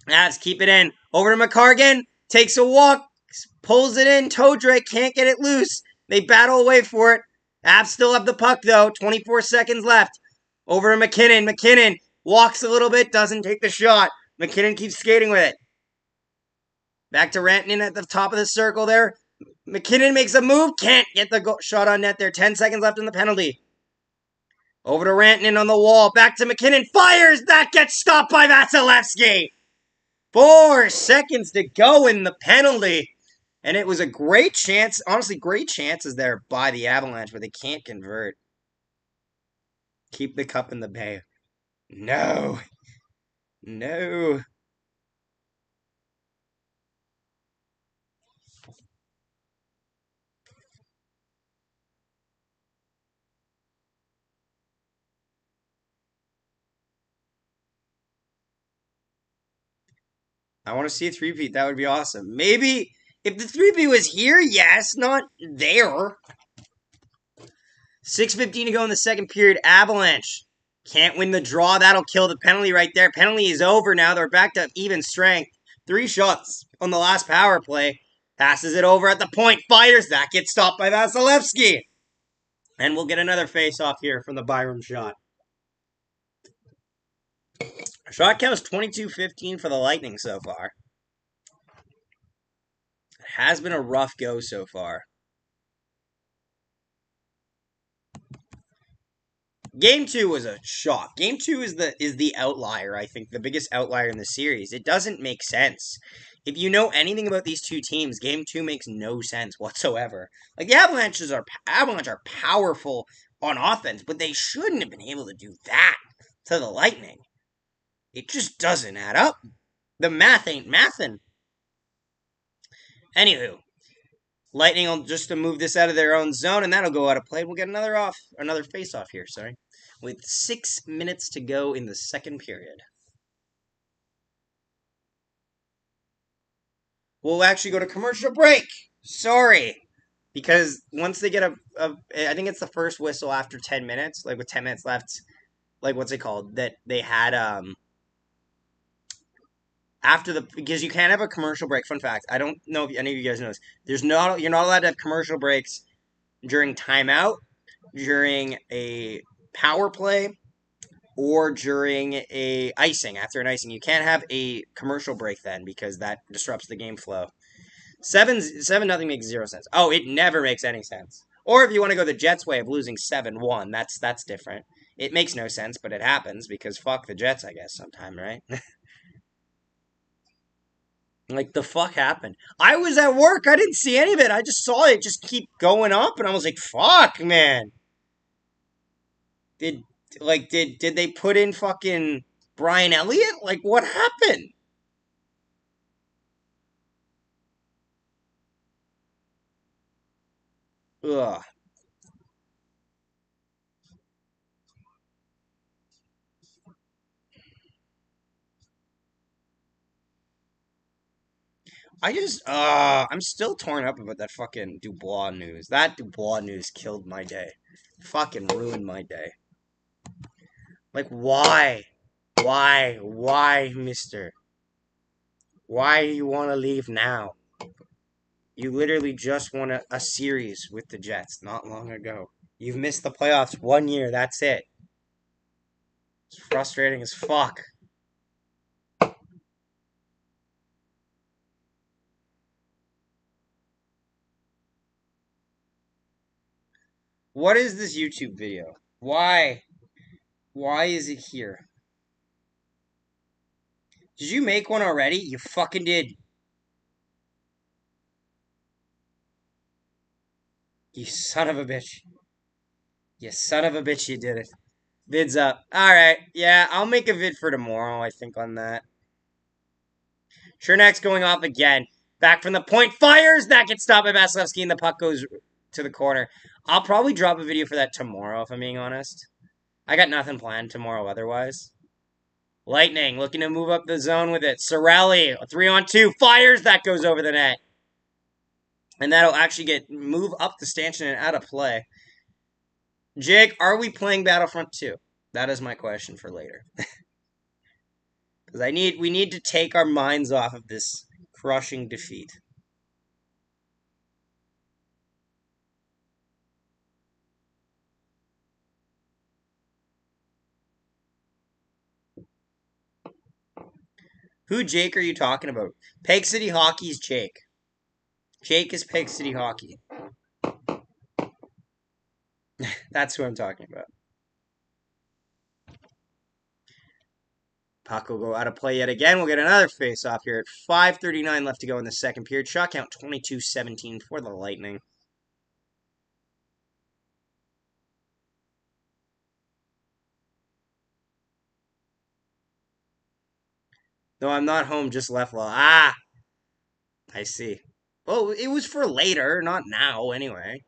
Avs keep it in. Over to McCarr again. Takes a walk. Pulls it in. Todre can't get it loose. They battle away for it. Avs still have the puck, though. 24 seconds left. Over to McKinnon. McKinnon walks a little bit. Doesn't take the shot. McKinnon keeps skating with it. Back to Rantanen at the top of the circle there. McKinnon makes a move. Can't get the shot on net there. 10 seconds left in the penalty. Over to Rantanen on the wall. Back to McKinnon. Fires. That gets stopped by Vasilevsky. 4 seconds to go in the penalty. And it was a great chance. Honestly, great chances there by the Avalanche, but they can't convert. Keep the cup in the bay. No. No. I want to see a 3-peat. That would be awesome. Maybe if the 3-peat was here, yes, not there. 6:15 to go in the second period. Avalanche can't win the draw. That'll kill the penalty right there. Penalty is over now. They're back to even strength. 3 shots on the last power play. Passes it over at the point. Fires. That gets stopped by Vasilevsky. And we'll get another face-off here from the Byram shot. Shot count is 22-15 for the Lightning so far. It has been a rough go so far. Game 2 was a shock. Game 2 is the outlier, I think, the biggest outlier in the series. It doesn't make sense. If you know anything about these two teams, Game 2 makes no sense whatsoever. Like, the Avalanche are powerful on offense, but they shouldn't have been able to do that to the Lightning. It just doesn't add up. The math ain't mathin'. Anywho, Lightning will just to move this out of their own zone, and that'll go out of play. We'll get another face-off here, with 6 minutes to go in the second period. We'll actually go to commercial break. Sorry. Because once they get I think it's the first whistle after 10 minutes, like with 10 minutes left, like what's it called? That they had, because you can't have a commercial break. Fun fact, I don't know if any of you guys know this. You're not allowed to have commercial breaks during timeout, during a power play, or during a icing. After an icing, you can't have a commercial break then because that disrupts the game flow. 7-0 makes 0 sense. Oh, it never makes any sense. Or if you want to go the Jets' way of losing 7-1, that's different. It makes no sense, but it happens because fuck the Jets, I guess, sometime, right? Like, the fuck happened? I was at work. I didn't see any of it. I just saw it just keep going up, and I was like, fuck, man. Did, did they put in fucking Brian Elliott? Like, what happened? Ugh. I'm still torn up about that fucking Dubois news. That Dubois news killed my day. Fucking ruined my day. Like, why? Why, mister? Why you want to leave now? You literally just won a series with the Jets not long ago. You've missed the playoffs 1 year. That's it. It's frustrating as fuck. What is this YouTube video? Why? Why is it here? Did you make one already? You fucking did. You son of a bitch. You son of a bitch, you did it. Vid's up. Alright, yeah, I'll make a vid for tomorrow, I think, on that. Chernak's going off again. Back from the point. Fires! That gets stopped by Vasilevsky, and the puck goes to the corner. I'll probably drop a video for that tomorrow, if I'm being honest. I got nothing planned tomorrow otherwise. Lightning looking to move up the zone with it. Sorelli, 3-on-2. Fires! That goes over the net. And that'll actually move up the stanchion and out of play. Jake, are we playing Battlefront 2? That is my question for later. Because we need to take our minds off of this crushing defeat. Who, Jake, are you talking about? Peg City Hockey's Jake. Jake is Peg City Hockey. That's who I'm talking about. Puck will go out of play yet again. We'll get another face-off here at 5:39 left to go in the second period. Shot count 22-17 for the Lightning. No, I'm not home, just left law. Ah! I see. Oh, it was for later, not now, anyway.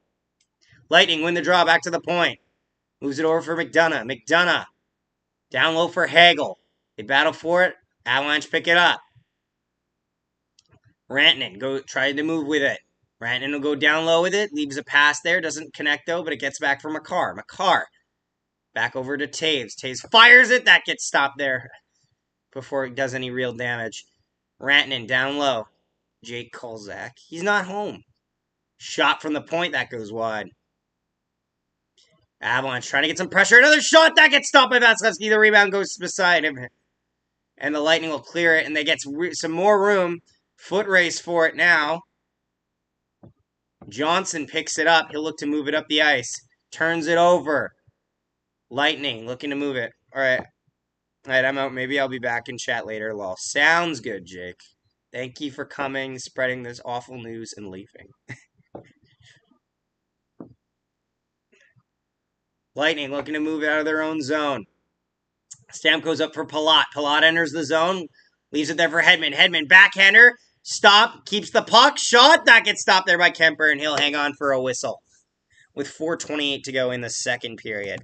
Lightning win the draw, back to the point. Moves it over for McDonough. McDonough. Down low for Hagel. They battle for it. Avalanche pick it up. Rantanen trying to move with it. Rantanen will go down low with it. Leaves a pass there. Doesn't connect though, but it gets back for Makar. Makar. Back over to Taves. Taves fires it. That gets stopped there before it does any real damage. Rantanen down low. Jake Kolzak. He's not home. Shot from the point. That goes wide. Avalanche trying to get some pressure. Another shot. That gets stopped by Vasilevsky. The rebound goes beside him. And the Lightning will clear it. And they get some more room. Foot race for it now. Johnson picks it up. He'll look to move it up the ice. Turns it over. Lightning looking to move it. All right. All right, I'm out. Maybe I'll be back in chat later. Lol. Sounds good, Jake. Thank you for coming, spreading this awful news, and leaving. Lightning looking to move it out of their own zone. Stamkos up for Palat. Palat enters the zone. Leaves it there for Hedman. Hedman, backhander. Stop. Keeps the puck. Shot. That gets stopped there by Kemper, and he'll hang on for a whistle. With 4:28 to go in the second period.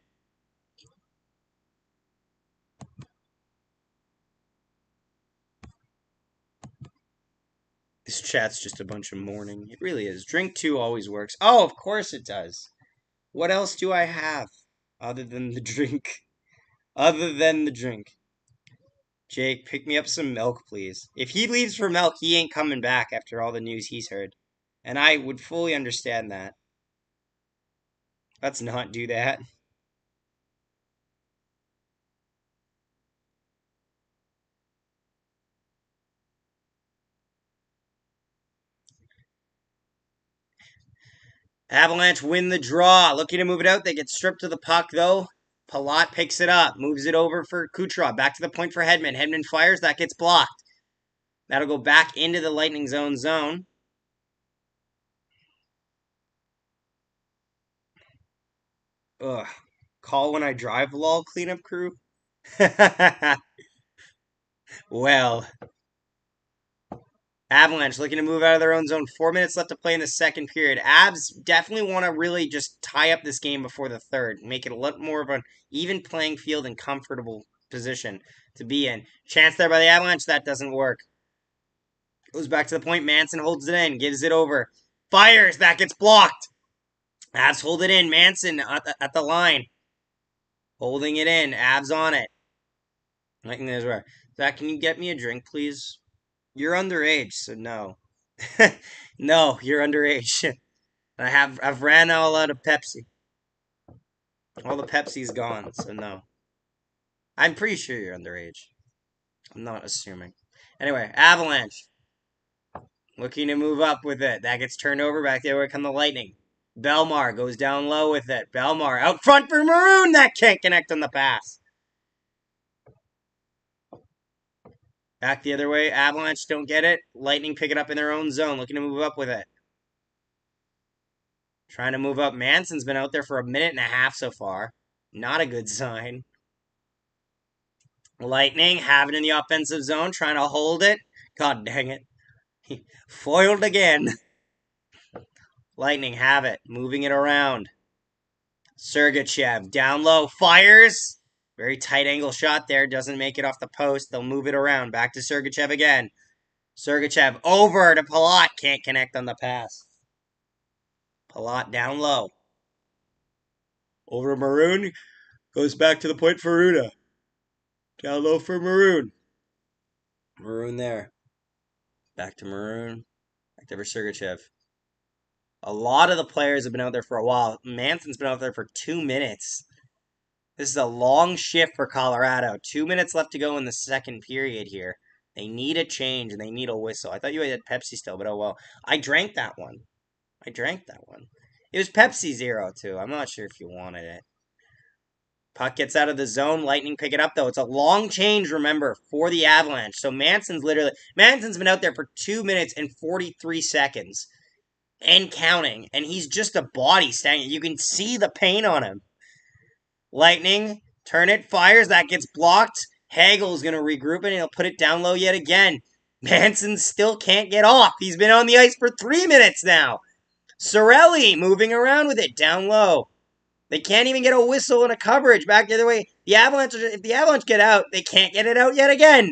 This chat's just a bunch of mourning. It really is. Drink 2 always works. Oh, of course it does. What else do I have other than the drink? Other than the drink. Jake, pick me up some milk, please. If he leaves for milk, he ain't coming back after all the news he's heard. And I would fully understand that. Let's not do that. Avalanche win the draw. Looking to move it out. They get stripped to the puck, though. Palat picks it up. Moves it over for Kucherov. Back to the point for Hedman. Hedman fires. That gets blocked. That'll go back into the Lightning zone. Ugh. Call when I drive, lol, cleanup crew. Well, Avalanche looking to move out of their own zone. 4 minutes left to play in the second period. Avs definitely want to really just tie up this game before the third. Make it a lot more of an even playing field and comfortable position to be in. Chance there by the Avalanche. That doesn't work. Goes back to the point. Manson holds it in. Gives it over. Fires. That gets blocked. Avs hold it in. Manson at the line. Holding it in. Avs on it. I think that's right. Zach, can you get me a drink, please? You're underage, so no. No, you're underage. I've ran all out of Pepsi. All the Pepsi's gone, so no. I'm pretty sure you're underage. I'm not assuming. Anyway, Avalanche. Looking to move up with it. That gets turned over. Back there come the Lightning. Belmar goes down low with it. Belmar out front for Maroon. That can't connect on the pass. Back the other way. Avalanche don't get it. Lightning pick it up in their own zone. Looking to move up with it. Trying to move up. Manson's been out there for a minute and a half so far. Not a good sign. Lightning have it in the offensive zone. Trying to hold it. God dang it. Foiled again. Lightning have it. Moving it around. Sergachev down low. Fires. Very tight angle shot there. Doesn't make it off the post. They'll move it around. Back to Sergachev again. Sergachev over to Palat. Can't connect on the pass. Palat down low. Over Maroon. Goes back to the point for Ruda. Down low for Maroon. Maroon there. Back to Maroon. Back to Sergachev. A lot of the players have been out there for a while. Manson's been out there for 2 minutes. This is a long shift for Colorado. 2 minutes left to go in the second period here. They need a change and they need a whistle. I thought you had Pepsi still, but oh well. I drank that one. It was Pepsi Zero, too. I'm not sure if you wanted it. Puck gets out of the zone. Lightning pick it up, though. It's a long change, remember, for the Avalanche. So Manson's been out there for 2 minutes and 43 seconds. And counting. And he's just a body standing. You can see the pain on him. Lightning, turn it, fires, that gets blocked. Hagel's going to regroup it, and he'll put it down low yet again. Manson still can't get off. He's been on the ice for 3 minutes now. Cirelli moving around with it down low. They can't even get a whistle and a coverage back the other way. If the Avalanche get out, they can't get it out yet again.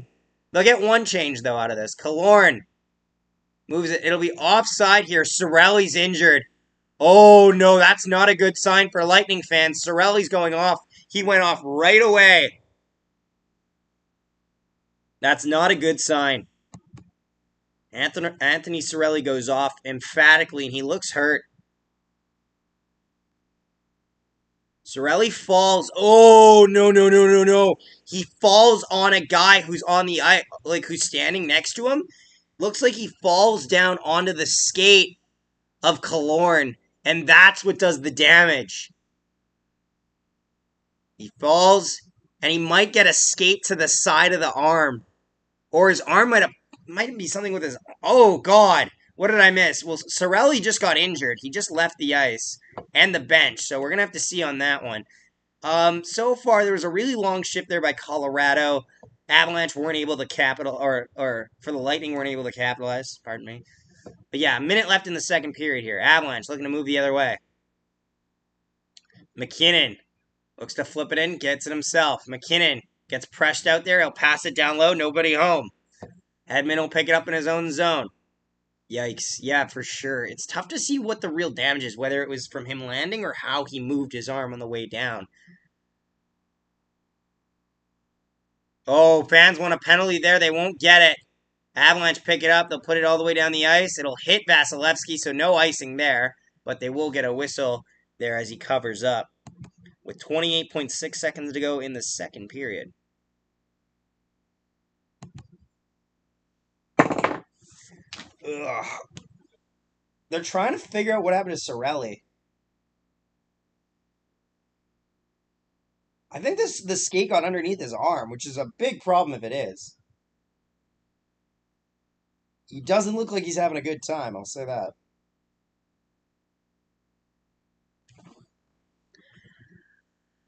They'll get one change, though, out of this. Killorn moves it. It'll be offside here. Cirelli's injured. Oh, no, that's not a good sign for Lightning fans. Cirelli's going off. He went off right away. That's not a good sign. Anthony Cirelli goes off emphatically, and he looks hurt. Cirelli falls. Oh, no. He falls on a guy who's on the ice, who's standing next to him. Looks like he falls down onto the skate of Killorn. And that's what does the damage. He falls, and he might get a skate to the side of the arm. Or his arm might be something with his... Oh, God. What did I miss? Well, Cirelli just got injured. He just left the ice and the bench. So we're going to have to see on that one. So far, there was a really long shift there by Colorado. Avalanche weren't able to or for the Lightning weren't able to capitalize. Pardon me. But yeah, a minute left in the second period here. Avalanche looking to move the other way. McKinnon looks to flip it in, gets it himself. McKinnon gets pressed out there. He'll pass it down low. Nobody home. Hedman will pick it up in his own zone. Yikes. Yeah, for sure. It's tough to see what the real damage is, whether it was from him landing or how he moved his arm on the way down. Oh, fans want a penalty there. They won't get it. Avalanche pick it up. They'll put it all the way down the ice. It'll hit Vasilevsky, so no icing there. But they will get a whistle there as he covers up. With 28.6 seconds to go in the second period. Ugh. They're trying to figure out what happened to Cirelli. I think the skate got underneath his arm, which is a big problem if it is. He doesn't look like he's having a good time, I'll say that.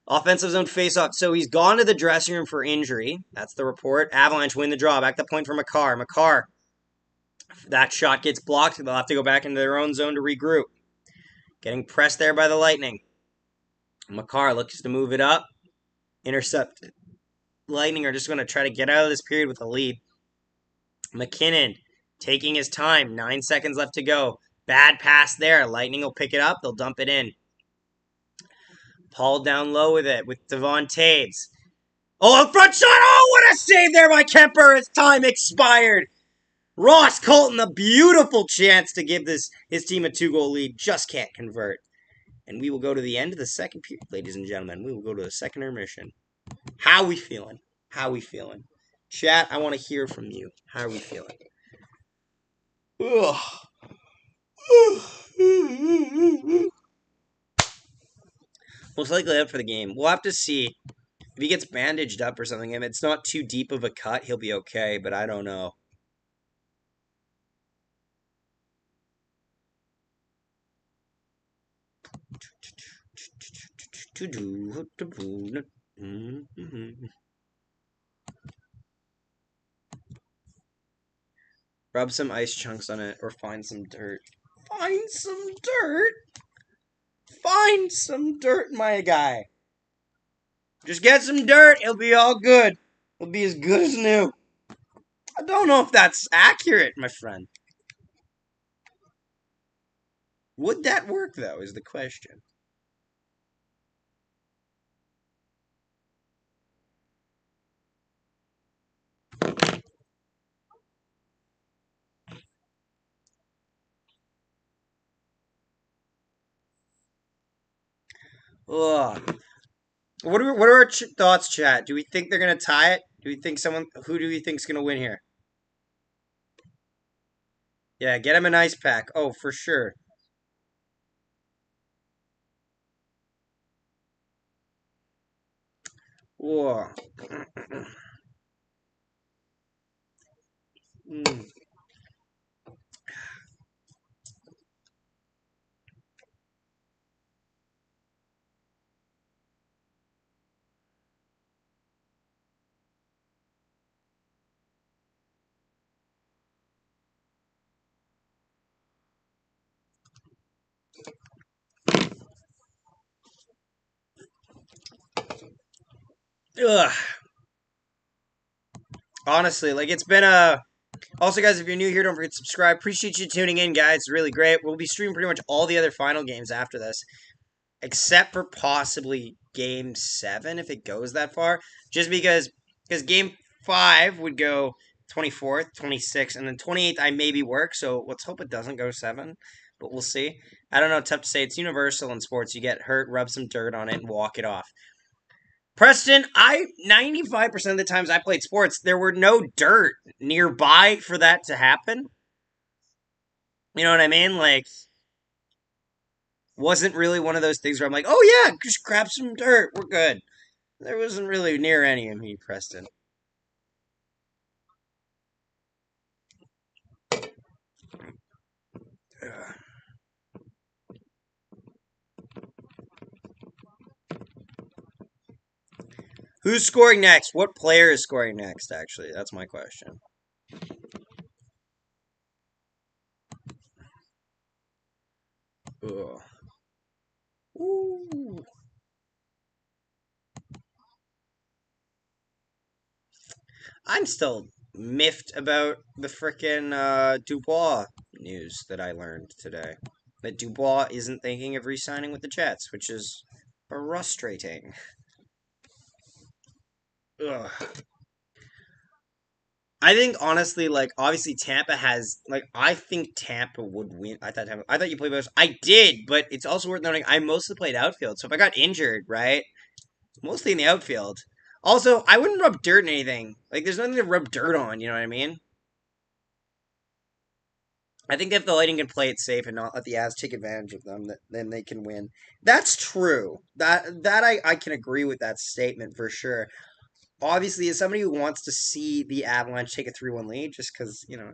Offensive zone faceoff. So he's gone to the dressing room for injury. That's the report. Avalanche win the draw. Back to point for Makar. Makar. That shot gets blocked. They'll have to go back into their own zone to regroup. Getting pressed there by the Lightning. Makar looks to move it up. Intercepted. Lightning are just going to try to get out of this period with a lead. McKinnon taking his time. 9 seconds left to go. Bad pass there. Lightning will pick it up. They'll dump it in. Paul down low with it with Devon Taves. Oh, a front shot! Oh, what a save there by Kemper! His time expired. Ross Colton, a beautiful chance to give his team a 2-goal lead. Just can't convert. And we will go to the end of the second period, ladies and gentlemen. We will go to the second intermission. How are we feeling? How are we feeling? Chat, I want to hear from you. How are we feeling? Ugh. Most likely out for the game. We'll have to see. If he gets bandaged up or something, if it's not too deep of a cut, he'll be okay, but I don't know. Rub some ice chunks on it or find some dirt. Find some dirt? Find some dirt, my guy. Just get some dirt. It'll be all good. It'll be as good as new. I don't know if that's accurate, my friend. Would that work, though, is the question. Ugh. What are our thoughts, chat? Do we think they're gonna tie it? Who do we think's gonna win here? Yeah, get him an ice pack. Oh, for sure. Whoa. Ugh. Honestly, like it's been a. Also, guys, if you're new here, don't forget to subscribe. Appreciate you tuning in, guys. It's really great. We'll be streaming pretty much all the other final games after this, except for possibly Game 7 if it goes that far. Just because Game 5 would go 24th, 26th, and then 28th I maybe work. So let's hope it doesn't go 7, but we'll see. I don't know. Tough to say. It's universal in sports. You get hurt, rub some dirt on it, and walk it off. Preston, 95% of the times I played sports, there were no dirt nearby for that to happen. You know what I mean? Like, wasn't really one of those things where I'm like, oh yeah, just grab some dirt, we're good. There wasn't really near any of me, Preston. Ugh. Who's scoring next? What player is scoring next, actually? That's my question. Ugh. Ooh. I'm still miffed about the frickin' Dubois news that I learned today. That Dubois isn't thinking of re-signing with the Jets, which is frustrating. Ugh. I think honestly, like obviously Tampa has like I think Tampa would win. I thought you played both. I did, but it's also worth noting I mostly played outfield. So if I got injured, right, mostly in the outfield. Also, I wouldn't rub dirt in anything. Like there's nothing to rub dirt on. You know what I mean? I think if the Lightning can play it safe and not let the Avs take advantage of them, then they can win. That's true. I can agree with that statement for sure. Obviously, as somebody who wants to see the Avalanche take a 3-1 lead, just because, you know,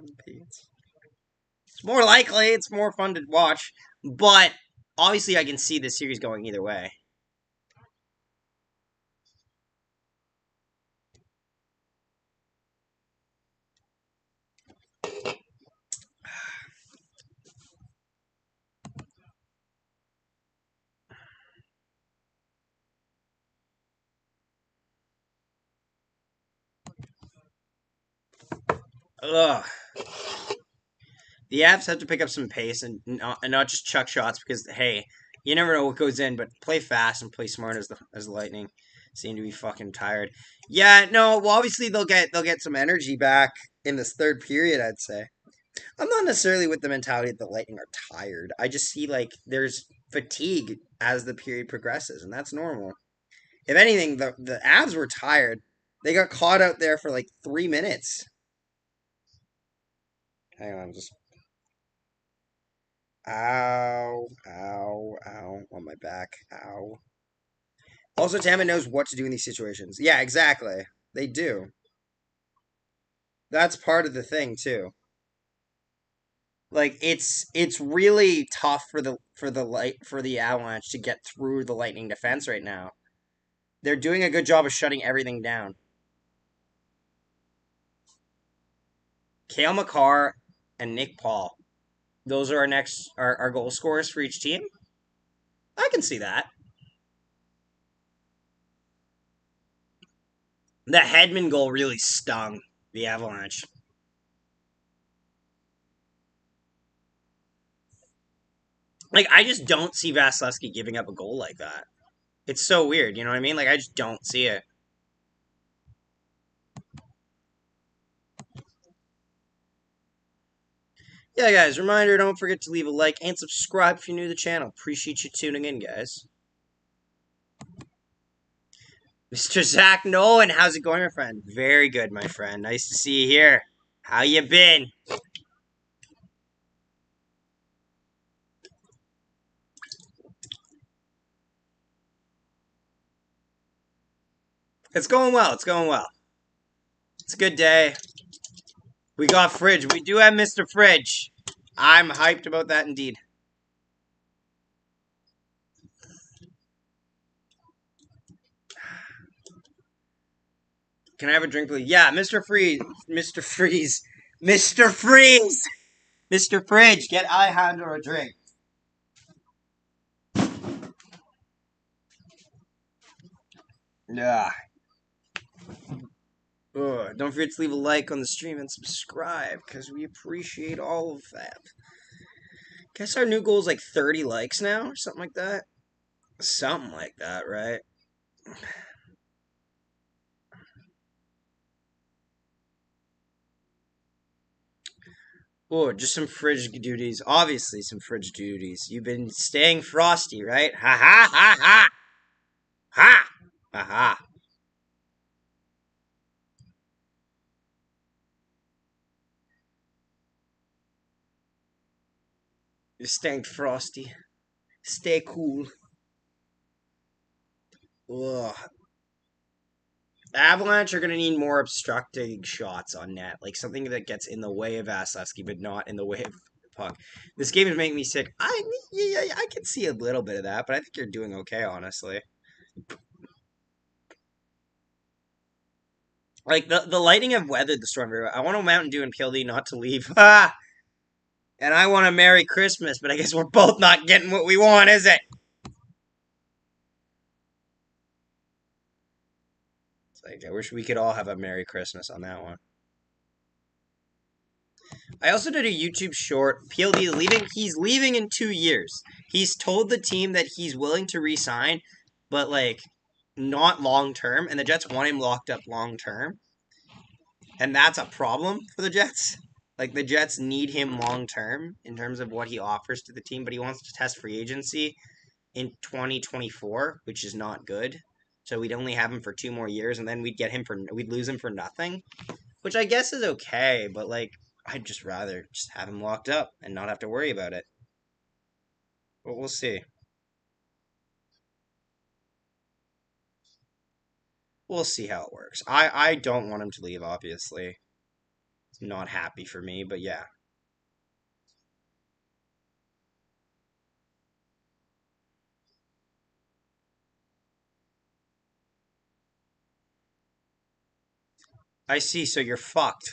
It's more likely. It's more fun to watch. But obviously, I can see this series going either way. Ugh. The Avs have to pick up some pace and not just chuck shots because hey, you never know what goes in. But play fast and play smart as the Lightning seem to be fucking tired. Yeah, no. Well, obviously they'll get some energy back in this third period. I'd say. I'm not necessarily with the mentality that the Lightning are tired. I just see like there's fatigue as the period progresses, and that's normal. If anything, the Avs were tired. They got caught out there for like 3 minutes. Hang on, just ow, ow, ow on my back, ow. Also, Tampa knows what to do in these situations. Yeah, exactly. They do. That's part of the thing too. Like it's really tough for the Avalanche to get through the Lightning defense right now. They're doing a good job of shutting everything down. Cale Makar and Nick Paul. Those are our goal scorers for each team. I can see that. The Hedman goal really stung the Avalanche. Like I just don't see Vasilevsky giving up a goal like that. It's so weird, you know what I mean? Like I just don't see it. Yeah, guys, reminder, don't forget to leave a like and subscribe if you're new to the channel. Appreciate you tuning in, guys. Mr. Zach Nolan, how's it going, my friend? Very good, my friend. Nice to see you here. How you been? It's going well. It's going well. It's a good day. We got Fridge. We do have Mr. Fridge. I'm hyped about that indeed. Can I have a drink, please? Yeah, Mr. Freeze. Mr. Freeze. Mr. Freeze. Mr. Fridge, get Alejandro a drink. Yeah. Don't forget to leave a like on the stream and subscribe because we appreciate all of that. Guess our new goal is like 30 likes now or something like that. Something like that, right? Oh, just some fridge duties. Obviously, some fridge duties. You've been staying frosty, right? Ha ha ha ha! Ha! Ha ha! You're staying frosty. Stay cool. Ugh. Avalanche are going to need more obstructing shots on net. Like something that gets in the way of Vasilevsky, but not in the way of the puck. This game is making me sick. I can see a little bit of that, but I think you're doing okay, honestly. Like the Lightning have weathered the storm very well. I want a Mountain Dew and PLD not to leave. Ah! And I want a Merry Christmas, but I guess we're both not getting what we want, is it? It's like I wish we could all have a Merry Christmas on that one. I also did a YouTube short. PLD is leaving. He's leaving in 2 years. He's told the team that he's willing to re-sign, but like not long term. And the Jets want him locked up long term, and that's a problem for the Jets. Like the Jets need him long term in terms of what he offers to the team, but he wants to test free agency in 2024, which is not good. So we'd only have him for 2 more years, and then we'd lose him for nothing, which I guess is okay. But like I'd just rather just have him locked up and not have to worry about it. But we'll see. We'll see how it works. I don't want him to leave, obviously. It's not happy for me, but yeah. I see, so you're fucked.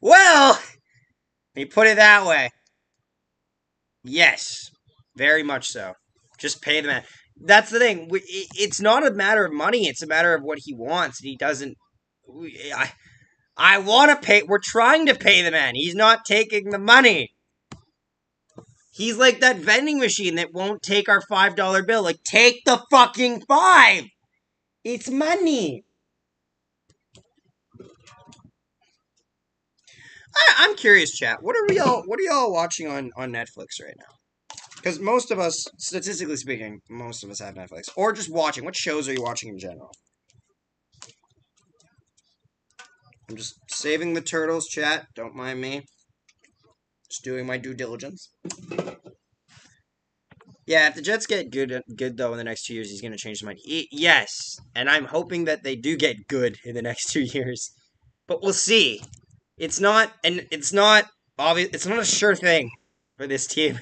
Well, you put it that way. Yes, very much so. Just pay the man. That's the thing. It's not a matter of money. It's a matter of what he wants. And he doesn't. I want to pay. We're trying to pay the man. He's not taking the money. He's like that vending machine that won't take our $5 bill. Like, take the fucking five. It's money. I'm curious, chat. What are y'all watching on Netflix right now? Because most of us, statistically speaking, most of us have Netflix. Or just watching. What shows are you watching in general? I'm just saving the turtles, chat. Don't mind me. Just doing my due diligence. Yeah, if the Jets get good though in the next 2 years, he's going to change his mind. Yes, and I'm hoping that they do get good in the next 2 years. But we'll see. It's not obvious. It's not a sure thing for this team.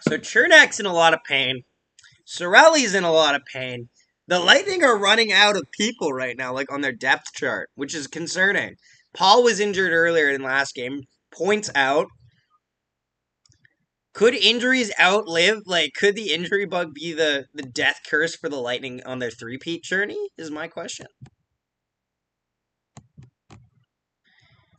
So Chernak's in a lot of pain. Sorelli's in a lot of pain. The Lightning are running out of people right now, like on their depth chart, which is concerning. Paul was injured earlier in last game. Points out. Could injuries outlive? Like, could the injury bug be the death curse for the Lightning on their three-peat journey? Is my question.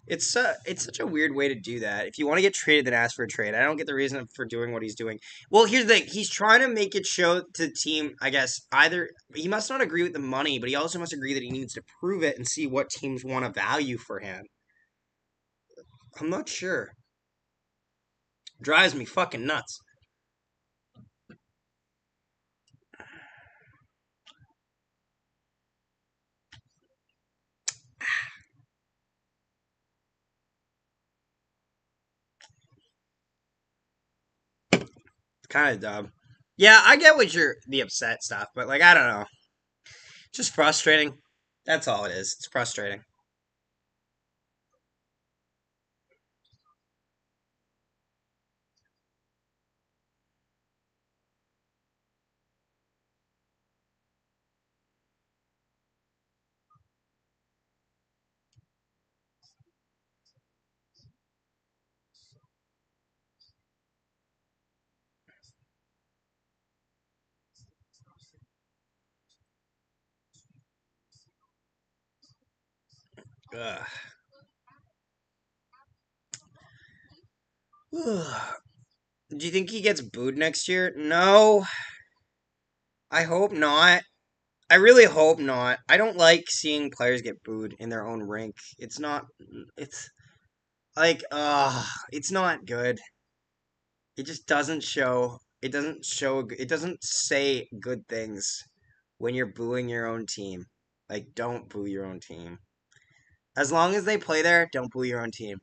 It's such a weird way to do that. If you want to get traded, then ask for a trade. I don't get the reason for doing what he's doing. Well, here's the thing. He's trying to make it show to the team, I guess, either he must not agree with the money, but he also must agree that he needs to prove it and see what teams want to value for him. I'm not sure. Drives me fucking nuts. It's kind of dumb. Yeah, I get what you're the upset stuff, but like I don't know. Just frustrating. That's all it is. It's frustrating. Ugh. Do you think he gets booed next year? No. I hope not. I really hope not. I don't like seeing players get booed in their own rink. It's not. It's like, it's not good. It just doesn't show. It doesn't show. It doesn't say good things when you're booing your own team. Like, don't boo your own team. As long as they play there, don't boo your own team.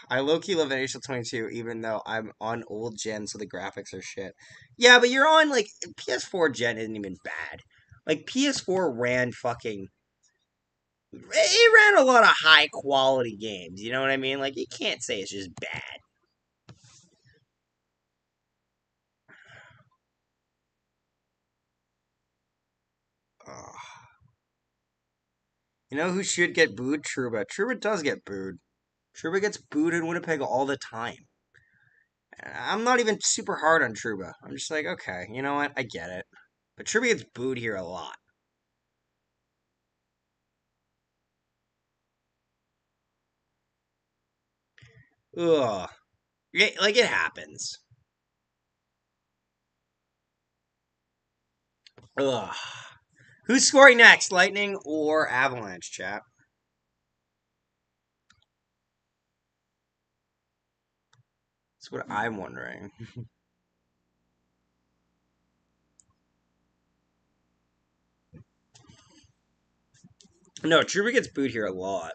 I low-key love NHL 22, even though I'm on old gen, so the graphics are shit. Yeah, but you're on, like, PS4 gen isn't even bad. Like, PS4 ran fucking... It ran a lot of high-quality games, you know what I mean? Like, you can't say it's just bad. Ugh. You know who should get booed? Trouba. Trouba does get booed. Trouba gets booed in Winnipeg all the time. I'm not even super hard on Trouba. I'm just like, okay, you know what? I get it. But Trouba gets booed here a lot. Ugh. Like, it happens. Ugh. Who's scoring next, Lightning or Avalanche, chat? That's what I'm wondering. No, Trouba gets booed here a lot,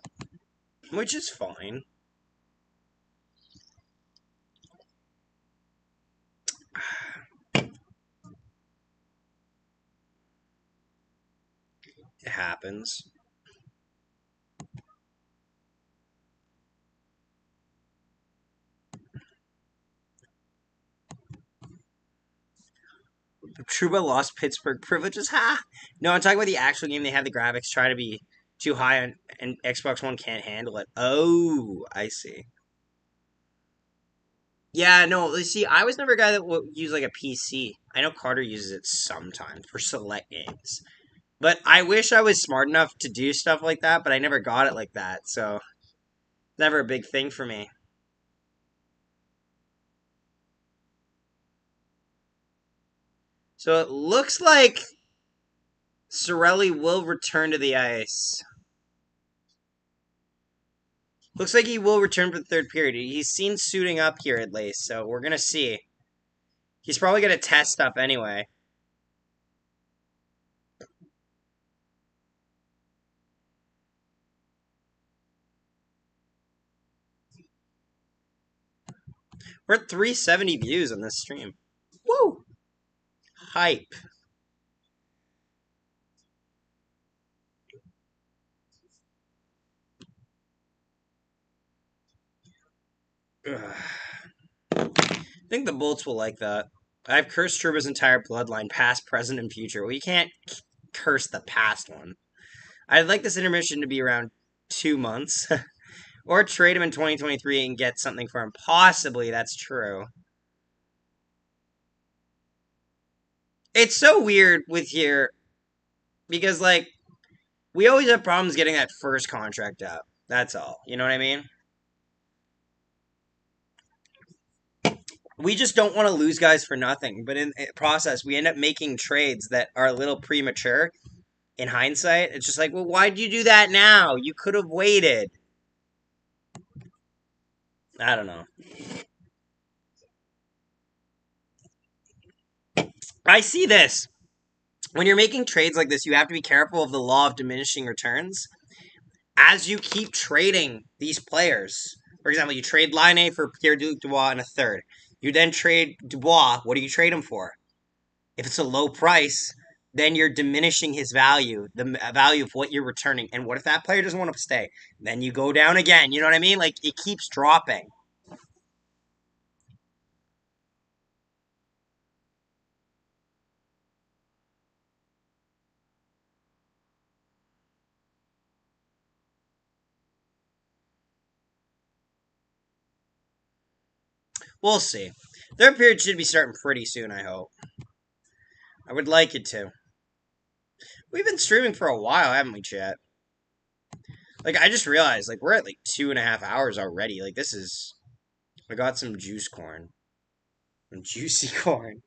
which is fine. It happens. Trouba lost Pittsburgh privileges. Ha! No, I'm talking about the actual game. They have the graphics try to be too high, and Xbox One can't handle it. Oh, I see. Yeah, no, see, I was never a guy that would use like a PC. I know Carter uses it sometimes for select games. But I wish I was smart enough to do stuff like that, but I never got it like that, so never a big thing for me. So it looks like Sorelli will return to the ice. Looks like he will return for the third period. He's seen suiting up here at least, so we're gonna see. He's probably gonna test up anyway. We're at 370 views on this stream. Woo! Hype. Ugh. I think the Bolts will like that. I've cursed Truba's entire bloodline, past, present, and future. Well, you can't curse the past one. I'd like this intermission to be around 2 months. Or trade him in 2023 and get something for him. Possibly, that's true. It's so weird with here because, like, we always have problems getting that first contract up. That's all. You know what I mean? We just don't want to lose guys for nothing. But in the process, we end up making trades that are a little premature. In hindsight, it's just like, well, why'd you do that now? You could have waited. I don't know. I see this. When you're making trades like this, you have to be careful of the law of diminishing returns. As you keep trading these players, for example, you trade Laine for Pierre-Luc Dubois in a third. You then trade Dubois. What do you trade him for? If it's a low price, then you're diminishing his value, the value of what you're returning. And what if that player doesn't want to stay? Then you go down again. You know what I mean? Like, it keeps dropping. We'll see. Third period should be starting pretty soon, I hope. I would like it to. We've been streaming for a while, haven't we, chat? Like, I just realized, like, we're at, like, 2.5 hours already. Like, this is... I got some juice corn. Some juicy corn.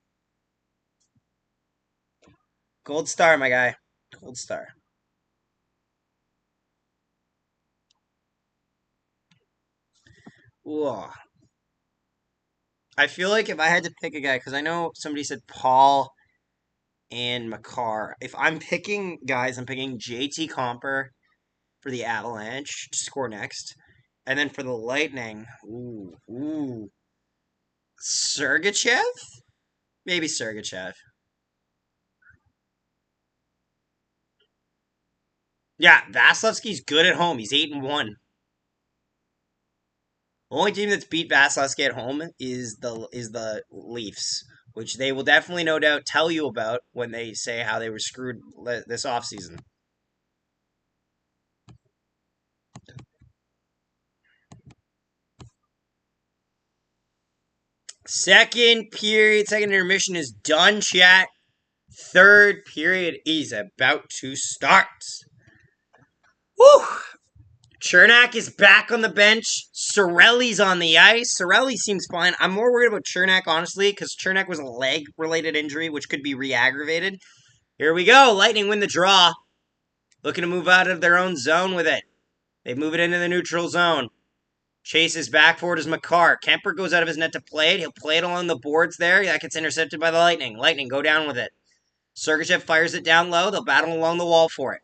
Gold star, my guy. Gold star. Ooh. I feel like if I had to pick a guy, because I know somebody said Paul and Makar. If I'm picking guys, I'm picking JT Comper for the Avalanche to score next. And then for the Lightning, Sergachev? Maybe Sergachev. Yeah, Vasilevsky's good at home. He's 8-1. The only team that's beat Vasilevsky at home is the Leafs, which they will definitely, no doubt, tell you about when they say how they were screwed this offseason. Second period, second intermission is done, chat. Third period is about to start. Woo! Chernak is back on the bench. Sorelli's on the ice. Sorelli seems fine. I'm more worried about Chernak, honestly, because Chernak was a leg-related injury, which could be re-aggravated. Here we go. Lightning win the draw. Looking to move out of their own zone with it. They move it into the neutral zone. Chases back forward as Makar. Kemper goes out of his net to play it. He'll play it along the boards there. That gets intercepted by the Lightning. Lightning go down with it. Sergachev fires it down low. They'll battle along the wall for it.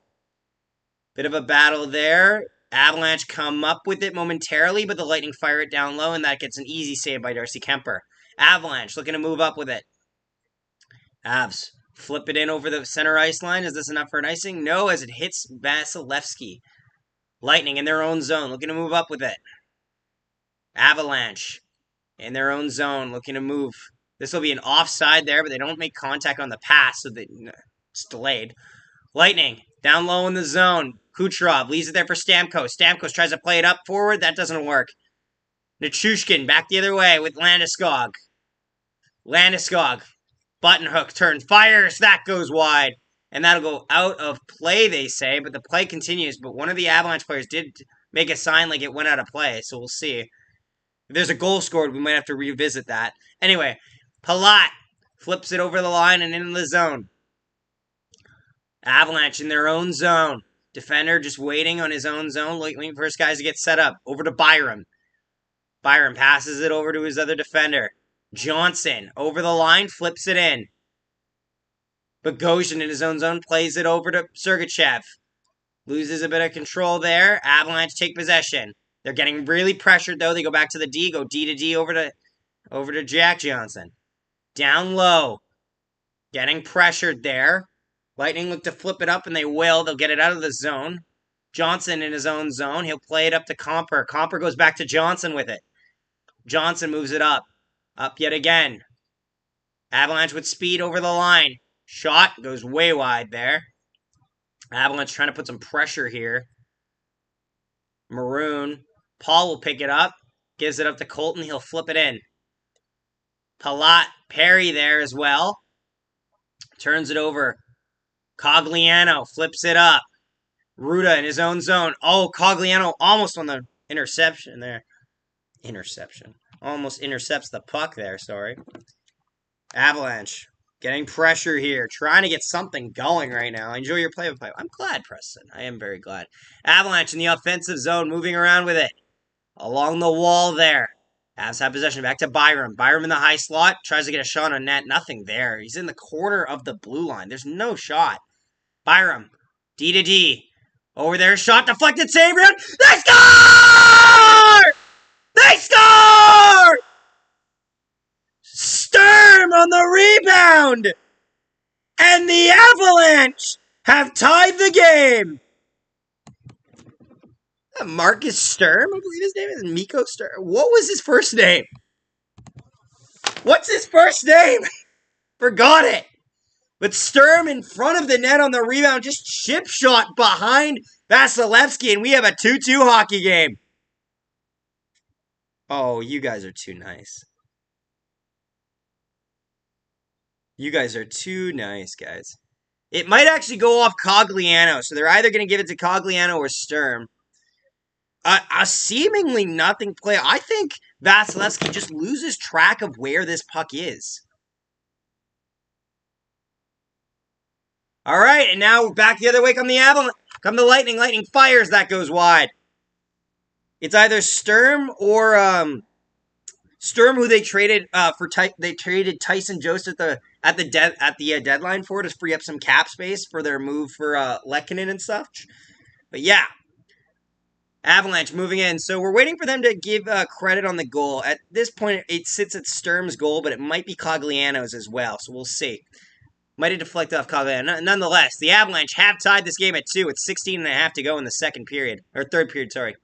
Bit of a battle there. Avalanche come up with it momentarily, but the Lightning fire it down low, and that gets an easy save by Darcy Kemper. Avalanche looking to move up with it. Avs Flip it in over the center ice line. Is this enough for an icing? No, as it hits Vasilevsky. Lightning in their own zone, looking to move up with it. Avalanche in their own zone, looking to move. This will be an offside there, but they don't make contact on the pass, so it's delayed. Lightning down low in the zone. Kucherov leaves it there for Stamkos. Stamkos tries to play it up forward. That doesn't work. Nichushkin back the other way with Landeskog. Landeskog. Button hook turn. Fires. That goes wide. And that'll go out of play, they say. But the play continues. But one of the Avalanche players did make a sign like it went out of play. So we'll see. If there's a goal scored, we might have to revisit that. Anyway, Palat flips it over the line and into the zone. Avalanche in their own zone. Defender just waiting on his own zone, waiting for his guys to get set up. Over to Byram. Byram passes it over to his other defender. Johnson over the line, flips it in. Bogosian in his own zone plays it over to Sergachev. Loses a bit of control there. Avalanche take possession. They're getting really pressured, though. They go back to the D. Go D to D over to Jack Johnson. Down low. Getting pressured there. Lightning look to flip it up, and they will. They'll get it out of the zone. Johnson in his own zone. He'll play it up to Comper. Comper goes back to Johnson with it. Johnson moves it up. Up yet again. Avalanche with speed over the line. Shot goes way wide there. Avalanche trying to put some pressure here. Maroon. Paul will pick it up. Gives it up to Colton. He'll flip it in. Palat. Perry there as well. Turns it over. Cogliano flips it up. Ruda in his own zone. Oh, Cogliano almost on the interception there. Almost intercepts the puck there, sorry. Avalanche getting pressure here. Trying to get something going right now. Enjoy your play-by-play. I'm glad, Preston. I am very glad. Avalanche in the offensive zone, moving around with it. Along the wall there. Avs have possession. Back to Byram. Byram in the high slot. Tries to get a shot on net. Nothing there. He's in the corner of the blue line. There's no shot. Byram. D to D. Over there. Shot deflected. Save round. They score! They score! Sturm on the rebound! And the Avalanche have tied the game. Marcus Sturm, I believe his name is Mikko Sturm. What was his first name? What's his first name? Forgot it. But Sturm in front of the net on the rebound, just chip shot behind Vasilevsky, and we have a 2-2 hockey game. Oh, you guys are too nice. You guys are too nice, guys. It might actually go off Cogliano, so they're either going to give it to Cogliano or Sturm. A seemingly nothing play. I think Vasilevsky just loses track of where this puck is. All right, and now back the other way come the Avalanche. Come the Lightning. Lightning fires. That goes wide. It's either Sturm or Sturm, who they traded they traded Tyson Jost at the deadline for to free up some cap space for their move for Lehkonen and stuff. But yeah. Avalanche moving in. So we're waiting for them to give credit on the goal. At this point, it sits at Sturm's goal, but it might be Cogliano's as well. So we'll see. Might have deflected off Cogliano. Nonetheless, the Avalanche have tied this game at 2. It's 16.5 to go in the second period. Or third period, sorry.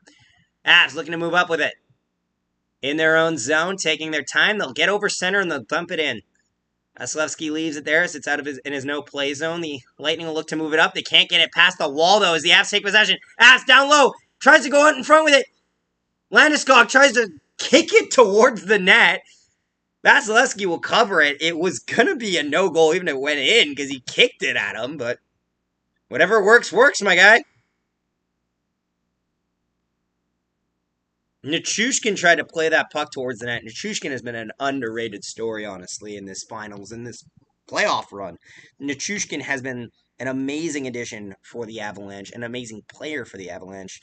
Avs looking to move up with it. In their own zone, taking their time. They'll get over center and they'll dump it in. Vasilevsky leaves it there. Sits out of his no-play zone. The Lightning will look to move it up. They can't get it past the wall, though, as the Avs take possession. Avs down low. Tries to go out in front with it. Landeskog tries to kick it towards the net. Vasilevsky will cover it. It was going to be a no-goal even if it went in because he kicked it at him. But whatever works, works, my guy. Nichushkin tried to play that puck towards the net. Nichushkin has been an underrated story, honestly, in this finals, in this playoff run. Nichushkin has been an amazing addition for the Avalanche, an amazing player for the Avalanche,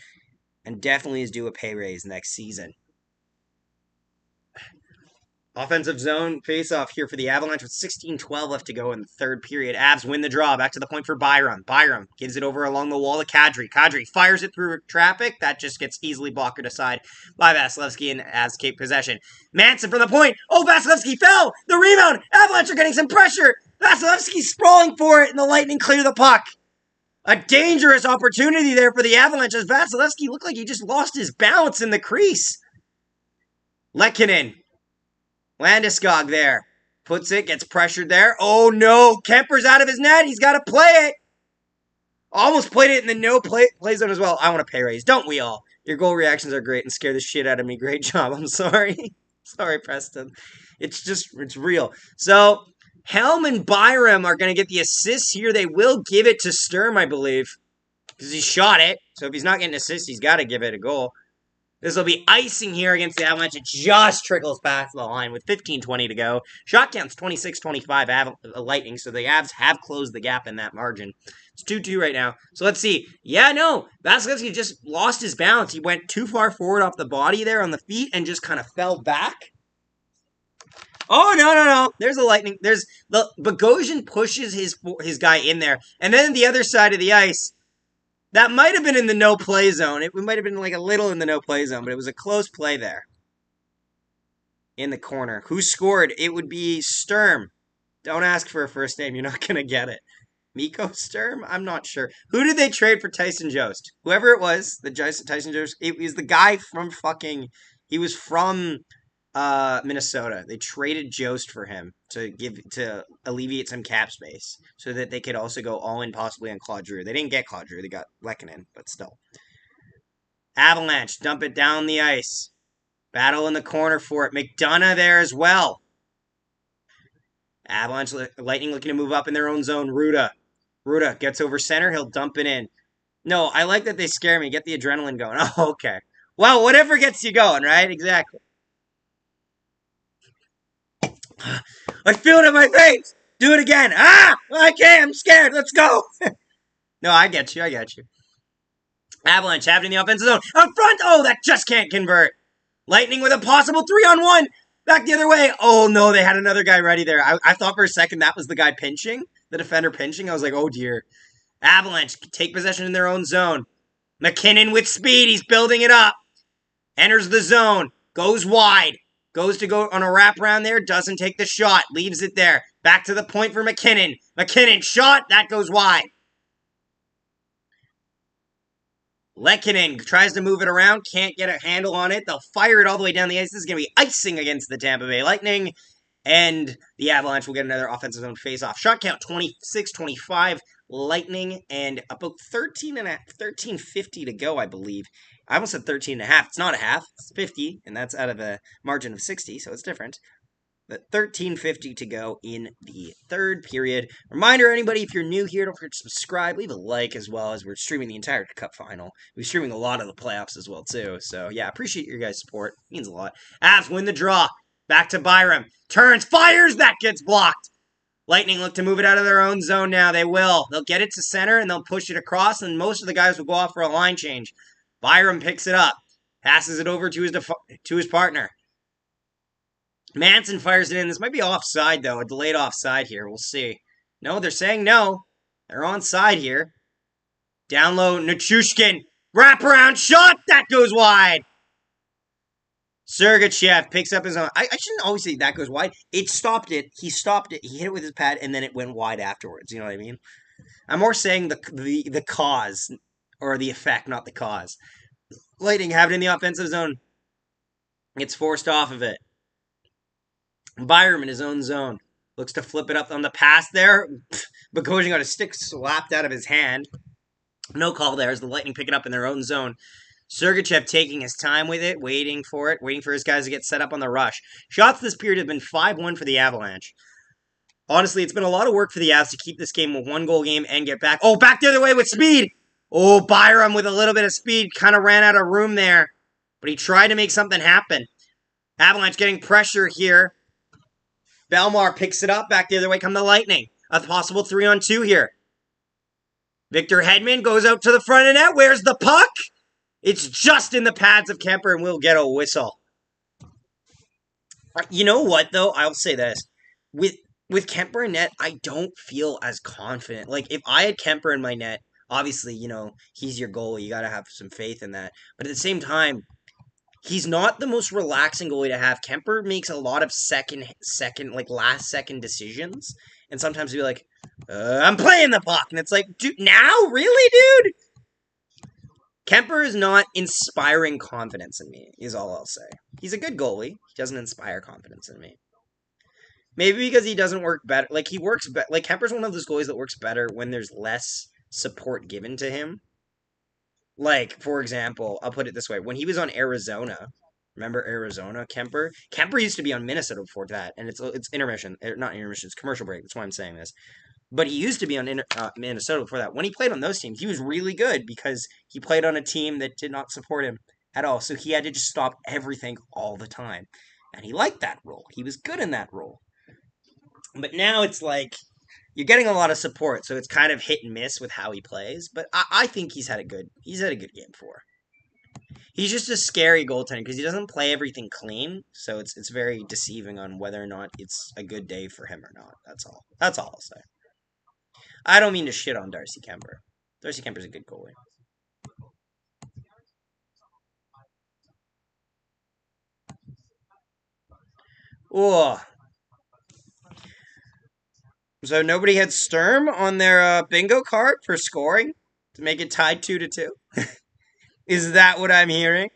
and definitely is due a pay raise next season. Offensive zone face-off here for the Avalanche with 16:12 left to go in the third period. Avs win the draw. Back to the point for Byram. Byram gives it over along the wall to Kadri. Kadri fires it through traffic. That just gets easily blocked aside by Vasilevsky, and Avs keep possession. Manson from the point. Oh, Vasilevsky fell! The rebound! Avalanche are getting some pressure! Vasilevsky's sprawling for it, and the Lightning clear the puck. A dangerous opportunity there for the Avalanche as Vasilevsky looked like he just lost his balance in the crease. Lehkonen. Landeskog there. Puts it, gets pressured there. Oh no, Kemper's out of his net. He's got to play it. Almost played it in the no-play zone as well. I want a pay raise. Don't we all? Your goal reactions are great and scare the shit out of me. Great job. I'm sorry. Sorry, Preston. It's real. So, Helm and Byram are going to get the assists here. They will give it to Sturm, I believe, because he shot it. So if he's not getting assists, he's got to give it a goal. This will be icing here against the Avalanche. It just trickles past the line with 15:20 to go. Shot count's 26-25 Lightning, so the Avs have closed the gap in that margin. It's 2-2 right now. So let's see. Yeah, no. Vasilevsky just lost his balance. He went too far forward off the body there on the feet and just kind of fell back. Oh, no. There's the Lightning. There's the Bogosian pushes his guy in there. And then the other side of the ice, that might have been in the no-play zone. It might have been like a little in the no-play zone, but it was a close play there. In the corner. Who scored? It would be Sturm. Don't ask for a first name. You're not going to get it. Mikko Sturm? I'm not sure. Who did they trade for Tyson Jost? Whoever it was, the Tyson Jost, it was the guy from he was from Minnesota. They traded Jost for him to alleviate some cap space so that they could also go all in possibly on Claude Giroux. They didn't get Claude Giroux. They got Lehkonen, but still. Avalanche dump it down the ice. Battle in the corner for it. McDonough there as well. Avalanche Lightning looking to move up in their own zone. Ruda gets over center. He'll dump it in. No, I like that they scare me. Get the adrenaline going. Oh, okay. Well, whatever gets you going, right? Exactly. I feel it in my face. Do it again. I can't. I'm scared. Let's go. No, I get you. Avalanche have it in the offensive zone. Out front. Oh, that just can't convert. Lightning with a possible 3-on-1. Back the other way. Oh, no, they had another guy ready there. I thought for a second that was the guy pinching, the defender pinching. I was like, oh, dear. Avalanche take possession in their own zone. McKinnon with speed. He's building it up. Enters the zone. Goes wide. Goes to go on a wraparound there. Doesn't take the shot. Leaves it there. Back to the point for McKinnon. McKinnon shot. That goes wide. Lehkonen tries to move it around. Can't get a handle on it. They'll fire it all the way down the ice. This is going to be icing against the Tampa Bay Lightning. And the Avalanche will get another offensive zone face-off. Shot count 26-25 Lightning. And about 13:50 to go, I believe. I almost said 13.5. It's not a half. It's 50. And that's out of a margin of 60. So it's different. But 13:50 to go in the third period. Reminder, anybody, if you're new here, don't forget to subscribe. Leave a like as well, as we're streaming the entire Cup final. We're streaming a lot of the playoffs as well, too. So, yeah, appreciate your guys' support. It means a lot. Avs win the draw. Back to Byram. Turns, fires, that gets blocked. Lightning look to move it out of their own zone now. They will. They'll get it to center, and they'll push it across, and most of the guys will go off for a line change. Byram picks it up. Passes it over to his partner. Manson fires it in. This might be offside, though. A delayed offside here. We'll see. No, they're saying no. They're onside here. Down low, Nichushkin. Wraparound shot. That goes wide. Sergachev picks up his own. I shouldn't always say that goes wide. It stopped it. He stopped it. He hit it with his pad, and then it went wide afterwards. You know what I mean? I'm more saying the cause, or the effect, not the cause. Lightning have it in the offensive zone. Gets forced off of it. Byram in his own zone. Looks to flip it up on the pass there. Bogosian got a stick slapped out of his hand. No call there as the Lightning pick it up in their own zone. Sergachev taking his time with it, waiting for his guys to get set up on the rush. Shots this period have been 5-1 for the Avalanche. Honestly, it's been a lot of work for the Avs to keep this game a one-goal game and get back. Oh, back the other way with speed. Oh, Byram with a little bit of speed. Kind of ran out of room there. But he tried to make something happen. Avalanche getting pressure here. Belmar picks it up. Back the other way come the Lightning. A possible 3-on-2 here. Victor Hedman goes out to the front of the net. Where's the puck? It's just in the pads of Kemper, and we'll get a whistle. You know what, though? I'll say this. With Kemper in net, I don't feel as confident. Like, if I had Kemper in my net, obviously, you know, he's your goalie. You got to have some faith in that. But at the same time, he's not the most relaxing goalie to have. Kemper makes a lot of last-second decisions. And sometimes he'll be like, I'm playing the puck. And it's like, dude, now? Really, dude? Kemper is not inspiring confidence in me, is all I'll say. He's a good goalie. He doesn't inspire confidence in me. Maybe because he doesn't work better. Like, he works better. Like, Kemper's one of those goalies that works better when there's less support given to him. Like, for example, I'll put it this way. When he was on Arizona, remember Arizona, Kemper? Kemper used to be on Minnesota before that, and it's intermission. Not intermission, it's commercial break. That's why I'm saying this. But he used to be on Minnesota before that. When he played on those teams, he was really good because he played on a team that did not support him at all. So he had to just stop everything all the time. And he liked that role. He was good in that role. But now it's like you're getting a lot of support, so it's kind of hit and miss with how he plays. But I think he's had a good game before. He's just a scary goaltender because he doesn't play everything clean, so it's very deceiving on whether or not it's a good day for him or not. That's all. That's all I'll say. I don't mean to shit on Darcy Kemper. Darcy Kemper's a good goalie. Oh. So nobody had Sturm on their bingo card for scoring to make it tied 2-2? Is that what I'm hearing?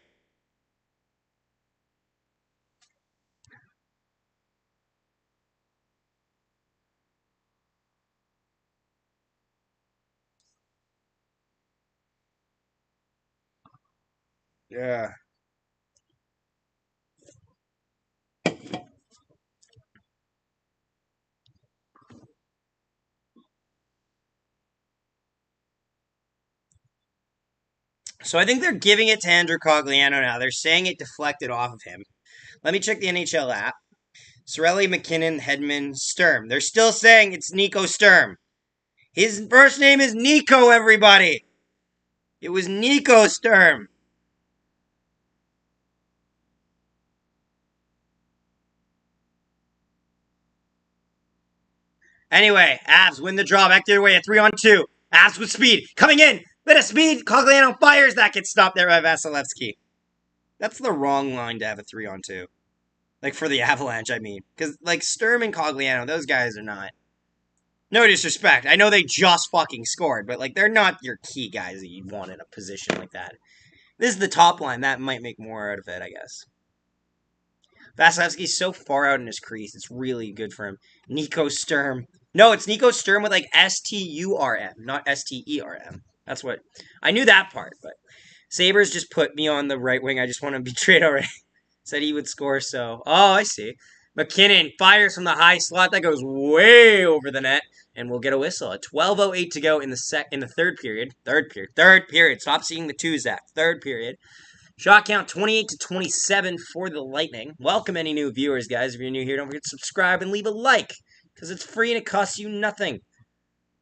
Yeah. So I think they're giving it to Andrew Cogliano now. They're saying it deflected off of him. Let me check the NHL app. Sorelli, McKinnon, Hedman, Sturm. They're still saying it's Nico Sturm. His first name is Nico, everybody. It was Nico Sturm. Anyway, Avs win the draw back their way at 3-on-2. Avs with speed. Coming in. Bit of speed. Cogliano fires. That gets stopped there by Vasilevsky. That's the wrong line to have a 3-on-2. Like, for the Avalanche, I mean. Because, like, Sturm and Cogliano, those guys are not. No disrespect. I know they just fucking scored, but, like, they're not your key guys that you want in a position like that. This is the top line. That might make more out of it, I guess. Vasilevsky's so far out in his crease. It's really good for him. Nico Sturm. No, it's Nico Sturm with, like, Sturm, not Sterm. That's what... I knew that part, but... Sabres just put me on the right wing. I just want to be traded already. Said he would score, so... Oh, I see. McKinnon fires from the high slot. That goes way over the net. And we'll get a whistle. A 12:08 to go in the third period. Third period. Stop seeing the twos, Zach. Third period. Shot count 28-27 for the Lightning. Welcome any new viewers, guys. If you're new here, don't forget to subscribe and leave a like. Because it's free and it costs you nothing.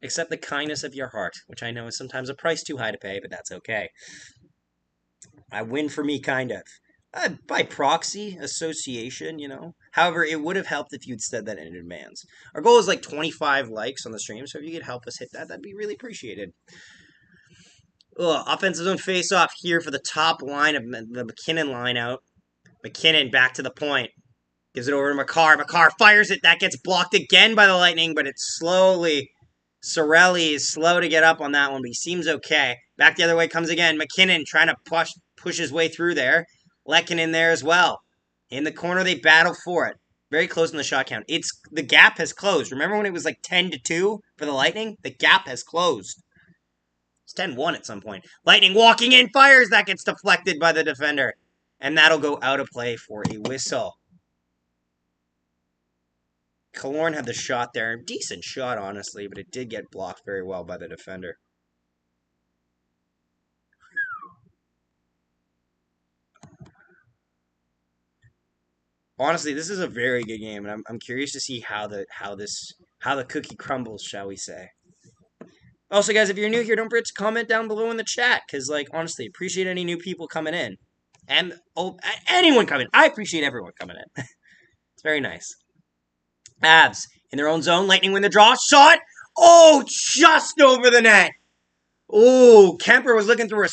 Except the kindness of your heart. Which I know is sometimes a price too high to pay, but that's okay. I win for me, kind of. By proxy, association, you know. However, it would have helped if you'd said that in advance. Our goal is like 25 likes on the stream, so if you could help us hit that, that'd be really appreciated. Offensive zone face-off here for the top line of the McKinnon line out. McKinnon back to the point. Gives it over to Makar. Makar fires it. That gets blocked again by the Lightning, but it's slowly... Sorelli is slow to get up on that one, but he seems okay. Back the other way comes again. McKinnon trying to push his way through there. Lekin in there as well. In the corner, they battle for it. Very close in the shot count. The gap has closed. Remember when it was like 10-2 for the Lightning? The gap has closed. It's 10-1 at some point. Lightning walking in, fires. That gets deflected by the defender. And that'll go out of play for a whistle. Killorn had the shot there. Decent shot, honestly, but it did get blocked very well by the defender. Honestly, this is a very good game, and I'm curious to see how the cookie crumbles, shall we say. Also, guys, if you're new here, don't forget to comment down below in the chat, because, like, honestly, appreciate any new people coming in. And anyone coming in. I appreciate everyone coming in. It's very nice. Avs in their own zone. Lightning win the draw. Shot! Oh, just over the net. Oh, Kemper was looking through a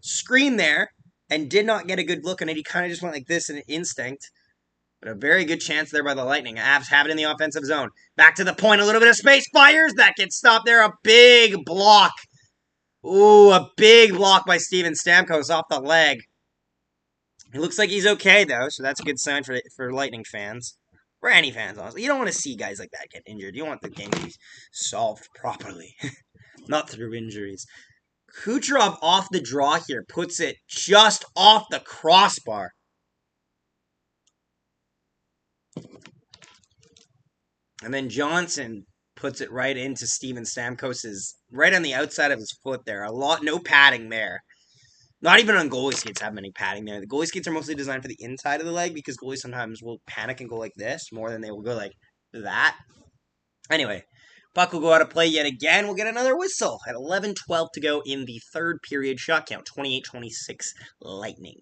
screen there and did not get a good look on it. He kind of just went like this in an instinct. But a very good chance there by the Lightning. Avs have it in the offensive zone. Back to the point, a little bit of space. Fires. That gets stopped there. A big block. Ooh, a big block by Steven Stamkos off the leg. He looks like he's okay, though, so that's a good sign for Lightning fans. For any fans, honestly. You don't want to see guys like that get injured. You want the game to be solved properly. Not through injuries. Kucherov off the draw here puts it just off the crossbar. And then Johnson puts it right into Steven Stamkos's, right on the outside of his foot there. No padding there. Not even on goalie skates have many padding there. The goalie skates are mostly designed for the inside of the leg because goalies sometimes will panic and go like this more than they will go like that. Anyway, puck will go out of play yet again. We'll get another whistle at 11:12 to go in the third period shot count. 28-26 Lightning.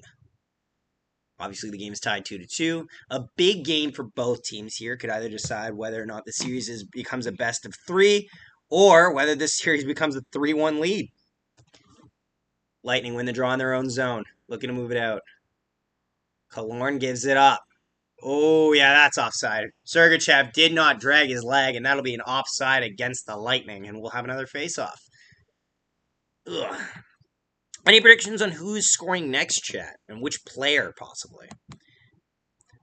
Obviously, the game is tied 2-2. A big game for both teams here. Could either decide whether or not the series becomes a best of 3 or whether this series becomes a 3-1 lead. Lightning win the draw in their own zone. Looking to move it out. Killorn gives it up. Oh, yeah, that's offside. Sergachev did not drag his leg, and that'll be an offside against the Lightning, and we'll have another face-off. Ugh. Any predictions on who's scoring next, chat? And which player, possibly?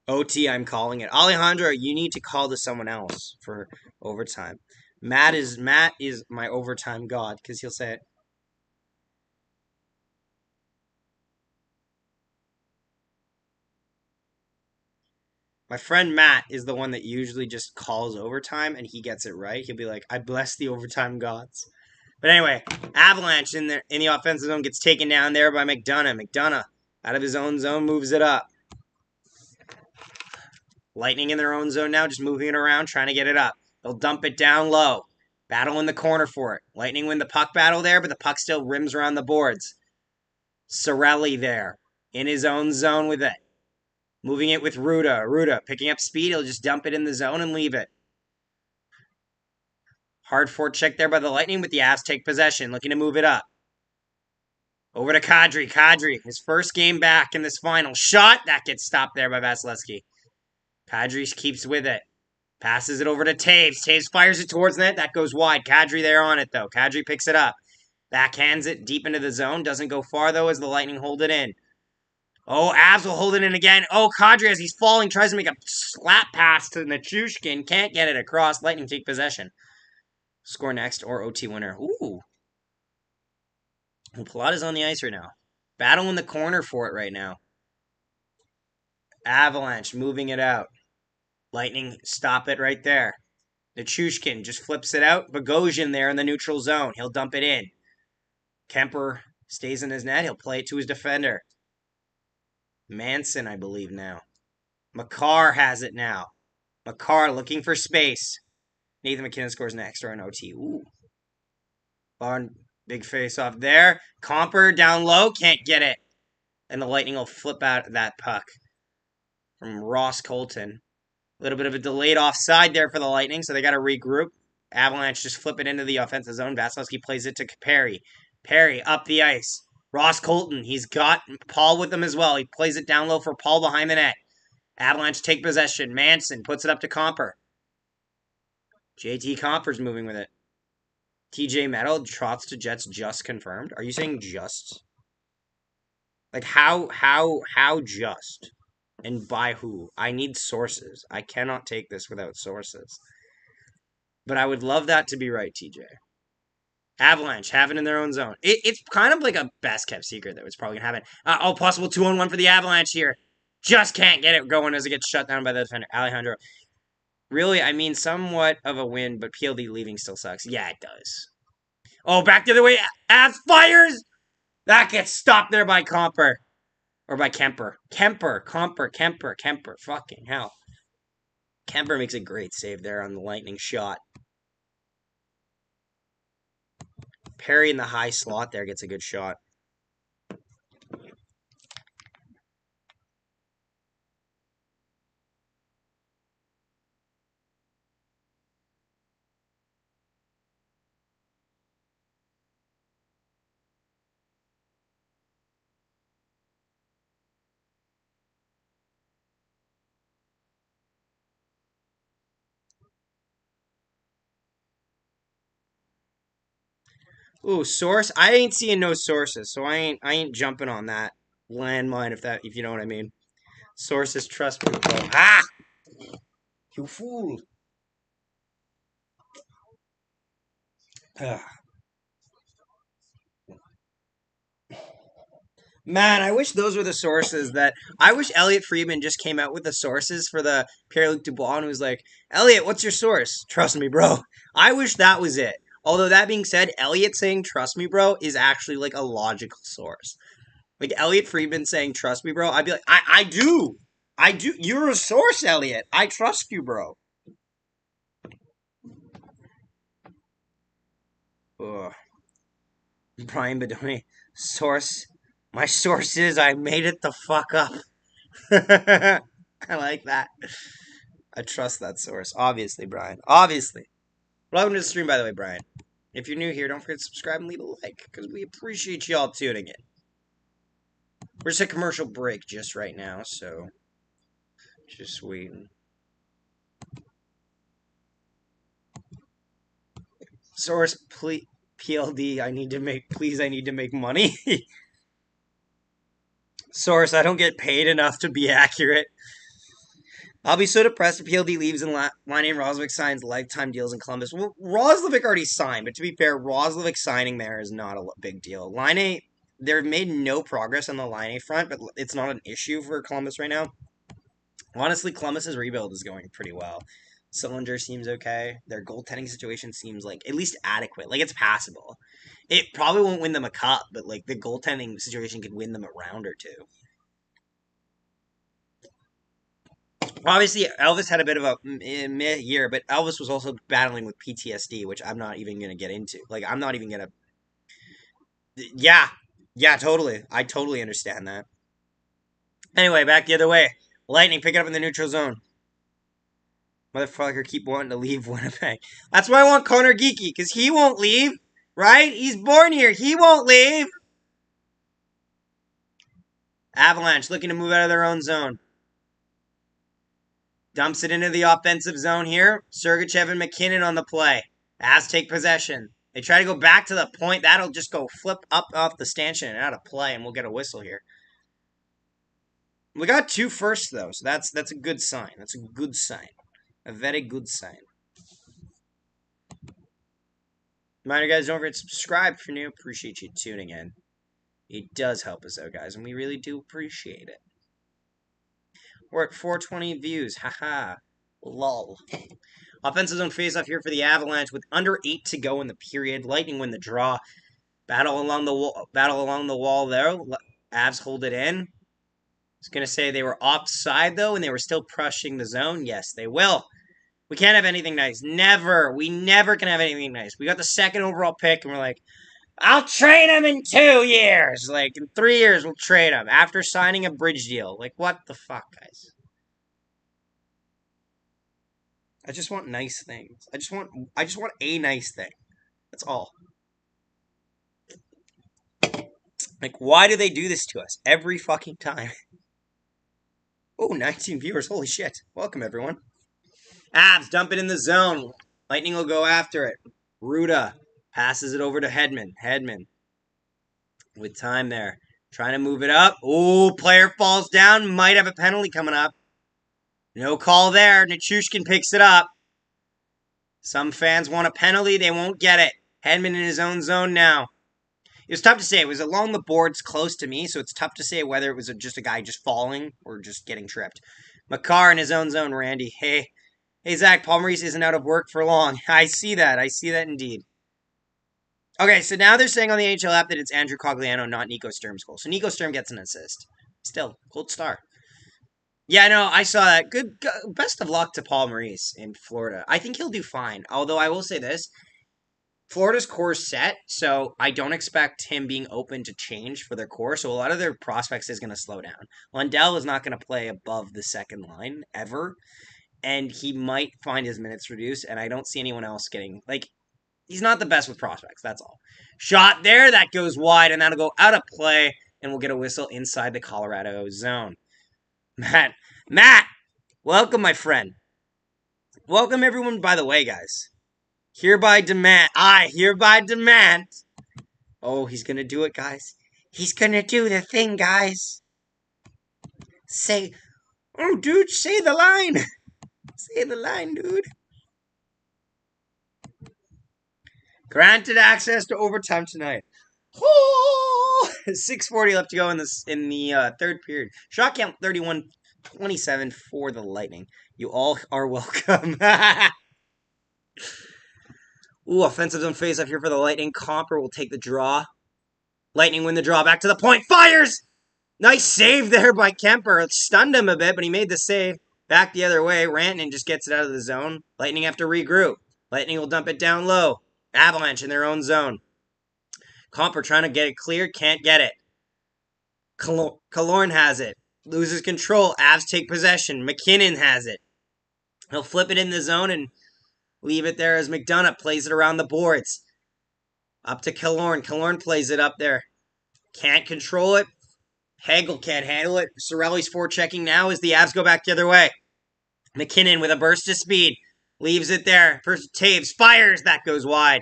OT, I'm calling it. Alejandro, you need to call to someone else for overtime. Matt is my overtime god, because he'll say it. My friend Matt is the one that usually just calls overtime, and he gets it right. He'll be like, I bless the overtime gods. But anyway, Avalanche in the offensive zone gets taken down there by McDonough. McDonough, out of his own zone, moves it up. Lightning in their own zone now, just moving it around, trying to get it up. They'll dump it down low. Battle in the corner for it. Lightning win the puck battle there, but the puck still rims around the boards. Cirelli there, in his own zone with it. Moving it with Ruda. Ruda picking up speed. He'll just dump it in the zone and leave it. Hard forecheck there by the Lightning, but the Avs take possession, looking to move it up. Over to Kadri. Kadri, his first game back in this final. Shot. That gets stopped there by Vasilevsky. Kadri keeps with it. Passes it over to Taves. Taves fires it towards net. That goes wide. Kadri there on it, though. Kadri picks it up. Backhands it deep into the zone. Doesn't go far, though, as the Lightning hold it in. Oh, Avs will hold it in again. Oh, Kadri, as he's falling, tries to make a slap pass to Nichushkin. Can't get it across. Lightning take possession. Score next or OT winner. Ooh. Plata's on the ice right now. Battle in the corner for it right now. Avalanche moving it out. Lightning stop it right there. Nichushkin just flips it out. Bogosian there in the neutral zone. He'll dump it in. Kemper stays in his net. He'll play it to his defender. Manson, I believe, now. Makar has it now. Makar looking for space. Nathan McKinnon scores next or an OT. Ooh. Barn, big face off there. Comper down low. Can't get it. And the Lightning will flip out that puck from Ross Colton. A little bit of a delayed offside there for the Lightning, so they got to regroup. Avalanche just flip it into the offensive zone. Vasilevsky plays it to Perry. Perry up the ice. Ross Colton, he's got Paul with him as well. He plays it down low for Paul behind the net. Avalanche take possession. Manson puts it up to Comper. JT Comper's moving with it. TJ Metal, trots to Jets just confirmed. Are you saying just? Like how just? And by who? I need sources. I cannot take this without sources. But I would love that to be right, TJ. Avalanche have it in their own zone. It's kind of like a best-kept secret that it's probably going to happen. Possible 2-on-1 for the Avalanche here. Just can't get it going as it gets shut down by the defender. Alejandro. Really, I mean, somewhat of a win, but PLD leaving still sucks. Yeah, it does. Oh, back the other way. Avs fires! That gets stopped there by Comper. Or by Kemper. Kemper. Fucking hell. Kemper makes a great save there on the Lightning shot. Perry in the high slot there gets a good shot. Ooh, source. I ain't seeing no sources, so I ain't jumping on that landmine if you know what I mean. Sources, trust me, bro. Ah, you fool. Ah. Man, I wish those were the sources that. I wish Elliot Friedman just came out with the sources for the Pierre-Luc Dubois and was like, Elliot, what's your source? Trust me, bro. I wish that was it. Although, that being said, Elliot saying trust me, bro, is actually like a logical source. Like, Elliot Friedman saying trust me, bro, I'd be like, I do. I do. You're a source, Elliot. I trust you, bro. Ugh. Brian Bedoni, source. My source is I made it the fuck up. I like that. I trust that source. Obviously, Brian. Obviously. Welcome to the stream, by the way, Brian. If you're new here, don't forget to subscribe and leave a like, because we appreciate y'all tuning in. We're just a commercial break just right now, so just waiting. Source, please, PLD, I need to make money. Source, I don't get paid enough to be accurate. I'll be so depressed if PLD leaves and Laine and Roslovic signs lifetime deals in Columbus. Well, Roslovic already signed, but to be fair, Roslovic signing there is not a big deal. Laine, they've made no progress on the Laine front, but it's not an issue for Columbus right now. Honestly, Columbus's rebuild is going pretty well. Sillinger seems okay. Their goaltending situation seems like at least adequate. Like, it's passable. It probably won't win them a cup, but like the goaltending situation could win them a round or two. Obviously, Elvis had a bit of a meh year, but Elvis was also battling with PTSD, which I'm not even going to get into. Like, I'm not even going to. Yeah. Yeah, totally. I totally understand that. Anyway, back the other way. Lightning pick it up in the neutral zone. Motherfucker keep wanting to leave Winnipeg. That's why I want Connor Geeky, because he won't leave, right? He's born here. He won't leave. Avalanche looking to move out of their own zone. Dumps it into the offensive zone here. Sergachev and McKinnon on the play. Avs take possession. They try to go back to the point. That'll just go flip up off the stanchion and out of play, and we'll get a whistle here. We got 2 firsts, though, so that's a good sign. That's a good sign. A very good sign. Reminder, guys, don't forget to subscribe if you're new. Appreciate you tuning in. It does help us out, guys, and we really do appreciate it. We're at 420 views. Haha. Lol. Offensive zone faceoff here for the Avalanche with under 8 to go in the period. Lightning win the draw. Battle along the wall there. Avs hold it in. I was going to say they were offside, though, and they were still pushing the zone. Yes, they will. We can't have anything nice. Never. We never can have anything nice. We got the 2nd overall pick, and we're like, I'll trade him in 2 years. Like, in 3 years, we'll trade him after signing a bridge deal. Like, what the fuck, guys? I just want nice things. I just want a nice thing. That's all. Like, why do they do this to us every fucking time? Oh, 19 viewers. Holy shit. Welcome, everyone. Avs dump it in the zone. Lightning will go after it. Ruda passes it over to Hedman. Hedman with time there. Trying to move it up. Oh, player falls down. Might have a penalty coming up. No call there. Nichushkin picks it up. Some fans want a penalty. They won't get it. Hedman in his own zone now. It was tough to say. It was along the boards close to me, so it's tough to say whether it was just a guy just falling or just getting tripped. Makar in his own zone. Randy. Hey, Zach, Paul Maurice isn't out of work for long. I see that. I see that indeed. Okay, so now they're saying on the NHL app that it's Andrew Cogliano, not Nico Sturm's goal. So Nico Sturm gets an assist. Still, gold star. Yeah, no, I saw that. Good. Best of luck to Paul Maurice in Florida. I think he'll do fine. Although I will say this. Florida's core is set, so I don't expect him being open to change for their core. So a lot of their prospects is going to slow down. Lundell is not going to play above the second line ever. And he might find his minutes reduced, and I don't see anyone else getting, like, he's not the best with prospects, that's all. Shot there, that goes wide, and that'll go out of play, and we'll get a whistle inside the Colorado zone. Matt, welcome, my friend. Welcome, everyone, by the way, guys. I hereby demand Oh, he's gonna do it, guys. He's gonna do the thing, guys. Say, oh, dude, say the line. Say the line, dude. Granted access to overtime tonight. Oh, 6:40 left to go in the third period. Shot count 31-27 for the Lightning. You all are welcome. Ooh, offensive zone face up here for the Lightning. Comper will take the draw. Lightning win the draw. Back to the point. Fires! Nice save there by Kemper. It stunned him a bit, but he made the save. Back the other way. Rantanen just gets it out of the zone. Lightning have to regroup. Lightning will dump it down low. Avalanche in their own zone. Comper trying to get it cleared. Can't get it. Killorn has it. Loses control. Avs take possession. McKinnon has it. He'll flip it in the zone and leave it there as McDonough plays it around the boards. Up to Killorn. Killorn plays it up there. Can't control it. Hagel can't handle it. Cirelli's forechecking now as the Avs go back the other way. McKinnon with a burst of speed. Leaves it there. First Taves fires. That goes wide.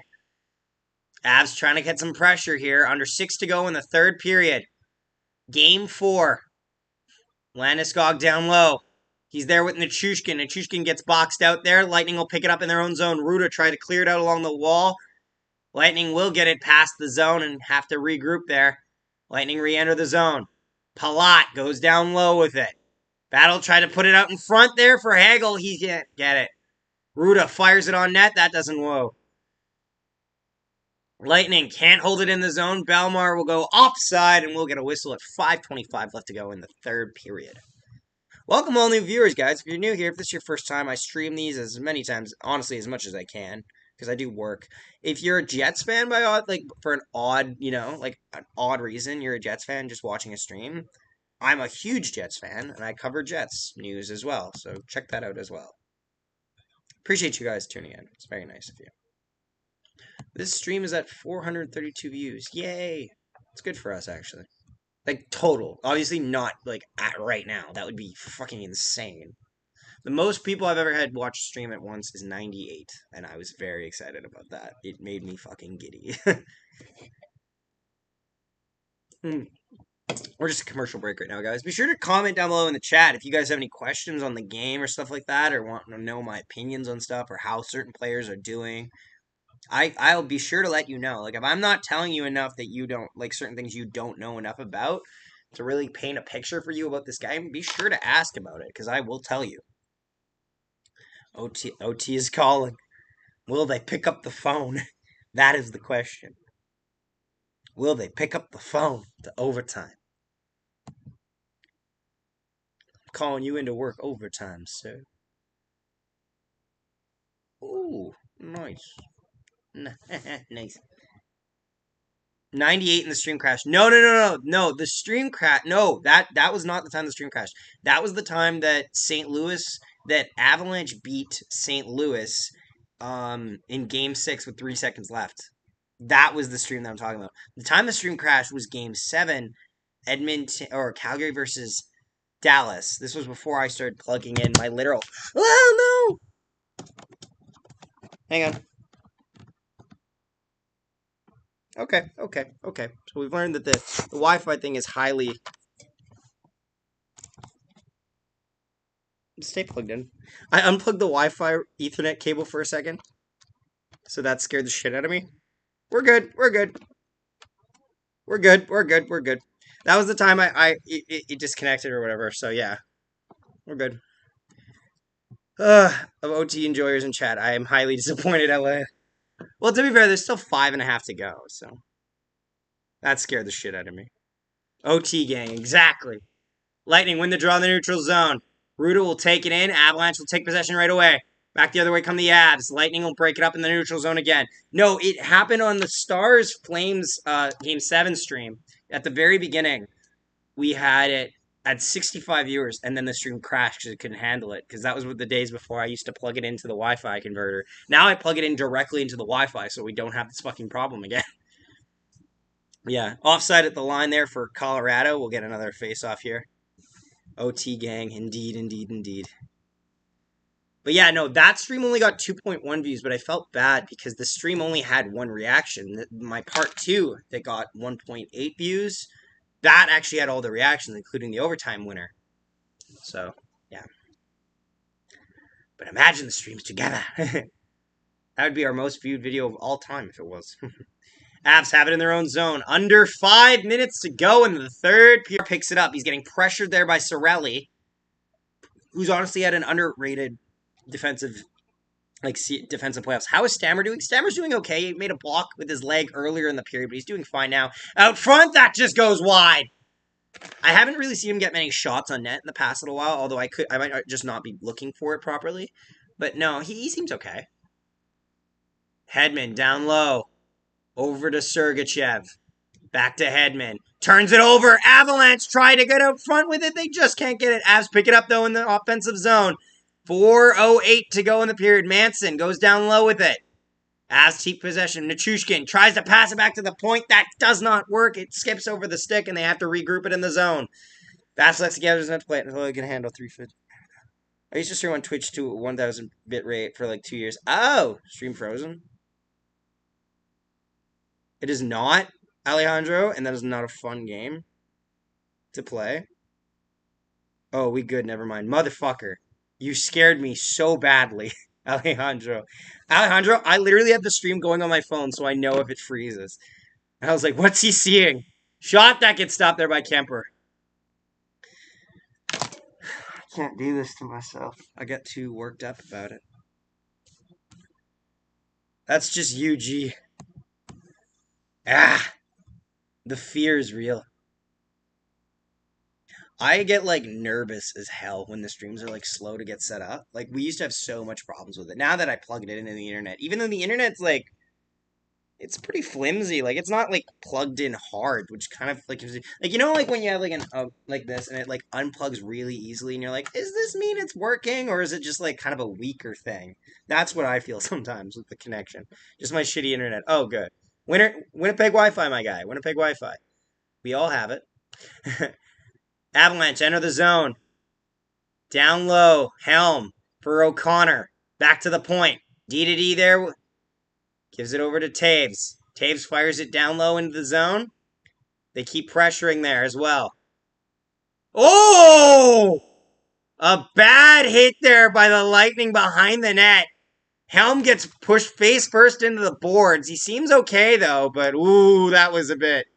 Avs trying to get some pressure here. Under 6 to go in the third period. Game 4. Landeskog down low. He's there with Nichushkin. Nichushkin gets boxed out there. Lightning will pick it up in their own zone. Ruda tried to clear it out along the wall. Lightning will get it past the zone and have to regroup there. Lightning re-enter the zone. Palat goes down low with it. Battle tried to put it out in front there for Hagel. He can't get it. Ruda fires it on net. That doesn't whoa. Lightning can't hold it in the zone. Belmar will go offside and we'll get a whistle at 5:25 left to go in the third period. Welcome all new viewers, guys. If you're new here, if this is your first time, I stream these as many times, honestly, as much as I can, because I do work. If you're a Jets fan for an odd, an odd reason, you're a Jets fan just watching a stream, I'm a huge Jets fan, and I cover Jets news as well, so check that out as well. Appreciate you guys tuning in. It's very nice of you. This stream is at 432 views. Yay! It's good for us, actually. Like, total. Obviously not, at right now. That would be fucking insane. The most people I've ever had watch a stream at once is 98. And I was very excited about that. It made me fucking giddy. We're just a commercial break right now, guys. Be sure to comment down below in the chat if you guys have any questions on the game or stuff like that, or want to know my opinions on stuff, or how certain players are doing. I'll be sure to let you know. Like, if I'm not telling you enough that you don't, certain things you don't know enough about to really paint a picture for you about this guy, be sure to ask about it, because I will tell you. OT is calling. Will they pick up the phone? That is the question. Will they pick up the phone to overtime? I'm calling you into work overtime, sir. Ooh, nice. Nice. 98 in the stream crash. No. The stream crash. No, that was not the time the stream crashed. That was the time that that Avalanche beat St. Louis in Game 6 with 3 seconds left. That was the stream that I'm talking about. The time the stream crashed was Game 7, Calgary versus Dallas. This was before I started plugging in my literal... Oh, no! Hang on. Okay. So we've learned that the Wi-Fi thing is highly... Stay plugged in. I unplugged the Wi-Fi Ethernet cable for a second. So that scared the shit out of me. We're good. That was the time it disconnected or whatever. So yeah. We're good. Of OT enjoyers in chat, I am highly disappointed, LA. Well, to be fair, there's still 5.5 to go, so that scared the shit out of me. OT gang, exactly. Lightning win the draw in the neutral zone. Ruda will take it in. Avalanche will take possession right away. Back the other way come the Avs. Lightning will break it up in the neutral zone again. No, it happened on the Stars Flames Game 7 stream. At the very beginning, we had it at 65 viewers, and then the stream crashed because it couldn't handle it, because that was the days before I used to plug it into the Wi-Fi converter. Now I plug it in directly into the Wi-Fi, so we don't have this fucking problem again. Yeah, offside at the line there for Colorado. We'll get another face-off here. OT gang, indeed. But yeah, no, that stream only got 2.1 views, but I felt bad because the stream only had one reaction. My part 2 that got 1.8 views, that actually had all the reactions, including the overtime winner. So, yeah. But imagine the streams together. That would be our most viewed video of all time if it was. Avs have it in their own zone. Under 5 minutes to go in the third. Pierre picks it up. He's getting pressured there by Cirelli, who's honestly had an underrated defensive playoffs. How is Stammer doing? Stammer's doing okay. He made a block with his leg earlier in the period, but he's doing fine now. Out front, that just goes wide. I haven't really seen him get many shots on net in the past little while, although I might just not be looking for it properly. But no, he seems okay. Hedman down low. Over to Sergachev. Back to Hedman. Turns it over. Avalanche try to get out front with it. They just can't get it. Avs pick it up, though, in the offensive zone. 4:08 to go in the period. Manson goes down low with it. Avs keep possession. Nichushkin tries to pass it back to the point. That does not work. It skips over the stick, and they have to regroup it in the zone. Vasilevskiy doesn't have to play it until they can handle 350. I used to stream on Twitch to 1,000 bit rate for like 2 years. Oh! Stream frozen? It is not, Alejandro, and that is not a fun game to play. Oh, we good. Never mind. Motherfucker. You scared me so badly, Alejandro. Alejandro, I literally have the stream going on my phone, so I know if it freezes. And I was like, what's he seeing? Shot that gets stopped there by Kemper. I can't do this to myself. I got too worked up about it. That's just UG. The fear is real. I get, like, nervous as hell when the streams are, like, slow to get set up. Like, we used to have so much problems with it. Now that I plugged it into the internet, even though the internet's, like, it's pretty flimsy. Like, it's not, like, plugged in hard, which kind of, like, you know, like, when you have, like, like this, and it, like, unplugs really easily, and you're like, does this mean it's working, or is it just, like, kind of a weaker thing? That's what I feel sometimes with the connection. Just my shitty internet. Oh, good. Winnipeg Wi-Fi, my guy. Winnipeg Wi-Fi. We all have it. Avalanche enter the zone. Down low. Helm for O'Connor. Back to the point. D there. Gives it over to Taves. Taves fires it down low into the zone. They keep pressuring there as well. Oh! A bad hit there by the Lightning behind the net. Helm gets pushed face first into the boards. He seems okay, though, but ooh, that was a bit.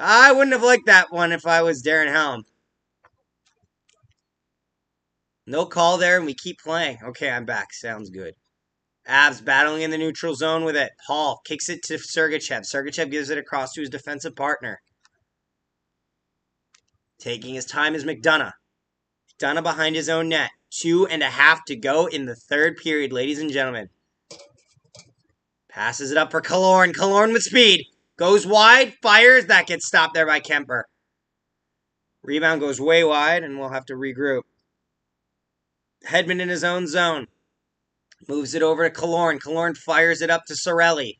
I wouldn't have liked that one if I was Darren Helm. No call there, and we keep playing. Okay, I'm back. Sounds good. Avs battling in the neutral zone with it. Paul kicks it to Sergachev. Sergachev gives it across to his defensive partner. Taking his time is McDonough. McDonough behind his own net. 2.5 to go in the third period, ladies and gentlemen. Passes it up for Killorn. Killorn with speed. Goes wide. Fires. That gets stopped there by Kemper. Rebound goes way wide, and we'll have to regroup. Hedman in his own zone. Moves it over to Killorn. Killorn fires it up to Cirelli.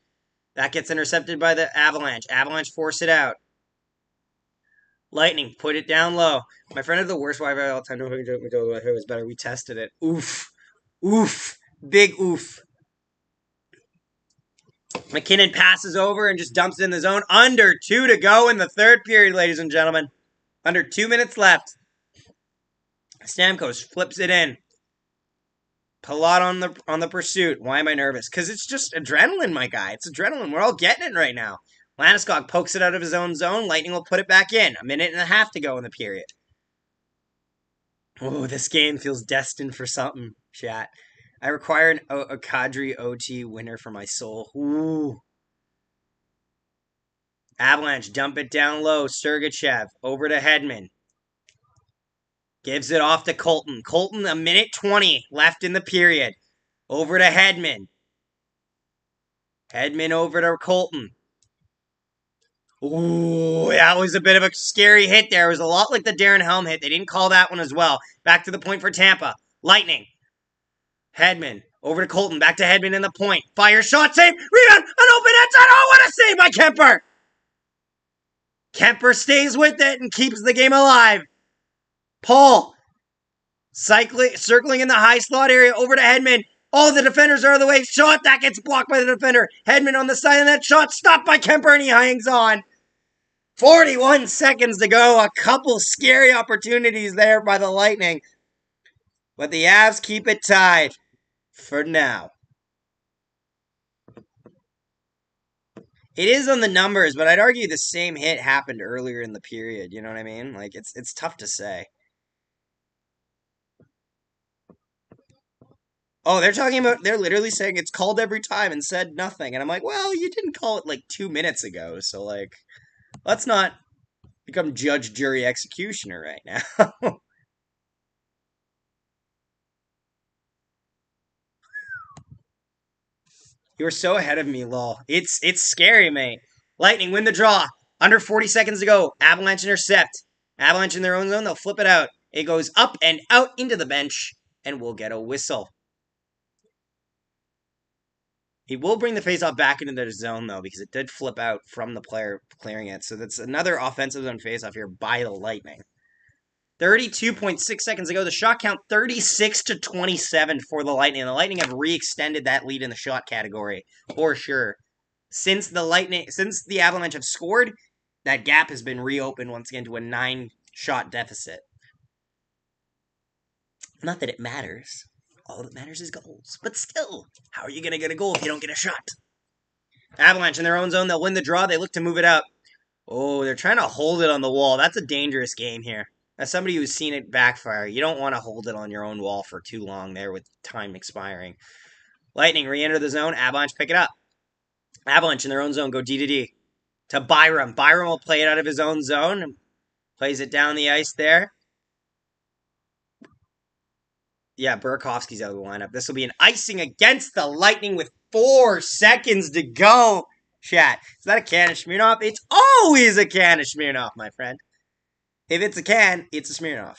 That gets intercepted by the Avalanche. Avalanche force it out. Lightning, put it down low. My friend had the worst Wi-Fi all the time. Nobody told me it was better. We tested it. Oof. Oof. Big oof. McKinnon passes over and just dumps it in the zone. Under 2 to go in the third period, ladies and gentlemen. Under 2 minutes left. Stamkos flips it in. Palat on the pursuit. Why am I nervous? Because it's just adrenaline, my guy. It's adrenaline. We're all getting it right now. Landeskog pokes it out of his own zone. Lightning will put it back in. 1.5 to go in the period. Oh, this game feels destined for something, chat. I require a Kadri OT winner for my soul. Ooh. Avalanche dump it down low. Sergachev over to Hedman. Gives it off to Colton. Colton, 1:20 left in the period. Over to Hedman. Hedman over to Colton. Ooh, that was a bit of a scary hit there. It was a lot like the Darren Helm hit. They didn't call that one as well. Back to the point for Tampa. Lightning. Hedman. Over to Colton. Back to Hedman in the point. Fire shot. Save. Rebound. An open net. Oh, what a save by Kemper. Kemper stays with it and keeps the game alive. Paul. Circling in the high slot area over to Hedman. All the defenders are out of the way. Shot that gets blocked by the defender. Hedman on the side of that shot. Stopped by Kemper and he hangs on. 41 seconds to go. A couple scary opportunities there by the Lightning. But the Avs keep it tied for now. It is on the numbers, but I'd argue the same hit happened earlier in the period. You know what I mean? Like, it's tough to say. Oh, they're literally saying it's called every time and said nothing. And I'm like, well, you didn't call it like 2 minutes ago. So, like, let's not become judge, jury, executioner right now. You were so ahead of me, lol. It's scary, mate. Lightning win the draw. Under 40 seconds to go. Avalanche intercept. Avalanche in their own zone. They'll flip it out. It goes up and out into the bench, and we'll get a whistle. He will bring the faceoff back into their zone, though, because it did flip out from the player clearing it. So that's another offensive zone faceoff here by the Lightning. 32.6 seconds ago, the shot count 36-27 for the Lightning. The Lightning have re-extended that lead in the shot category for sure. Since the Avalanche have scored, that gap has been reopened once again to a 9-shot deficit. Not that it matters. All that matters is goals. But still, how are you going to get a goal if you don't get a shot? Avalanche in their own zone, they'll win the draw. They look to move it up. Oh, they're trying to hold it on the wall. That's a dangerous game here. As somebody who's seen it backfire, you don't want to hold it on your own wall for too long there with time expiring. Lightning re-enter the zone. Avalanche pick it up. Avalanche in their own zone go D to Byram. Byram will play it out of his own zone and plays it down the ice there. Yeah, Burakovsky's out of the lineup. This will be an icing against the Lightning with 4 seconds to go. Chat. Is that a can of Smirnoff? It's always a can of Smirnoff, my friend. If it's a can, it's a Smirnoff.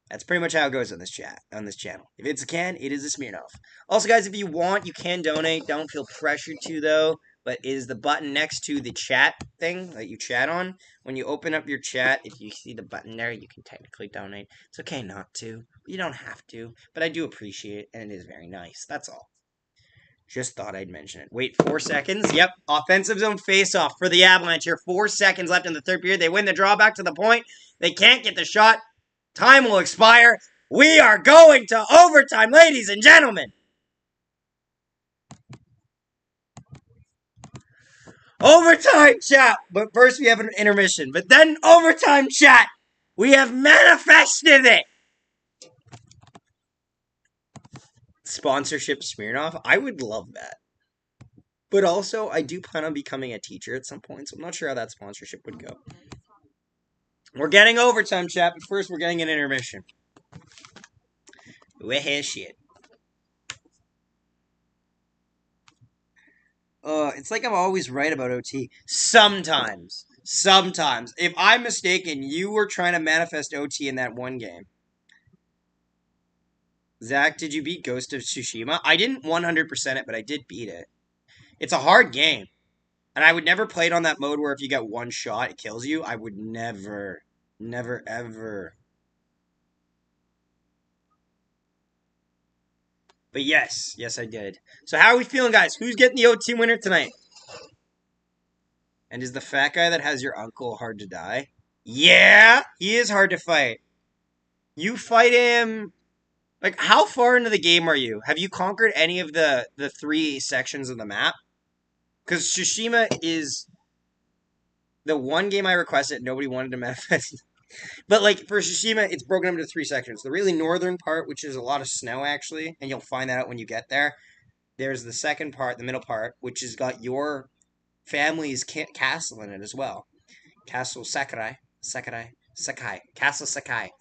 That's pretty much how it goes on this channel. If it's a can, it is a Smirnoff. Also, guys, if you want, you can donate. Don't feel pressured to, though. But is the button next to the chat thing that you chat on? When you open up your chat, if you see the button there, you can technically donate. It's okay not to. You don't have to. But I do appreciate it, and it is very nice. That's all. Just thought I'd mention it. Wait, 4 seconds. Yep, offensive zone face-off for the Avalanche here. 4 seconds left in the third period. They win the draw back to the point. They can't get the shot. Time will expire. We are going to overtime, ladies and gentlemen. Overtime, chat. But first we have an intermission. But then overtime, chat. We have manifested it. Sponsorship Smirnoff. I would love that. But also, I do plan on becoming a teacher at some point, so I'm not sure how that sponsorship would go. We're getting overtime, chat, but first we're getting an intermission. Weh shit. It's like I'm always right about OT. Sometimes. If I'm mistaken, you were trying to manifest OT in that one game. Zach, did you beat Ghost of Tsushima? I didn't 100% it, but I did beat it. It's a hard game. And I would never play it on that mode where if you get one shot, it kills you. I would never, ever. But yes, I did. So how are we feeling, guys? Who's getting the OT winner tonight? And is the fat guy that has your uncle hard to die? Yeah, he is hard to fight. You fight him... Like, how far into the game are you? Have you conquered any of the 3 sections of the map? Because Tsushima is the one game I requested. Nobody wanted to manifest. But, like, for Tsushima, it's broken up into 3 sections. The really northern part, which is a lot of snow, actually, and you'll find that out when you get there. There's the second part, the middle part, which has got your family's castle in it as well. Castle Sakurai. Castle Sakai.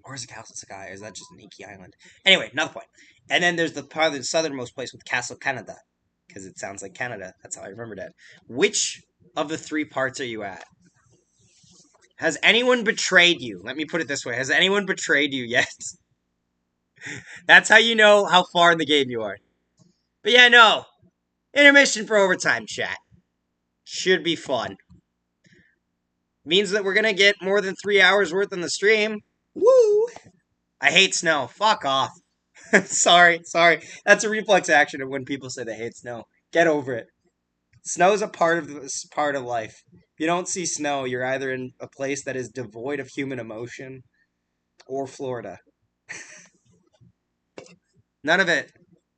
Or is it Castle Sakai? Or is that just an Iki Island? Anyway, another point. And then there's the part of the southernmost place with Castle Canada. Because it sounds like Canada. That's how I remembered it. Which of the 3 parts are you at? Has anyone betrayed you? Let me put it this way. Has anyone betrayed you yet? That's how you know how far in the game you are. But yeah, no. Intermission for overtime, chat. Should be fun. Means that we're going to get more than 3 hours worth on the stream. Woo! I hate snow. Fuck off. Sorry, sorry. That's a reflex action of when people say they hate snow. Get over it. Snow is a part of life. If you don't see snow, you're either in a place that is devoid of human emotion or Florida. None of it.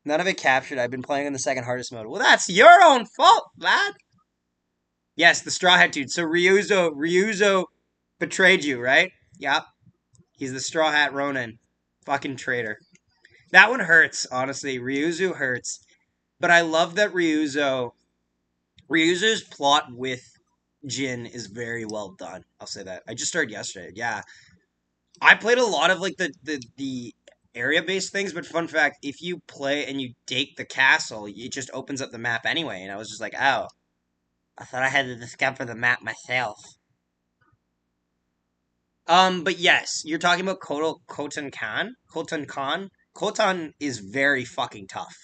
None of it captured. I've been playing in the second hardest mode. Well, that's your own fault, lad. Yes, the Straw Hat dude. So Ryuzo betrayed you, right? Yep. He's the Straw Hat Ronin. Fucking traitor. That one hurts, honestly. Ryuzu hurts. But I love that Ryuzu's plot with Jin is very well done. I'll say that. I just started yesterday. Yeah. I played a lot of like the area based things, but fun fact, if you play and you take the castle, it just opens up the map anyway. And I was just like, oh, I thought I had to discover the map myself. But yes, you're talking about Khotan Khan. Khotan Khan. Khotan is very fucking tough.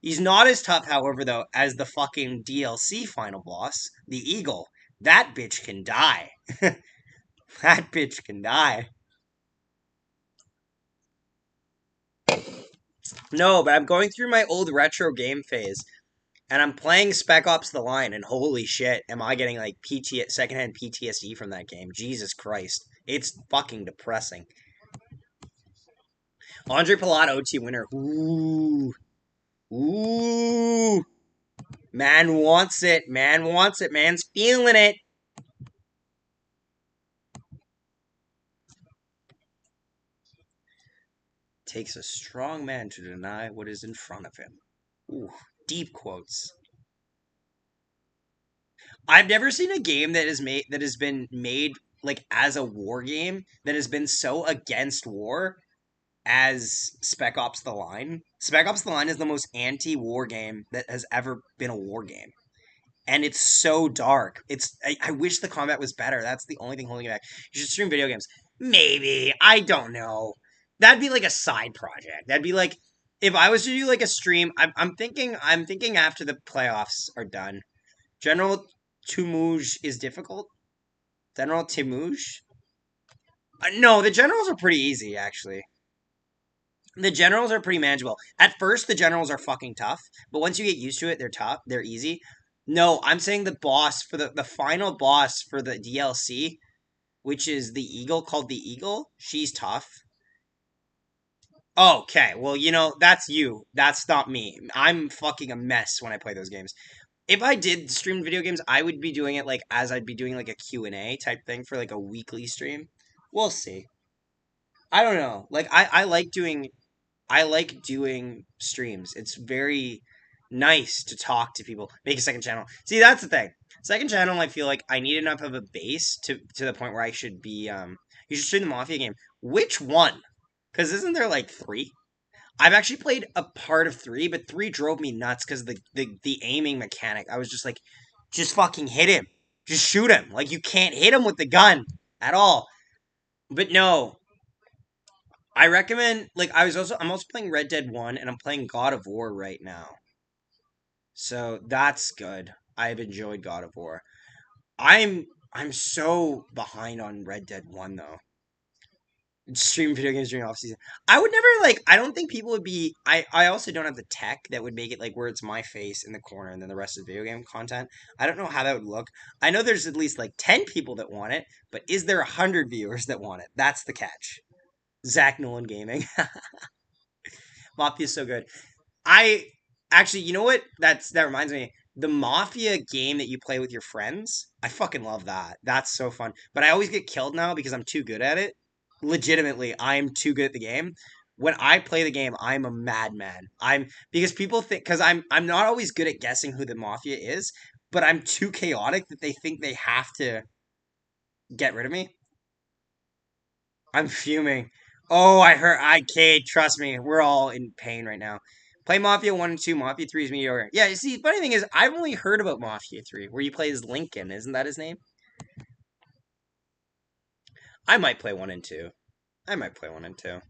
He's not as tough, however, though, as the fucking DLC final boss, the Eagle. That bitch can die. That bitch can die. No, but I'm going through my old retro game phase, and I'm playing Spec Ops: The Line, and holy shit, am I getting like secondhand PTSD from that game? Jesus Christ, it's fucking depressing. Andre Palat OT winner. Ooh, ooh, man wants it. Man wants it. Man's feeling it. Takes a strong man to deny what is in front of him. Ooh, deep quotes. I've never seen a game that has been made like as a war game that has been so against war as Spec Ops: The Line. Spec Ops: The Line is the most anti-war game that has ever been a war game. And it's so dark. I wish the combat was better. That's the only thing holding it back. You should stream video games. Maybe. I don't know. That'd be like a side project. That'd be like if I was to do like a stream, I'm thinking after the playoffs are done. General Tumouge is difficult. General Timouge? No, the generals are pretty easy actually. The generals are pretty manageable. At first, the generals are fucking tough, but once you get used to it, they're tough. They're easy. No, I'm saying the boss for the final boss for the DLC, which is the Eagle called the Eagle. She's tough. Okay, well, that's you. That's not me. I'm fucking a mess when I play those games. If I did stream video games, I would be doing it like as I'd be doing like a Q&A type thing for like a weekly stream. We'll see. I don't know. Like I like doing streams. It's very nice to talk to people. Make a second channel. See, that's the thing. Second channel, I feel like I need enough of a base to the point where I should be. You should stream the Mafia game. Which one? Because isn't there like three? I've actually played a part of three, but three drove me nuts because the aiming mechanic. I was just like, just fucking hit him, just shoot him. Like you can't hit him with the gun at all. But no, I recommend like I'm also playing Red Dead 1 and I'm playing God of War right now. So that's good. I've enjoyed God of War. I'm so behind on Red Dead 1 though. Stream video games during off season. I would never like I don't think people would be I also don't have the tech that would make it like where it's my face in the corner and then the rest is video game content. I don't know how that would look. I know there's at least like 10 people that want it, but is there 100 viewers that want it? That's the catch. Zach Nolan Gaming. Mafia is so good. I actually, you know what? That reminds me. The Mafia game that you play with your friends, I fucking love that. That's so fun. But I always get killed now because I'm too good at it. Legitimately, I am too good at the game. When I play the game, I'm a madman. I'm because people think because I'm not always good at guessing who the Mafia is, but I'm too chaotic that they think they have to get rid of me. I'm fuming. Oh, I heard. Cade, trust me, we're all in pain right now. Play Mafia 1 and 2. Mafia 3 is mediocre. Yeah, you see, funny thing is, I've only heard about Mafia 3, where you play as Lincoln. Isn't that his name? I might play 1 and 2. I might play 1 and 2.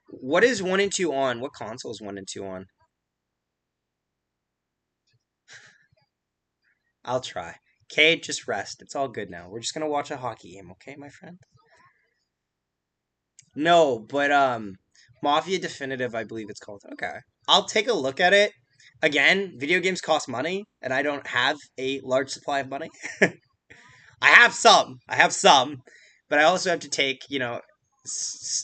What is 1 and 2 on? What console is 1 and 2 on? I'll try. Cade, just rest. It's all good now. We're just gonna watch a hockey game, okay, my friend? No, but Mafia Definitive, I believe it's called. Okay. I'll take a look at it. Again, video games cost money, and I don't have a large supply of money. I have some. I have some, but I also have to take,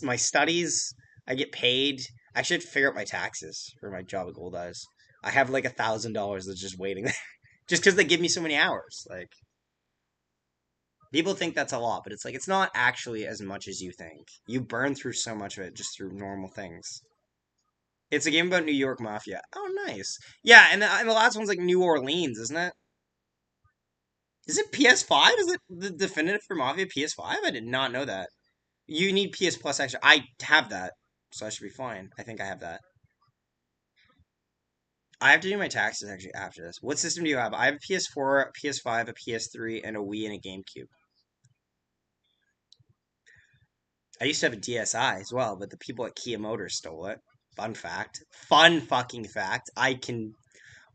my studies. I get paid. I should figure out my taxes for my job at Gold Eyes. I have like $1,000 that's just waiting there, just because they give me so many hours. Like people think that's a lot, but it's like it's not actually as much as you think. You burn through so much of it just through normal things. It's a game about New York Mafia. Oh, nice. Yeah, and the last one's like New Orleans, isn't it? Is it PS5? Is it the definitive for Mafia PS5? I did not know that. You need PS Plus extra. I have that, so I should be fine. I think I have that. I have to do my taxes actually after this. What system do you have? I have a PS4, a PS5, a PS3, and a Wii and a GameCube. I used to have a DSi as well, but the people at Kia Motors stole it. Fun fact. Fun fucking fact. I can.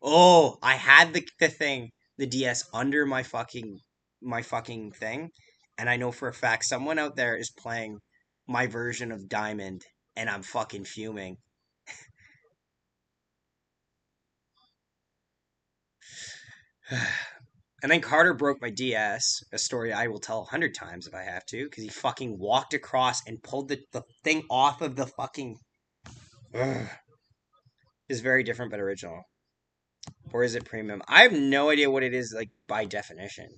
Oh, I had the thing, the DS under my fucking thing, and I know for a fact someone out there is playing my version of Diamond, and I'm fucking fuming. And then Carter broke my DS, a story I will tell 100 times if I have to, because he fucking walked across and pulled the thing off of the fucking. Ugh. Is very different but original. Or is it premium? I have no idea what it is like by definition.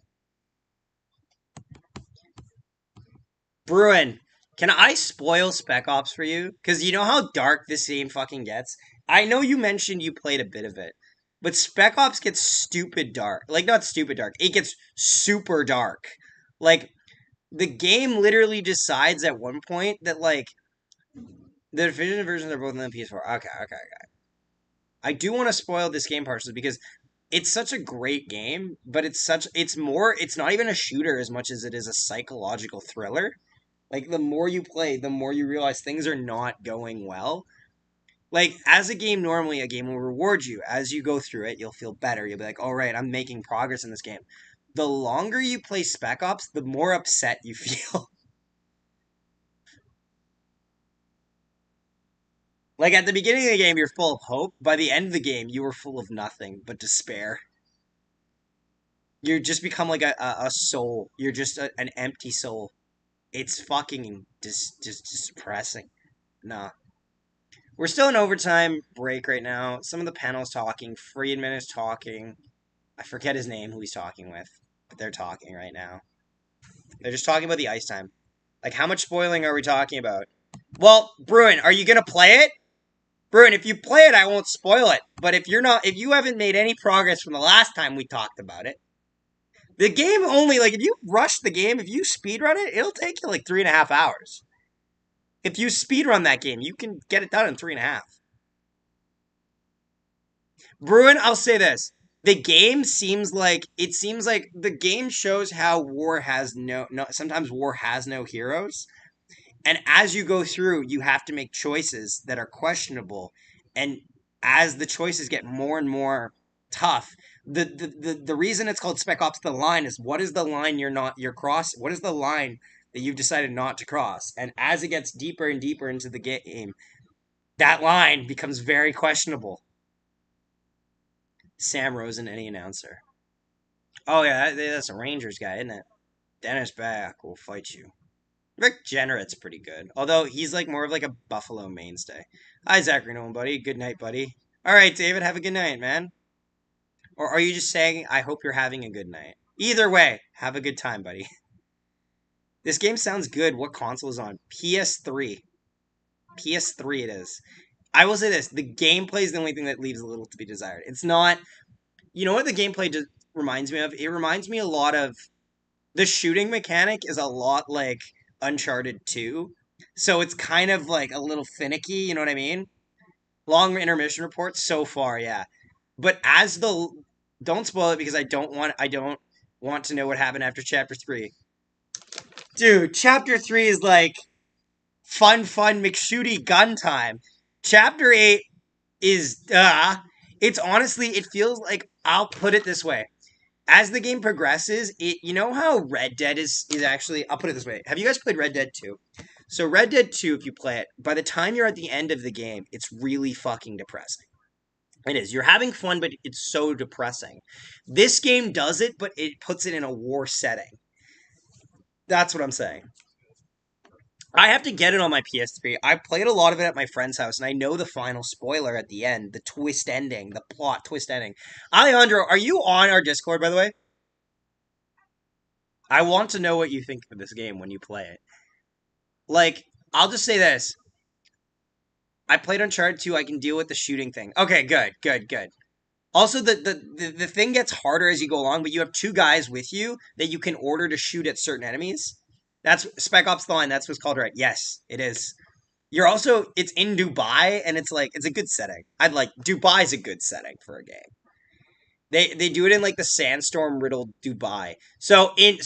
Bruin, can I spoil Spec Ops for you? Because you know how dark this game fucking gets? I know you mentioned you played a bit of it, but Spec Ops gets stupid dark. Like, not stupid dark, it gets super dark. Like, the game literally decides at one point that, like, the Division versions are both on the PS4. Okay, okay, okay. I do want to spoil this game partially because it's such a great game, but it's not even a shooter as much as it is a psychological thriller. Like the more you play, the more you realize things are not going well. Like as a game, normally a game will reward you as you go through it. You'll feel better. You'll be like, "All right, I'm making progress in this game." The longer you play Spec Ops, the more upset you feel. Like at the beginning of the game, you're full of hope. By the end of the game, you are full of nothing but despair. You just become like a soul. You're just an empty soul. It's fucking just depressing. Nah. We're still in overtime break right now. Some of the panel's talking. Friedman is talking. I forget his name, who he's talking with, but they're talking right now. They're just talking about the ice time. Like, how much spoiling are we talking about? Well, Bruin, are you gonna play it? Bruin, if you play it, I won't spoil it. But if you haven't made any progress from the last time we talked about it, the game only, like, if you rush the game, if you speedrun it, it'll take you like 3.5 hours. If you speedrun that game, you can get it done in 3.5. Bruin, I'll say this. It seems like the game shows how war has no sometimes war has no heroes. And as you go through, you have to make choices that are questionable. And as the choices get more and more tough, the reason it's called Spec Ops the line is what is the line you're cross what is the line that you've decided not to cross? And as it gets deeper and deeper into the game, that line becomes very questionable. Sam Rosen, any announcer. Oh yeah, that's a Rangers guy, isn't it? Dennis Back will fight you. Rick Jennerit's pretty good, although he's like more of like a Buffalo mainstay. Hi, Zachary Nolan, buddy. Good night, buddy. All right, David, have a good night, man. Or are you just saying, I hope you're having a good night? Either way, have a good time, buddy. This game sounds good. What console is on? PS3. PS3 it is. I will say this: the gameplay is the only thing that leaves a little to be desired. It's not. You know what the gameplay reminds me of? It reminds me a lot of the shooting mechanic is a lot like Uncharted 2. So it's kind of like a little finicky, you know what I mean? Long intermission reports so far, yeah. But as the don't spoil it because I don't want to know what happened after chapter 3. Dude, chapter 3 is like fun McShooty gun time. Chapter 8 is it's honestly it feels like I'll put it this way. As the game progresses, you know how Red Dead is actually I'll put it this way. Have you guys played Red Dead 2? So Red Dead 2, if you play it, by the time you're at the end of the game, it's really fucking depressing. It is. You're having fun, but it's so depressing. This game does it, but it puts it in a war setting. That's what I'm saying. I have to get it on my PS3. I played a lot of it at my friend's house, and I know the final spoiler at the end, the twist ending, the plot twist ending. Alejandro, are you on our Discord, by the way? I want to know what you think of this game when you play it. Like, I'll just say this. I played Uncharted 2. I can deal with the shooting thing. Okay, good. Also, the thing gets harder as you go along, but you have two guys with you that you can order to shoot at certain enemies. That's Spec Ops: The Line. That's what's called, right? Yes, it is. You're also, it's in Dubai, and it's like, it's a good setting. Dubai's a good setting for a game. They do it in like the sandstorm riddled Dubai. So in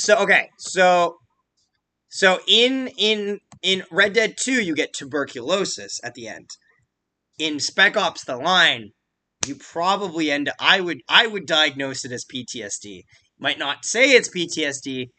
Red Dead 2 you get tuberculosis at the end. In Spec Ops: The Line, you probably I would diagnose it as PTSD. Might not say it's PTSD,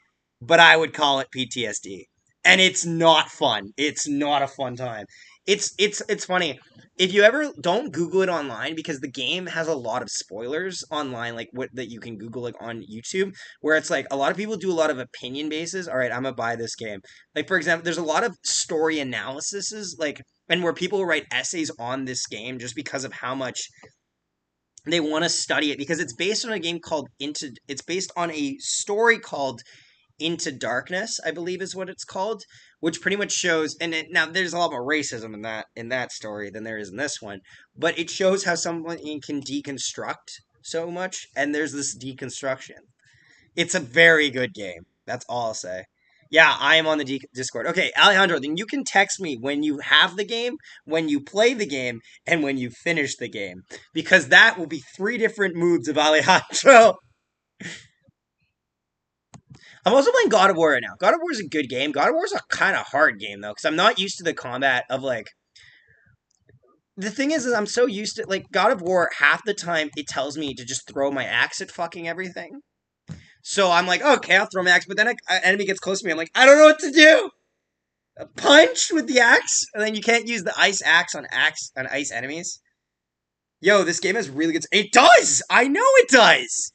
but I would call it PTSD. And it's not fun. It's not a fun time. It's funny. If you ever don't Google it online, because the game has a lot of spoilers online, like what that you can Google like on YouTube, where it's like a lot of people do a lot of opinion bases. All right, I'm gonna buy this game. Like for example, there's a lot of story analyses, like and where people write essays on this game just because of how much they want to study it, because it's based on a game called it's based on a story called Into Darkness, I believe is what it's called, which pretty much shows, now there's a lot more racism in that story than there is in this one, but it shows how someone can deconstruct so much, and there's this deconstruction. It's a very good game. That's all I'll say. Yeah, I am on the Discord. Okay, Alejandro, then you can text me when you have the game, when you play the game, and when you finish the game, because that will be 3 different moods of Alejandro. I'm also playing God of War right now. God of War is a good game. God of War is a kind of hard game though, because I'm not used to the combat of like. The thing is I'm so used to like God of War. Half the time it tells me to just throw my axe at fucking everything. So I'm like, okay, I'll throw my axe, but then an enemy gets close to me. I'm like, I don't know what to do. A punch with the axe, and then you can't use the ice axe on ice enemies. Yo, this game has really good. It does. I know it does.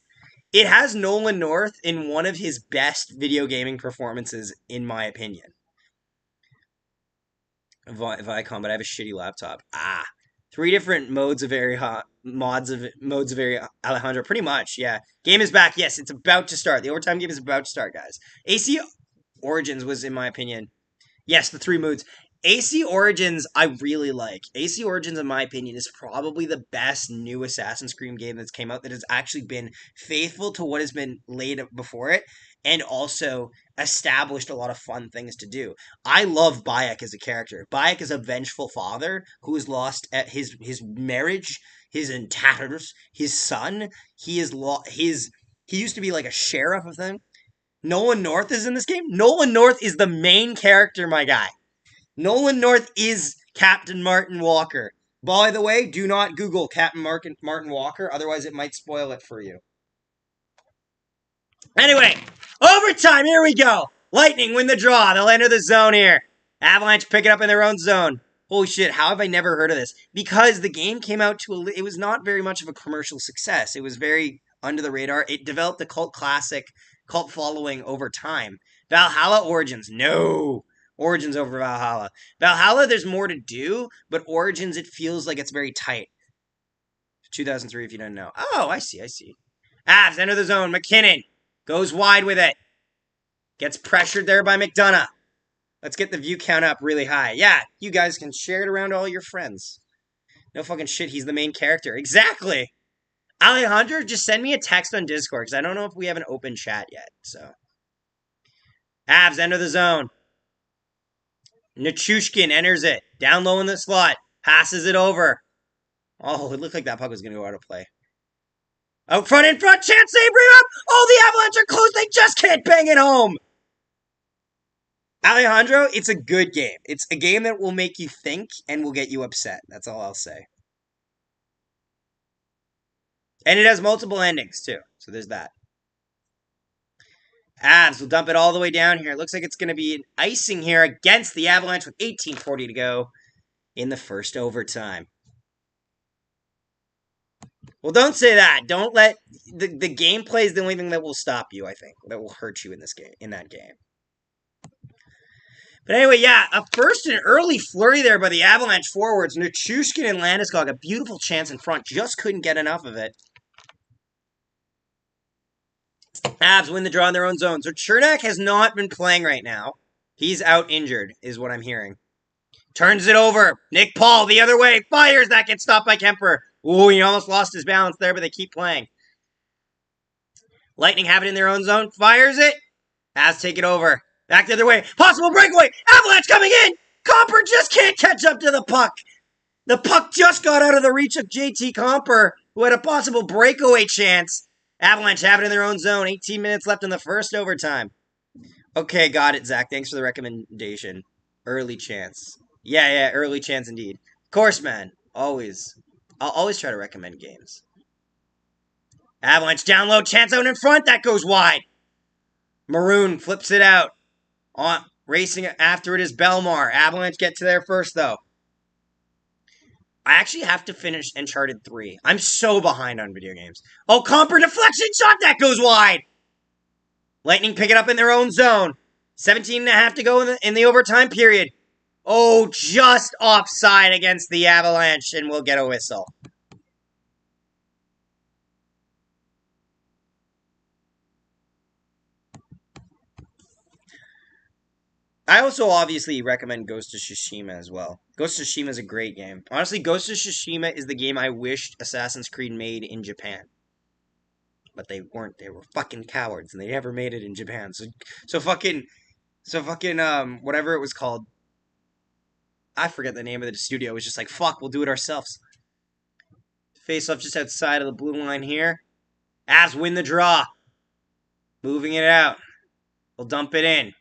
It has Nolan North in one of his best video gaming performances, in my opinion. Vicon, but I have a shitty laptop. 3 different modes of Alejandro. Pretty much, yeah. Game is back. Yes, it's about to start. The overtime game is about to start, guys. AC Origins was, in my opinion, yes, the 3 moods. AC Origins, I really like. AC Origins, in my opinion, is probably the best new Assassin's Creed game that's came out that has actually been faithful to what has been laid before it, and also established a lot of fun things to do. I love Bayek as a character. Bayek is a vengeful father who has lost at his marriage, his in tatters, his son. He used to be like a sheriff of them. Nolan North is in this game. Nolan North is the main character, my guy. Nolan North is Captain Martin Walker. By the way, do not Google Captain Martin Walker, otherwise it might spoil it for you. Anyway, overtime, here we go. Lightning win the draw. They'll enter the zone here. Avalanche pick it up in their own zone. Holy shit, how have I never heard of this? Because the game came out it was not very much of a commercial success. It was very under the radar. It developed a cult following over time. Valhalla Origins, no. Origins over Valhalla. Valhalla, there's more to do, but Origins, it feels like it's very tight. 2003, if you don't know. Oh, I see. Avs, enter the zone. McKinnon goes wide with it. Gets pressured there by McDonough. Let's get the view count up really high. Yeah, you guys can share it around all your friends. No fucking shit, he's the main character. Exactly. Alejandro, just send me a text on Discord, because I don't know if we have an open chat yet, so. Avs, enter the zone. Nichushkin enters it. Down low in the slot. Passes it over. Oh, it looked like that puck was going to go out of play. Out front, in front. Chance save, rebound. Oh, the Avalanche are close. They just can't bang it home. Alejandro, it's a good game. It's a game that will make you think and will get you upset. That's all I'll say. And it has multiple endings, too. So there's that. Avs will dump it all the way down here. It looks like it's going to be an icing here against the Avalanche with 18:40 to go in the first overtime. Well, don't say that. Don't let the gameplay is the only thing that will stop you, I think, that will hurt you in this game, in that game. But anyway, yeah, a first and early flurry there by the Avalanche forwards. Nichushkin and Landeskog, a beautiful chance in front, just couldn't get enough of it. Avs win the draw in their own zone. So Chernak has not been playing right now. He's out injured, is what I'm hearing. Turns it over. Nick Paul the other way. Fires. That gets stopped by Kemper. Ooh, he almost lost his balance there, but they keep playing. Lightning have it in their own zone. Fires it. Avs take it over. Back the other way. Possible breakaway. Avalanche coming in. Comper just can't catch up to the puck. The puck just got out of the reach of JT Comper, who had a possible breakaway chance. Avalanche have it in their own zone. 18 minutes left in the first overtime. Okay, got it, Zach. Thanks for the recommendation. Early chance. Yeah, early chance indeed. Of course, man. Always. I'll always try to recommend games. Avalanche down low. Chance out in front. That goes wide. Maroon flips it out. Racing after it is Belmar. Avalanche get to there first, though. I actually have to finish Uncharted 3. I'm so behind on video games. Oh, Comper deflection shot. That goes wide. Lightning pick it up in their own zone. 17.5 to go in the overtime period. Oh, just offside against the Avalanche, and we'll get a whistle. I also obviously recommend Ghost of Tsushima as well. Ghost of Tsushima is a great game. Honestly, Ghost of Tsushima is the game I wished Assassin's Creed made in Japan. But they weren't. They were fucking cowards, and they never made it in Japan. So fucking, whatever it was called. I forget the name of the studio. It was just like, fuck, we'll do it ourselves. Face off just outside of the blue line here. Avs win the draw. Moving it out. We'll dump it in.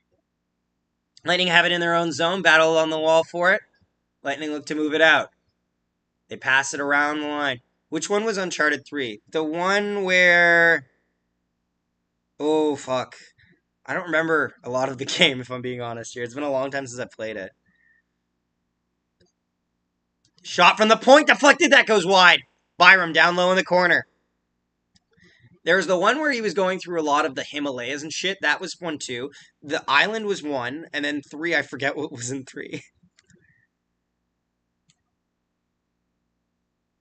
Lightning have it in their own zone. Battle on the wall for it. Lightning look to move it out. They pass it around the line. Which one was Uncharted 3? The one where... Oh, fuck. I don't remember a lot of the game, if I'm being honest here. It's been a long time since I played it. Shot from the point. Deflected. That goes wide. Byram down low in the corner. There was the one where he was going through a lot of the Himalayas and shit. That was 1, 2. The island was 1. And then 3, I forget what was in 3.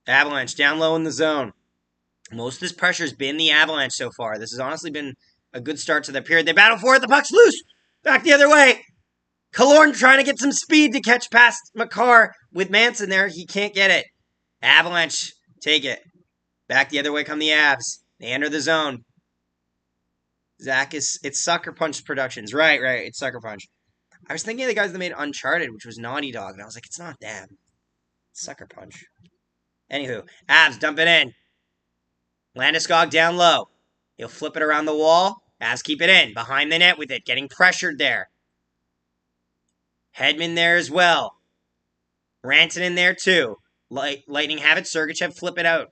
Avalanche down low in the zone. Most of this pressure has been the Avalanche so far. This has honestly been a good start to the period. They battle for it. The puck's loose. Back the other way. Killorn trying to get some speed to catch past Makar with Manson there. He can't get it. Avalanche take it. Back the other way come the Avs. They enter the zone. Zach it's Sucker Punch Productions. Right. It's Sucker Punch. I was thinking of the guys that made Uncharted, which was Naughty Dog, and I was like, it's not them. It's Sucker Punch. Anywho, Avs dump it in. Landeskog down low. He'll flip it around the wall. Avs keep it in. Behind the net with it. Getting pressured there. Hedman there as well. Rantanen there too. Lightning have it. Sergachev flip it out.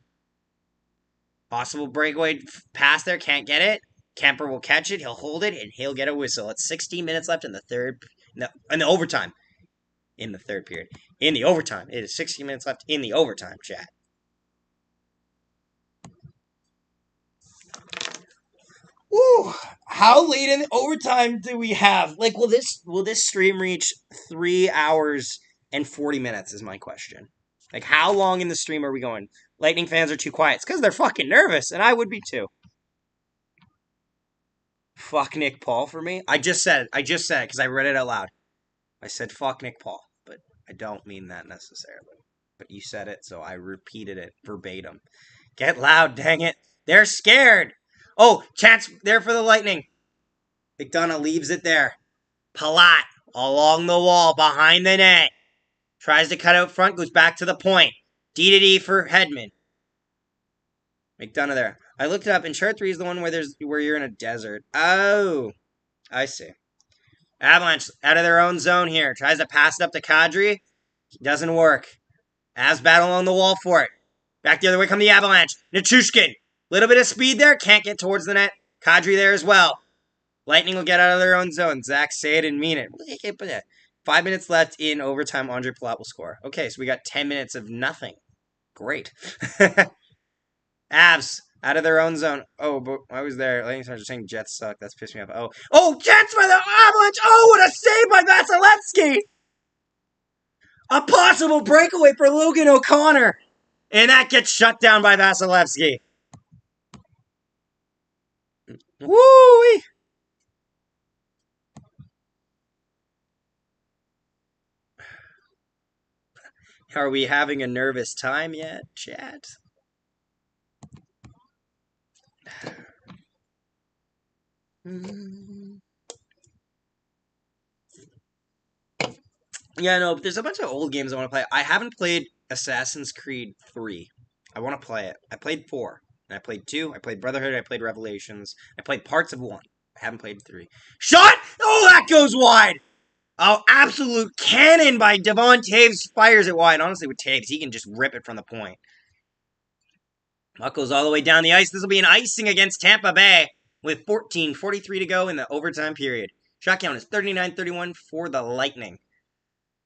Possible breakaway pass there. Can't get it. Kemper will catch it. He'll hold it, and he'll get a whistle. It's 16 minutes left in the third... in the overtime. In the third period. In the overtime. It is 16 minutes left in the overtime, chat. Ooh, how late in the overtime do we have? Like, will this stream reach 3 hours and 40 minutes is my question. Like, how long in the stream are we going? Lightning fans are too quiet. It's because they're fucking nervous, and I would be too. Fuck Nick Paul for me. I just said it because I read it out loud. I said fuck Nick Paul, but I don't mean that necessarily. But you said it, so I repeated it verbatim. Get loud, dang it. They're scared. Oh, chance there for the Lightning. McDonough leaves it there. Palat along the wall behind the net. Tries to cut out front, goes back to the point. D for Hedman. McDonough there. I looked it up. Uncharted 3 is the one where you're in a desert. Oh, I see. Avalanche out of their own zone here. Tries to pass it up to Kadri. Doesn't work. Avs battle on the wall for it. Back the other way come the Avalanche. Nichushkin. Little bit of speed there. Can't get towards the net. Kadri there as well. Lightning will get out of their own zone. Zach, say it and mean it. 5 minutes left in overtime. Andre Palat will score. Okay, so we got 10 minutes of nothing. Great. Avs out of their own zone. Oh, but I was there. Lightning started saying Jets suck. That's pissed me off. Oh, Jets by the Avalanche. Oh, what a save by Vasilevsky. A possible breakaway for Logan O'Connor. And that gets shut down by Vasilevsky. Woo-wee. Are we having a nervous time yet, chat? Yeah, no, but there's a bunch of old games I want to play. I haven't played Assassin's Creed 3. I want to play it. I played 4. And I played 2. I played Brotherhood. I played Revelations. I played parts of 1. I haven't played 3. Shot! Oh, that goes wide! Oh, absolute cannon by Devon Taves. Fires it wide. Honestly, with Taves, he can just rip it from the point. Puck goes all the way down the ice. This will be an icing against Tampa Bay with 14:43 to go in the overtime period. Shot count is 39-31 for the Lightning.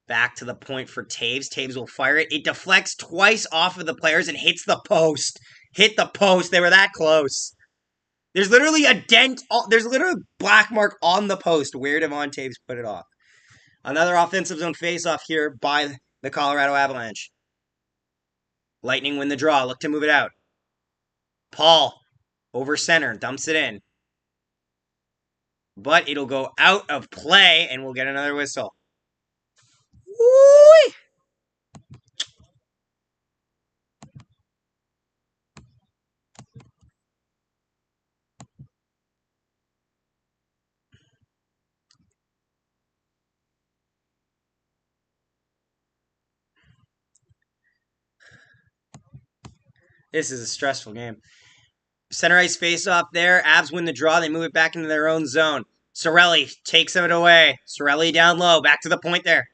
Back to the point for Taves. Taves will fire it. It deflects twice off of the players and hits the post. Hit the post. They were that close. There's literally a dent. There's literally a black mark on the post where Devon Taves put it off. Another offensive zone faceoff here by the Colorado Avalanche. Lightning win the draw. Look to move it out. Paul over center. Dumps it in. But it'll go out of play and we'll get another whistle. Woo! This is a stressful game. Center ice face off there. Avs win the draw. They move it back into their own zone. Cirelli takes it away. Cirelli down low. Back to the point there.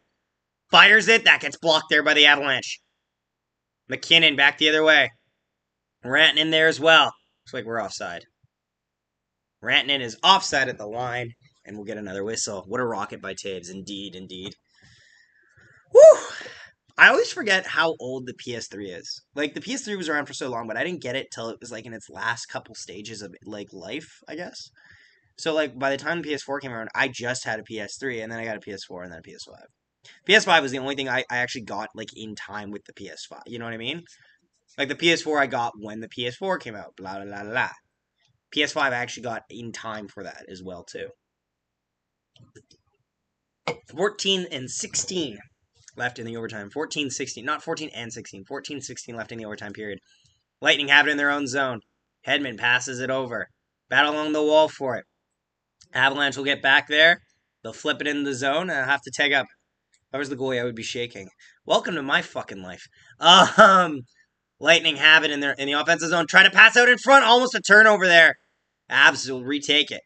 Fires it. That gets blocked there by the Avalanche. McKinnon back the other way. Rantanen there as well. Looks like we're offside. Rantanen is offside at the line. And we'll get another whistle. What a rocket by Taves. Indeed, indeed. Woo! I always forget how old the PS3 is. Like, the PS3 was around for so long, but I didn't get it till it was, like, in its last couple stages of, like, life, I guess. So, like, by the time the PS4 came around, I just had a PS3, and then I got a PS4, and then a PS5. PS5 was the only thing I actually got, like, in time with the PS5. You know what I mean? Like, the PS4 I got when the PS4 came out. Blah, blah, blah, blah. PS5 I actually got in time for that as well, too. 14-16. Left in the overtime. 14-16. Not 14 and 16. 14-16 left in the overtime period. Lightning have it in their own zone. Hedman passes it over. Battle along the wall for it. Avalanche will get back there. They'll flip it in the zone, and I'll have to tag up. If I was the goalie, I would be shaking. Welcome to my fucking life. Lightning have it in the offensive zone. Try to pass out in front. Almost a turnover there. Avs will retake it.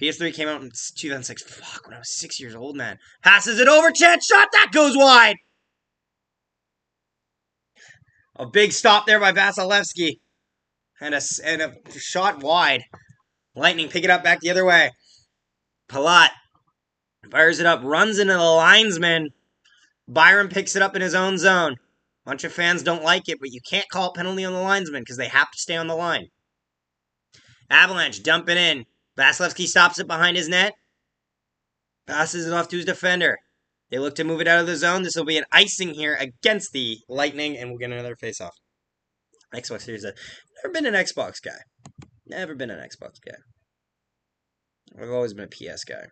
PS3 came out in 2006. Fuck, when I was 6 years old, man. Passes it over. Chance shot. That goes wide. A big stop there by Vasilevsky. And a shot wide. Lightning pick it up back the other way. Palat fires it up. Runs into the linesman. Byram picks it up in his own zone. Bunch of fans don't like it, but you can't call a penalty on the linesman because they have to stay on the line. Avalanche dump it in. Vasilevsky stops it behind his net. Passes it off to his defender. They look to move it out of the zone. This will be an icing here against the Lightning, and we'll get another face-off. Xbox Series. Never been an Xbox guy. Never been an Xbox guy. I've always been a PS guy.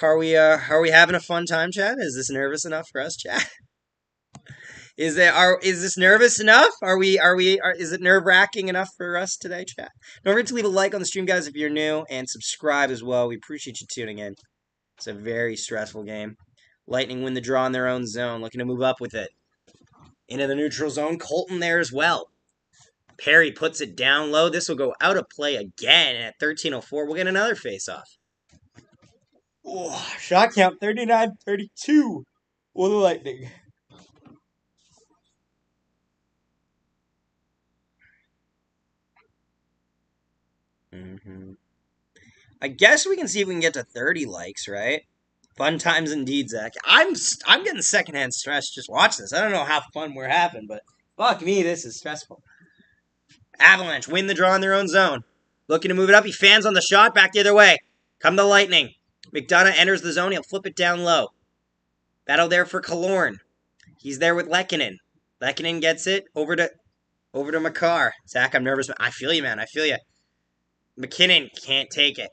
Are we having a fun time, Chad? Is this nervous enough for us, Chad? Is this nervous enough? Is it nerve-wracking enough for us today, chat? Don't forget to leave a like on the stream, guys, if you're new, and subscribe as well. We appreciate you tuning in. It's a very stressful game. Lightning win the draw in their own zone, looking to move up with it. Into the neutral zone, Colton there as well. Perry puts it down low. This will go out of play again at 13:04. We'll get another face-off. Oh, shot count 39-32 for the Lightning. I guess we can see if we can get to 30 likes, right? Fun times indeed, Zach. I'm getting secondhand stress. Just watch this. I don't know how fun we're having, but fuck me, this is stressful. Avalanche win the draw in their own zone. Looking to move it up. He fans on the shot. Back the other way. Come the Lightning. McDonough enters the zone. He'll flip it down low. Battle there for Killorn. He's there with Lehkonen. Lehkonen gets it over to Makar. Zach, I'm nervous. I feel you, man. I feel you. McKinnon can't take it.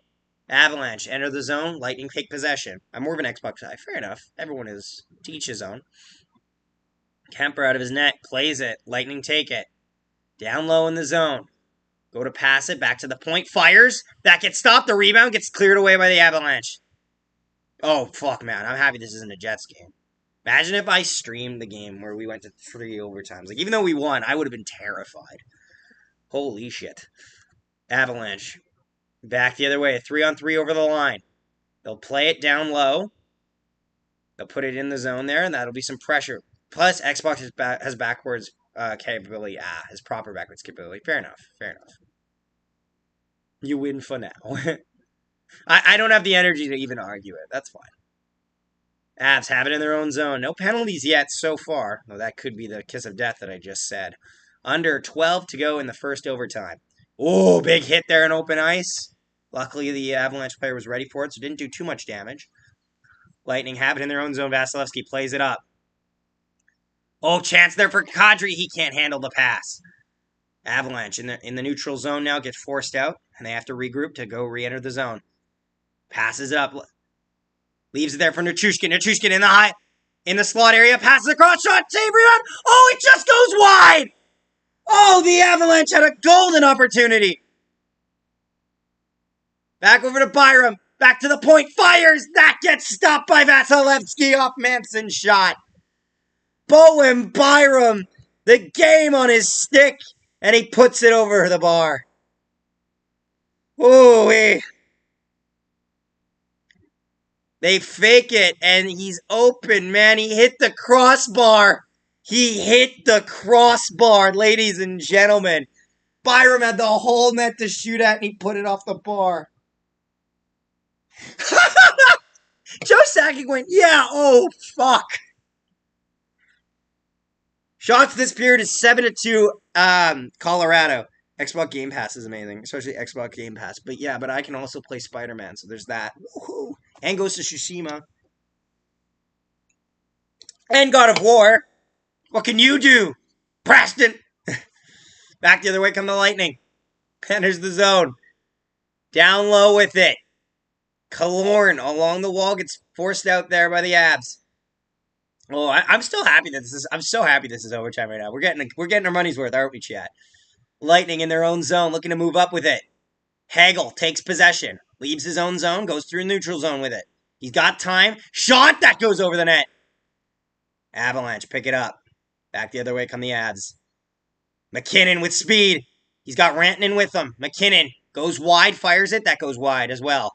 Avalanche enter the zone. Lightning take possession. I'm more of an Xbox guy. Fair enough. Everyone is to each his own. Kemper out of his net. Plays it. Lightning take it. Down low in the zone. Go to pass it. Back to the point. Fires. That gets stopped. The rebound gets cleared away by the Avalanche. Oh, fuck, man. I'm happy this isn't a Jets game. Imagine if I streamed the game where we went to 3 overtimes. Like, even though we won, I would have been terrified. Holy shit. Avalanche. Back the other way. 3-on-3 over the line. They'll play it down low. They'll put it in the zone there, and that'll be some pressure. Plus, Xbox has backwards capability. His proper backwards capability. Fair enough. Fair enough. You win for now. I don't have the energy to even argue it. That's fine. Avs have it in their own zone. No penalties yet so far. Though that could be the kiss of death that I just said. Under 12 to go in the first overtime. Oh, big hit there in open ice. Luckily, the Avalanche player was ready for it, so didn't do too much damage. Lightning have it in their own zone. Vasilevsky plays it up. Oh, chance there for Kadri. He can't handle the pass. Avalanche in the neutral zone now gets forced out, and they have to regroup to go re-enter the zone. Passes it up. Leaves it there for Nichushkin. Nichushkin in the slot area. Passes across. Shot. Save rebound. Oh, it just goes wide. Oh, the Avalanche had a golden opportunity. Back over to Byram. Back to the point. Fires. That gets stopped by Vasilevsky off Manson's shot. Bowen Byram. The game on his stick. And he puts it over the bar. Ooh-wee. They fake it, and he's open, man. He hit the crossbar. He hit the crossbar, ladies and gentlemen. Byram had the whole net to shoot at, and he put it off the bar. Joe Sakic went, yeah, oh, fuck. Shots this period is 7-2, Colorado. Xbox Game Pass is amazing, especially Xbox Game Pass. But I can also play Spider-Man, so there's that. Woohoo. And Ghost of Tsushima. And God of War. What can you do, Preston? Back the other way come the Lightning. Enters the zone. Down low with it. Killorn along the wall gets forced out there by the Avs. Oh, I'm still happy that I'm so happy this is overtime right now. We're getting our money's worth, aren't we, chat? Lightning in their own zone, looking to move up with it. Hagel takes possession, leaves his own zone, goes through neutral zone with it. He's got time. Shot! That goes over the net. Avalanche pick it up. Back the other way come the Avs. McKinnon with speed. He's got Rantanen with him. McKinnon goes wide, fires it. That goes wide as well.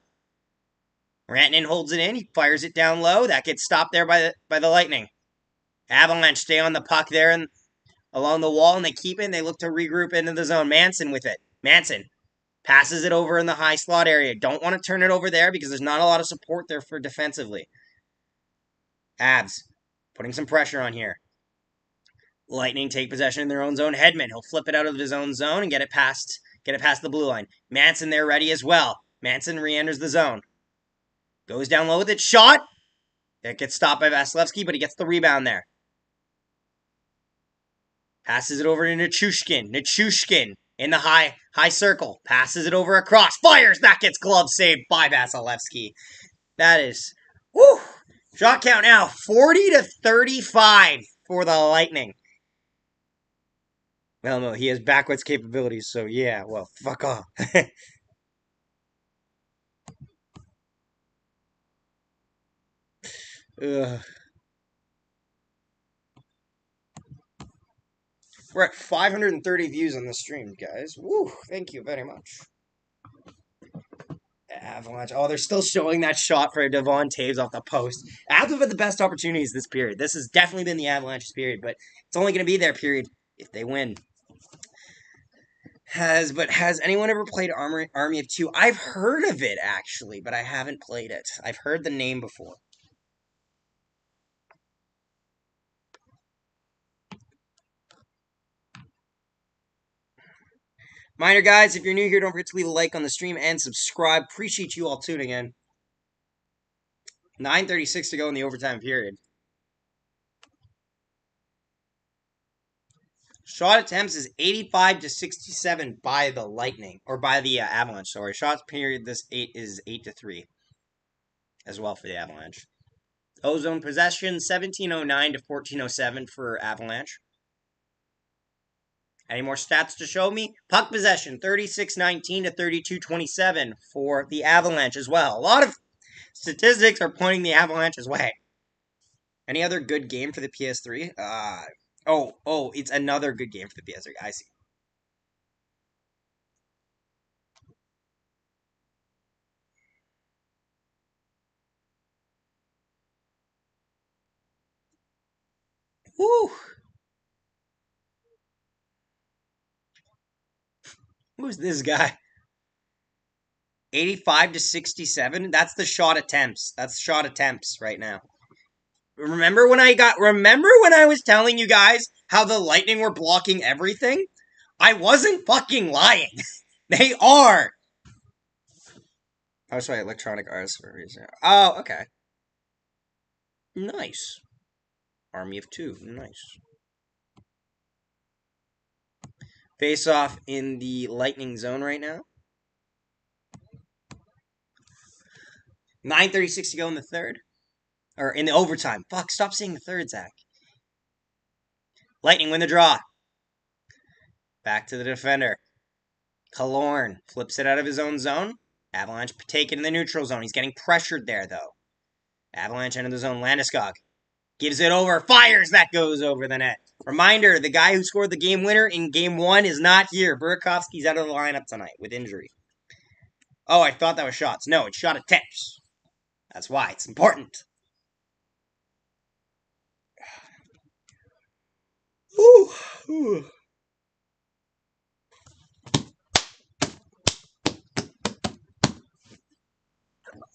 Rantanen holds it in. He fires it down low. That gets stopped there by the Lightning. Avalanche stay on the puck there and along the wall, and they keep it, and they look to regroup into the zone. Manson with it. Manson passes it over in the high slot area. Don't want to turn it over there because there's not a lot of support there for defensively. Avs putting some pressure on here. Lightning take possession in their own zone. Hedman, he'll flip it out of his own zone and get it past the blue line. Manson there ready as well. Manson re-enters the zone. Goes down low with it. Shot! That gets stopped by Vasilevsky, but he gets the rebound there. Passes it over to Nichushkin. Nichushkin in the high circle. Passes it over across. Fires! That gets glove saved by Vasilevsky. That is... Woo! Shot count now. 40-35 for the Lightning. Well, no, he has backwards capabilities, so yeah, well, fuck off. Ugh. We're at 530 views on the stream, guys. Woo! Thank you very much. Avalanche. Oh, they're still showing that shot for Devon Taves off the post. Avs have had the best opportunities this period. This has definitely been the Avalanche's period, but it's only going to be their period if they win. Has anyone ever played Army of Two? I've heard of it actually, but I haven't played it. I've heard the name before. Minor guys, if you're new here, don't forget to leave a like on the stream and subscribe. Appreciate you all tuning in. 9:36 to go in the overtime period. Shot attempts is 85 to 67 by the Lightning, or by the Avalanche. Sorry, shots period. This 8 to 3, as well for the Avalanche. Ozone possession 1709 to 1407 for Avalanche. Any more stats to show me? Puck possession 3619 to 3227 for the Avalanche as well. A lot of statistics are pointing the Avalanche's way. Any other good game for the PS3? It's another good game for the PS3. I see. Woo! Who's this guy? 85 to 67? That's the shot attempts. That's shot attempts right now. Remember when I was telling you guys how the Lightning were blocking everything? I wasn't fucking lying. They are. Oh, sorry, electronic arts for a reason. Oh, okay. Nice. Army of Two. Nice. Face off in the Lightning zone right now. 9:36 to go in the third. Or in the overtime. Fuck, stop saying the third, Zach. Lightning win the draw. Back to the defender. Killorn flips it out of his own zone. Avalanche take it in the neutral zone. He's getting pressured there, though. Avalanche into the zone. Landeskog gives it over. Fires. That goes over the net. Reminder, the guy who scored the game winner in game 1 is not here. Burakovsky's out of the lineup tonight with injury. Oh, I thought that was shots. No, it's shot attempts. That's why. It's important. Ooh.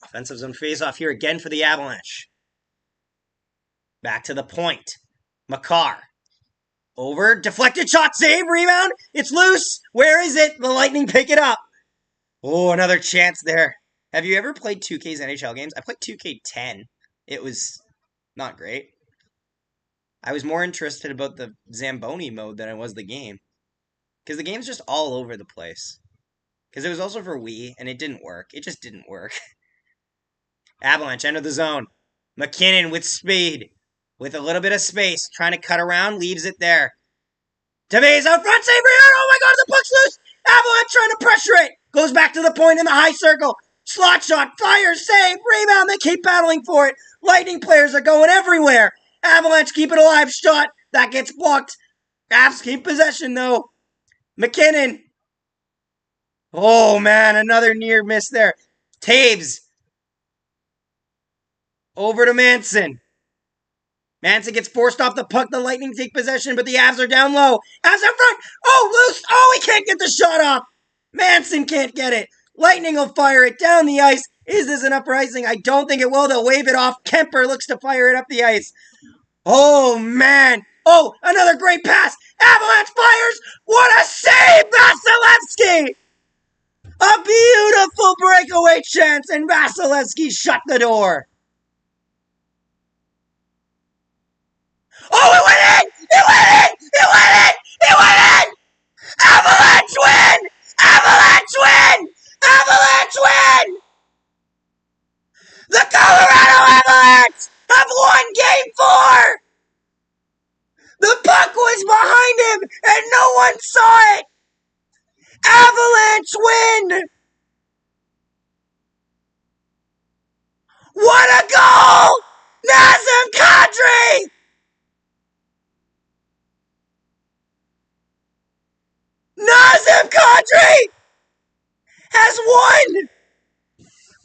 Offensive zone face-off here again for the Avalanche. Back to the point. Makar. Over. Deflected shot. Save. Rebound. It's loose. Where is it? The Lightning pick it up. Oh, another chance there. Have you ever played 2K's NHL games? I played 2K10. It was not great. I was more interested about the Zamboni mode than I was the game. Because the game's just all over the place. Because it was also for Wii, and it didn't work. It just didn't work. Avalanche, enter the zone. McKinnon with speed. With a little bit of space. Trying to cut around. Leaves it there. Tavares out front. Save rebound. Oh my god, the puck's loose. Avalanche trying to pressure it. Goes back to the point in the high circle. Slot shot. Fire. Save. Rebound. They keep battling for it. Lightning players are going everywhere. Avalanche keep it alive. Shot. That gets blocked. Avs keep possession though. McKinnon. Oh man, another near miss there. Taves. Over to Manson. Manson gets forced off the puck. The Lightning take possession, but the Avs are down low. Avs out front. Oh, loose. Oh, he can't get the shot off. Manson can't get it. Lightning will fire it down the ice. Is this enough for icing? I don't think it will. They'll wave it off. Kemper looks to fire it up the ice. Oh, man. Oh, another great pass. Avalanche fires. What a save, Vasilevsky. A beautiful breakaway chance, and Vasilevsky shut the door. Oh, it went in! It went in! It went in! It went in! Avalanche win! Avalanche win! Avalanche win! The Colorado Avalanche have won Game 4! The puck was behind him and no one saw it! Avalanche win! What a goal! Nazem Kadri! Nazem Kadri has won!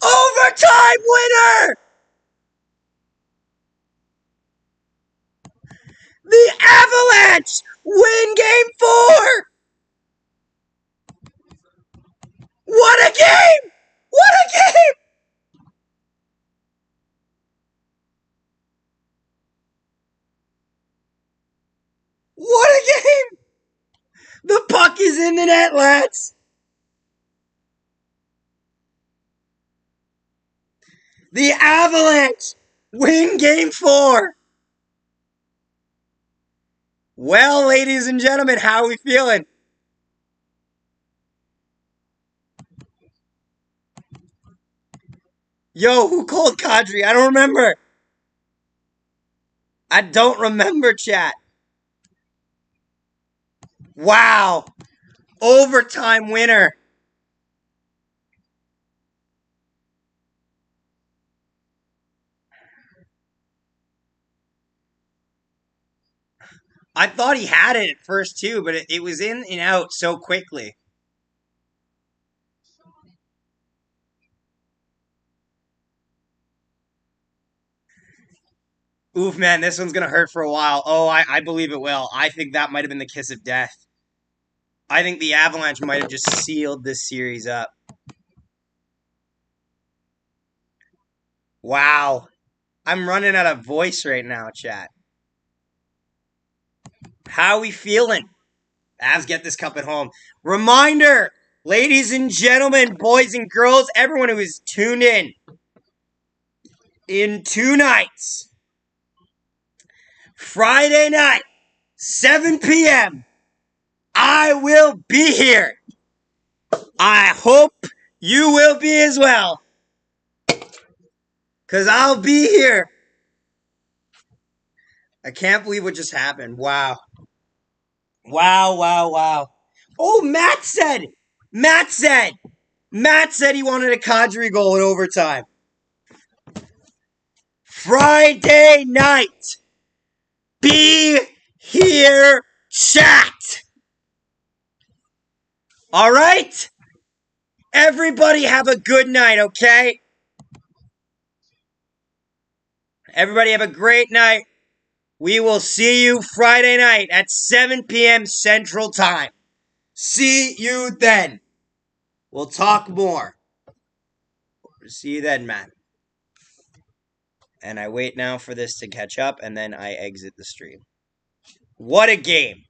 Overtime winner! The Avalanche win Game 4! a game! What a game! What a game! The puck is in the net, lads! The Avalanche win Game 4! Well, ladies and gentlemen, how are we feeling? Yo, who called Kadri? I don't remember. I don't remember, chat. Wow. Overtime winner. I thought he had it at first, too, but it was in and out so quickly. Oof, man, this one's going to hurt for a while. Oh, I believe it will. I think that might have been the kiss of death. I think the Avalanche might have just sealed this series up. Wow. I'm running out of voice right now, chat. How are we feeling? Avs get this cup at home. Reminder, ladies and gentlemen, boys and girls, everyone who is tuned in 2 nights. Friday night, 7 p.m. I will be here. I hope you will be as well. Because I'll be here. I can't believe what just happened. Wow. Wow. Oh, Matt said he wanted a Kadri goal in overtime. Friday night. Be here, chat. All right? Everybody have a good night, okay? Everybody have a great night. We will see you Friday night at 7 p.m. Central Time. See you then. We'll talk more. See you then, man. And I wait now for this to catch up, and then I exit the stream. What a game.